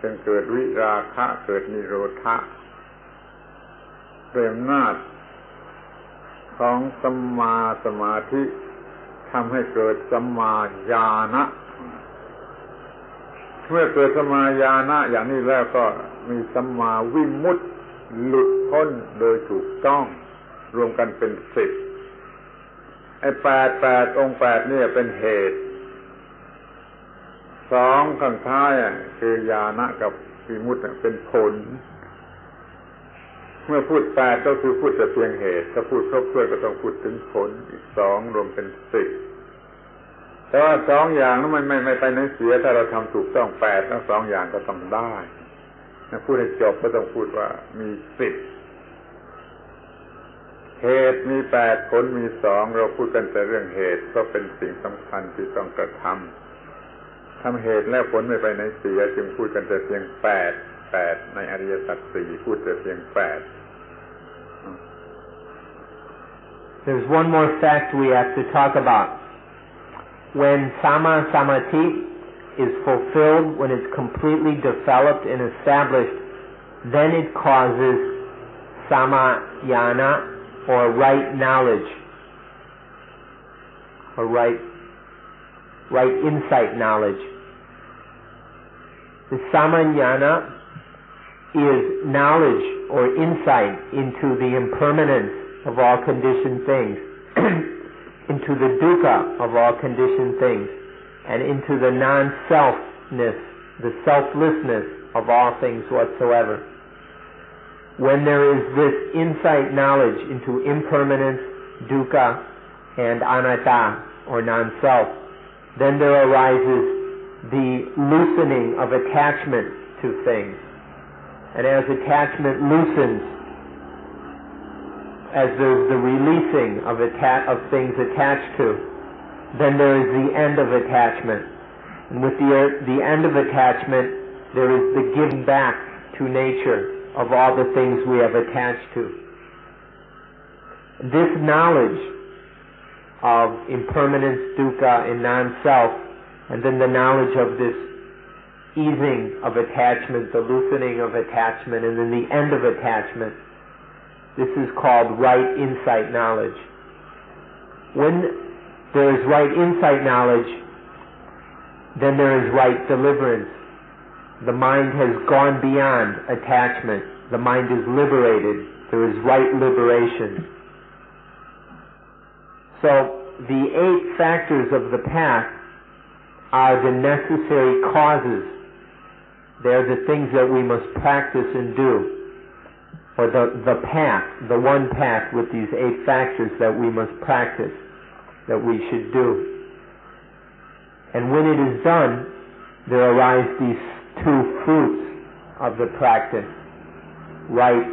จนเกิดวิราคะเกิดนิโรธะด้วยอำนาจของสัมมาสมาธิทำให้เกิดสัมมาญาณะเมื่อเกิดสัมมาญาณะอย่างนี้แล้วก็มีสัมมาวิมุตติหลุดพ้นโดยถูกต้องรวมกันเป็น10ไอ้8องค์8นี่เป็นเหตุ2ข้างท้ายคือญาณะกับวิมุตติเป็นผลเมื่อพูด8ก็คือพูดแต่เพียงเหตุถ้าพูดครบถ้วนก็ต้องพูดถึงผลอีก2รวมเป็น10แต่ว่า2อย่างนั้นมันไม่ไปไหนเสียถ้าเราทำถูกต้อง8ทั้ง2อย่างก็ต้องได้ถ้าพูดให้จบก็ต้องพูดว่ามี10เหตุมี8ผลมี2เราพูดกันแต่เรื่องเหตุก็เป็นสิ่งสำคัญที่ต้องกระทำเหตุและผลไม่ไปไหนเสียจึงพูดกันแต่เพียง8ในอริยสัจ4พูดแต่เพียง8 There's one more fact we have to talk about. When Sama Samadhi is fulfilled, when it's completely developed and established, then it causes samayana, or right knowledge, or right insight knowledge. The samayana is knowledge or insight into the impermanence of all conditioned things, into the dukkha of all conditioned things, and into the non-selfness, the selflessness of all things whatsoever. When there is this insight knowledge into impermanence, dukkha, and anatta, or non-self, then there arises the loosening of attachment to things. And as attachment loosens, as there's the releasing of things attached to, then there is the end of attachment. And with the end of attachment, there is the giving back to nature of all the things we have attached to. This knowledge of impermanence, dukkha, and non-self, and then the knowledge of this easing of attachment, the loosening of attachment, and then the end of attachment, this is called right insight knowledge. When there is right insight knowledge, then there is right deliverance. The mind has gone beyond attachment. The mind is liberated. There is right liberation. So the 8 factors of the path are the necessary causes. They're the things that we must practice and do. Or the path, the one path with these 8 factors that we must practice, that we should do. And when it is done, there arise these 2 fruits of the practice: right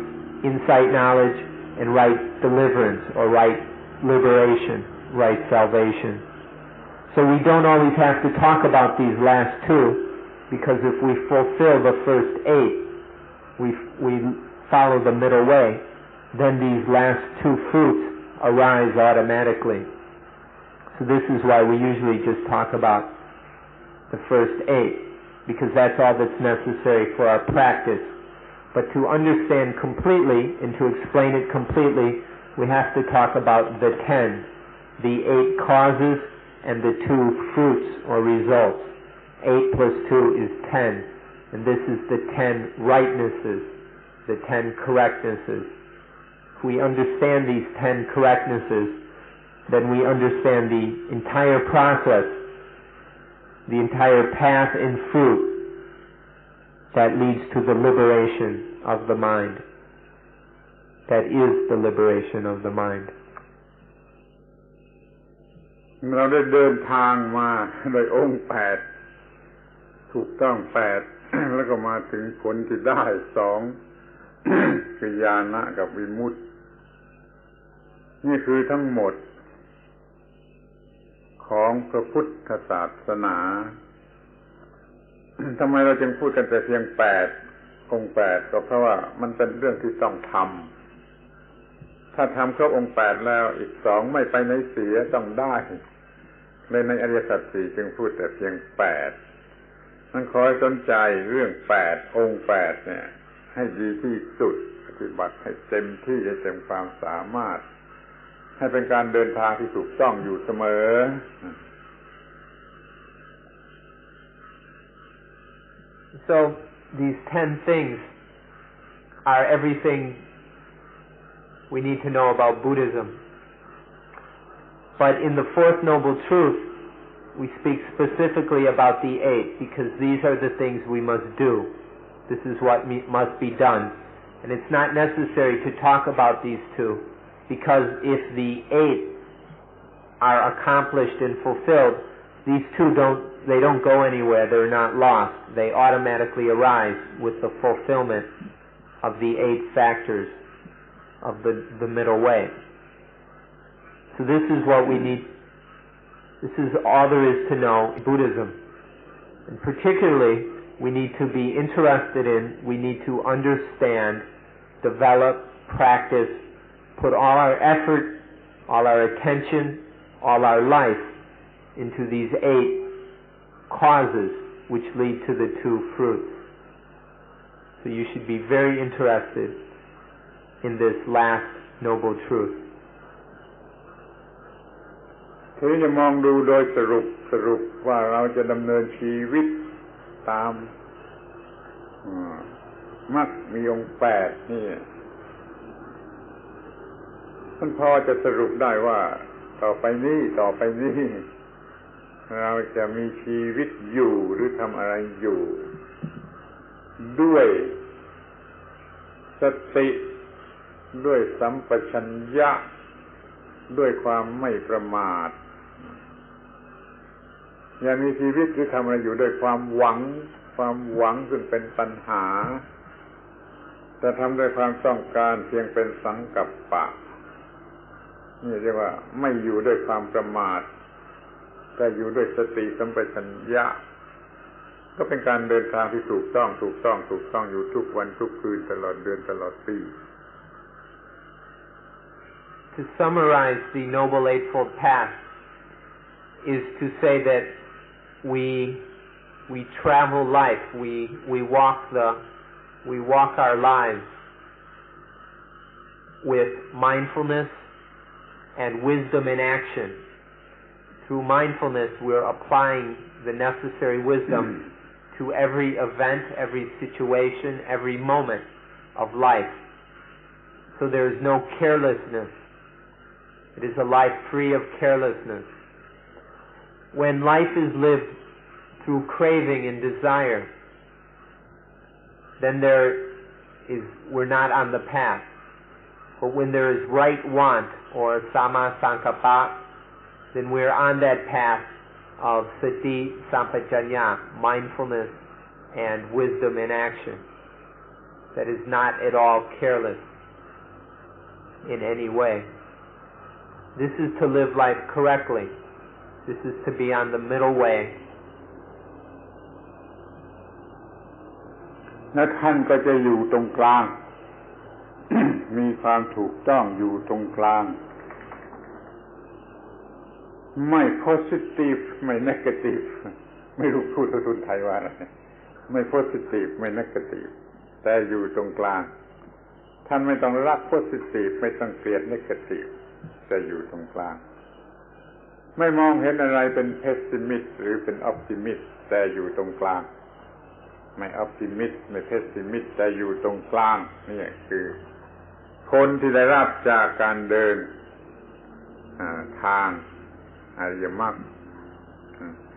insight knowledge and right deliverance, or right liberation, right salvation. So we don't always have to talk about these last 2, because if we fulfill the first 8, we follow the middle way, then these last 2 fruits arise automatically. So this is why we usually just talk about the first 8, because that's all that's necessary for our practice. But to understand completely and to explain it completely, we have to talk about the 10, the 8 causes and the 2 fruits or results. 8 plus 2 is 10, and this is the 10 rightnesses, the 10 correctnesses. If we understand these 10 correctnesses, then we understand the entire process, the entire path and fruit that leads to the liberation of the mind. That is the liberation of the mind. เราได้เดินทางมาโดยองค์ 8 ถูกต้อง 8 แล้วก็มาถึงผลที่ได้ 2 คือญาณะกับวิมุตตินี่คือทั้งหมดของพระพุทธศาสนา ทำไมเราจึงพูดกันแต่เพียง 8 องค์ 8 ก็เพราะว่ามันเป็นเรื่องที่ต้องทำถ้าทำครบองค์ 8 แล้วอีก 2 ไม่ไปไหนเสียต้องได้เลยในอริยสัจ 4 จึงพูดแต่เพียง 8 นั้นขอให้สนใจเรื่อง 8 องค์ 8 เนี่ยให้ดีที่สุดปฏิบัติให้เต็มที่ให้เต็มความสามารถให้เป็นการเดินทางที่ถูกต้องอยู่เสมอ So these 10 things are everything we need to know about Buddhism. But in the Fourth Noble Truth, we speak specifically about the 8, because these are the things we must do. This is what must be done. And it's not necessary to talk about these 2, because if the 8 are accomplished and fulfilled, these 2 don't go anywhere. They're not lost. They automatically arise with the fulfillment of the 8 factors of the middle way. So this is what we need. This is all there is to know in Buddhism. And particularly, we need to be interested in, we need to understand, develop, practice, put all our effort, all our attention, all our life into these 8 causes which lead to the 2 fruits. So you should be very interested in this last noble truth. ทีนี้จะมองดูโดยสรุปว่าเราจะดำเนินชีวิตตามมรรคมีองค์8นี่มันพอจะสรุปได้ว่าต่อไปนี้เราจะมีชีวิตอยู่หรือทำอะไรอยู่ด้วยสติด้วยสัมปชัญญะด้วยความไม่ประมาทอย่ามีชีวิตหรือทำอะไรอยู่ด้วยความหวังซึ่งเป็นตัณหาแต่ทำด้วยความต้องการเพียงเป็นสังกัปปะนี่เรียกว่าไม่อยู่ด้วยความประมาทแต่อยู่ด้วยสติสัมปชัญญะก็เป็นการเดินทางที่ถูกต้องอยู่ทุกวันทุกคืนตลอดเดือนตลอดปี To summarize the Noble Eightfold Path is to say that we travel life, we walk our lives with mindfulness and wisdom in action. Through mindfulness, we're applying the necessary wisdom to every event, every situation, every moment of life. So there is no carelessness. It is a life free of carelessness. When life is lived through craving and desire, then we're not on the path. But when there is right want or sama sankappa, then we're on that path of sati sampajanya, mindfulness and wisdom in action. That is not at all careless in any way. This is to live life correctly. This is to be on the middle way. และท่านก็จะอยู่ตรงกลาง มีความถูกต้องอยู่ตรงกลางไม่ positive ไม่ negative ไม่รู้พูดภาษาไทยว่าอะไรไม่ positive ไม่ negative แต่อยู่ตรงกลางท่านไม่ต้องรัก positive ไม่ต้องเกลียด negative แต่อยู่ตรงกลางไม่มองเห็นอะไรเป็น pessimist หรือเป็น optimist แต่อยู่ตรงกลางไม่ optimist ไม่ pessimist แต่อยู่ตรงกลางนี่คือคนที่ได้รับจากการเดินทางอริยมรรค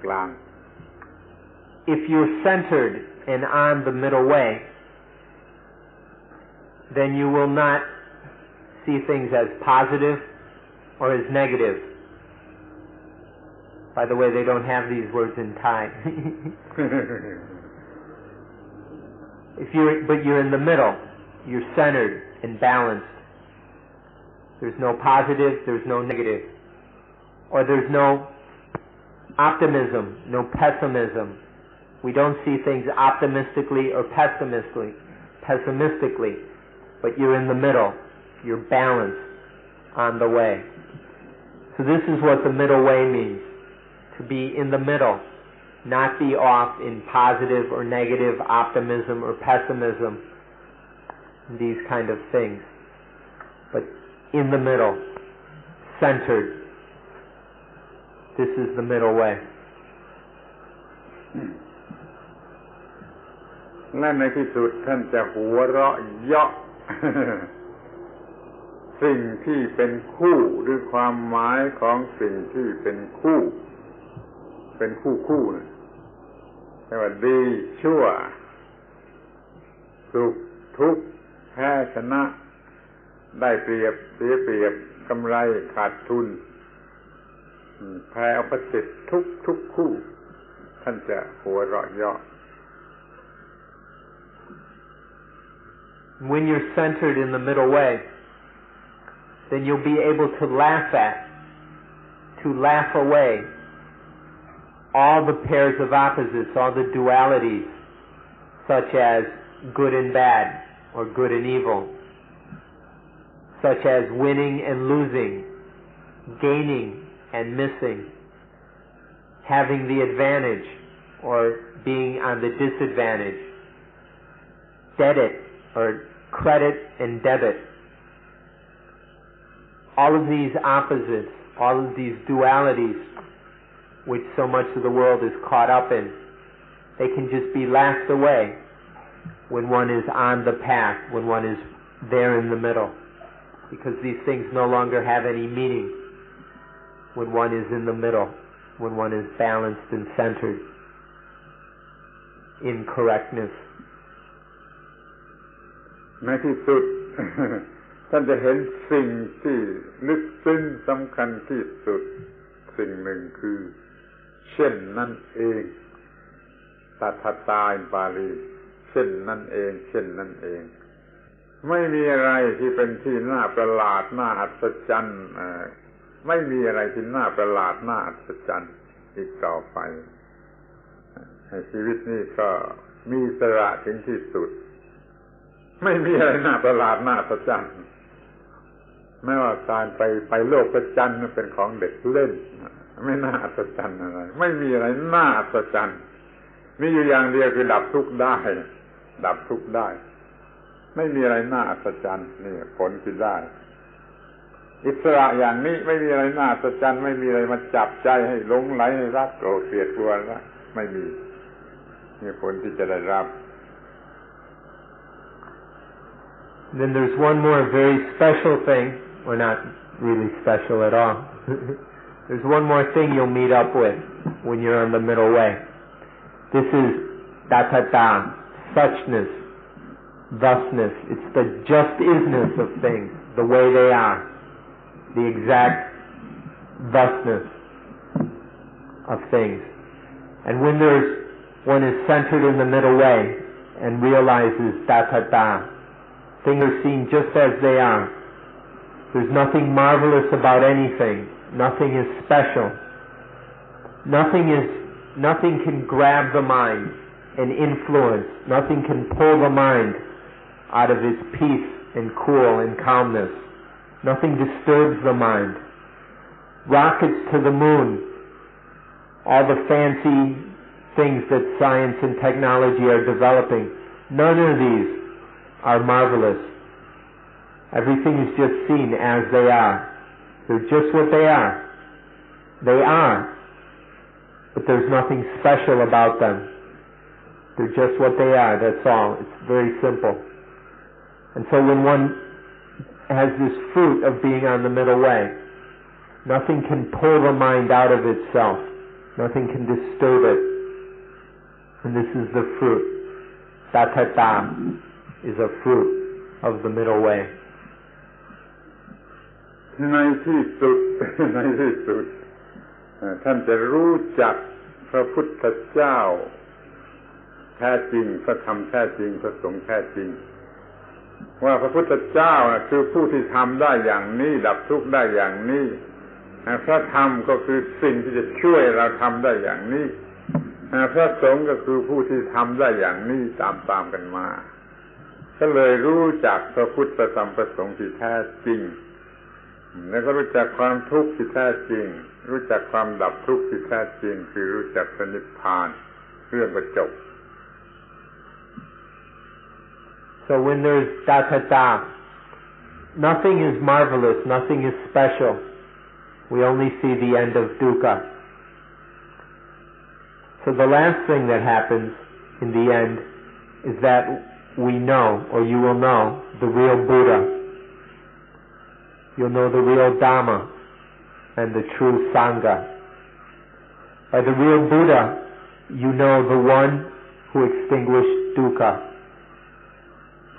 กลาง If you're centered and on the middle way, then you will not see things as positive or as negative. By the way, they don't have these words in Thai. But you're in the middle. You're centered and balanced. There's no positive, there's no negative. Or there's no optimism, no pessimism. We don't see things optimistically or pessimistically, but you're in the middle. You're balanced on the way. So this is what the middle way means. To be in the middle, not be off in positive or negative optimism or pessimism, these kind of things, but in the middle, centered. This is the middle way. และในที่สุดท่านจะหัวเราะเยาะ สิ่งที่เป็นคู่หรือความหมายของสิ่งที่เป็นคู่นะเรียกว่าดีชั่วสุขทุกข์แพ้ชนะได้เปรียบเสียเปรียบกำไรขาดทุนแพ้เอาประสิทธิ์ทุกคู่ท่านจะหัวเราะเยาะ When you're centered in the middle way, then you'll be able to laugh away all the pairs of opposites, all the dualities, such as good and bad, or good and evil, such as winning and losing, gaining and missing, having the advantage or being on the disadvantage, debit or credit and debit. All of these opposites, all of these dualities, which so much of the world is caught up in, they can just be laughed away when one is on the path, when one is there in the middle, because these things no longer have any meaning when one is in the middle, when one is balanced and centered in correctness. ในที่สุด ท่านจะเห็นสิ่งที่ลึกซึ้งสำคัญที่สุดสิ่งหนึ่งคือเช่นนั่นเองตัทตาอินบาลีเช่นนั่นเองเช่นนั่นเองไม่มีอะไรที่เป็นที่น่าประหลาดน่าอัศจรรย์ไม่มีอะไรที่น่าประหลาดน่าอัศจรรย์อีกต่อไปชีวิตนี้ก็มีอิสระถึงที่สุดไม่มีอะไรน่าประหลาดน่าอัศจรรย์ไม่ว่าการไปโลกประจันทร์เป็นของเด็กเล่นไม่น่าอัศจรรย์อะไรไม่มีอะไรน่าอัศจรรย์มีอยู่อย่างเดียวคือดับทุกข์ได้ดับทุกข์ได้ไม่มีอะไรน่าอัศจรรย์นี่ผลที่ได้อิสระอย่างนี้ไม่มีอะไรน่าอัศจรรย์ไม่มีอะไรมาจับใจให้หลงไหลให้รักโกรธเกลียดกลัวนะไม่มีนี่ผลที่จะได้รับ Then there's one more very special thing, or not really special at all. There's one more thing you'll meet up with when you're on the middle way. This is tathata, suchness, thusness. It's the just isness of things, the way they are, the exact thusness of things. And when one is centered in the middle way and realizes tathata, things are seen just as they are. There's nothing marvelous about anything. Nothing is special. Nothing can grab the mind and influence. Nothing can pull the mind out of its peace and cool and calmness. Nothing disturbs the mind. Rockets to the moon, all the fancy things that science and technology are developing, none of these are marvelous. Everything is just seen as they are. They're just what they are. They are, but there's nothing special about them. They're just what they are, that's all. It's very simple. And so when one has this fruit of being on the middle way, nothing can pull the mind out of itself. Nothing can disturb it. And this is the fruit. Tathata is a fruit of the middle way. ในที่สุด ท่านจะรู้จักพระพุทธเจ้าแท้จริงพระธรรมแท้จริงพระสงฆ์แท้จริงว่าพระพุทธเจ้าคือผู้ที่ทำได้อย่างนี้ดับทุกข์ได้อย่างนี้พระธรรมก็คือสิ่งที่จะช่วยเราทำได้อย่างนี้พระสงฆ์ก็คือผู้ที่ทำได้อย่างนี้ตามกันมาก็เลยรู้จักพระพุทธพระธรรมพระสงฆ์ที่แท้จริงแล้วก็รู้จักความทุกข์ที่แท้จริงรู้จักความดับทุกข์ที่แท้จริงคือรู้จักพระนิพพานเรื่องก็จบ So when there's tathata, nothing is marvelous, nothing is special. We only see the end of dukkha. So the last thing that happens in the end is that we know, or you will know, the real Buddha. You'll know the real Dhamma and the true Sangha. By the real Buddha, you know the one who extinguished dukkha,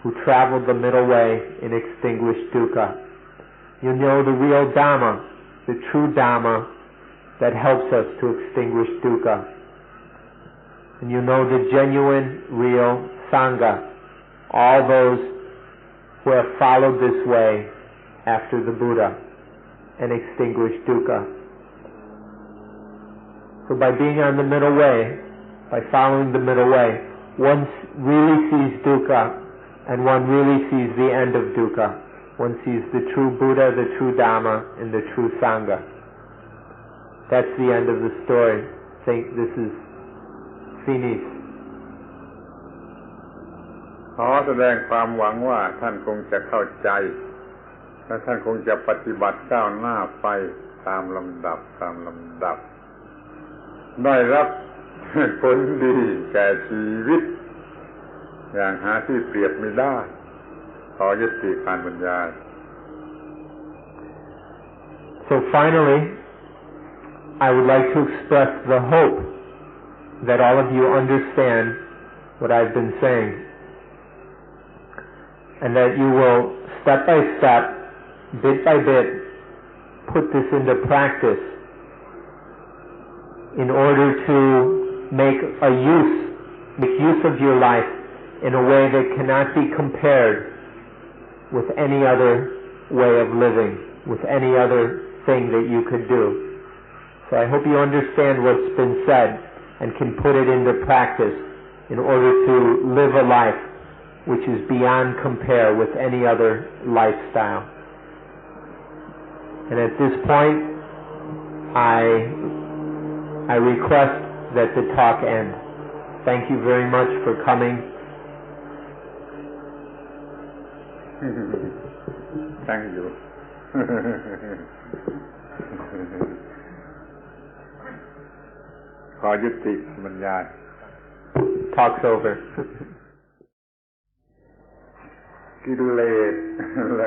who traveled the middle way and extinguished dukkha. You know the real Dhamma, the true Dhamma that helps us to extinguish dukkha. And you know the genuine, real Sangha, all those who have followed this way after the Buddha and extinguished dukkha. So by being on the middle way, by following the middle way, one really sees dukkha and one really sees the end of dukkha. One sees the true Buddha, the true Dhamma, and the true Sangha. That's the end of the story. Think this is finis. ขอแสดงความหวังว่าท่านคงจะเข้าใจและท่านคงจะปฏิบัติก้าวหน้าไปตามลำดับได้รับผลดีแก่ชีวิตอย่างหาที่เปรียบไม่ได้ขอยุติการบรรยาย So finally, I would like to express the hope that all of you understand what I've been saying, and that you will step by step, bit by bit, put this into practice in order to make use of your life in a way that cannot be compared with any other way of living, with any other thing that you could do. So I hope you understand what's been said and can put it into practice in order to live a life which is beyond compare with any other lifestyle. And at this point, I request that the talk end. Thank you very much for coming. Thank you. ขอยุติบรรยาย Talk's over. กิเลส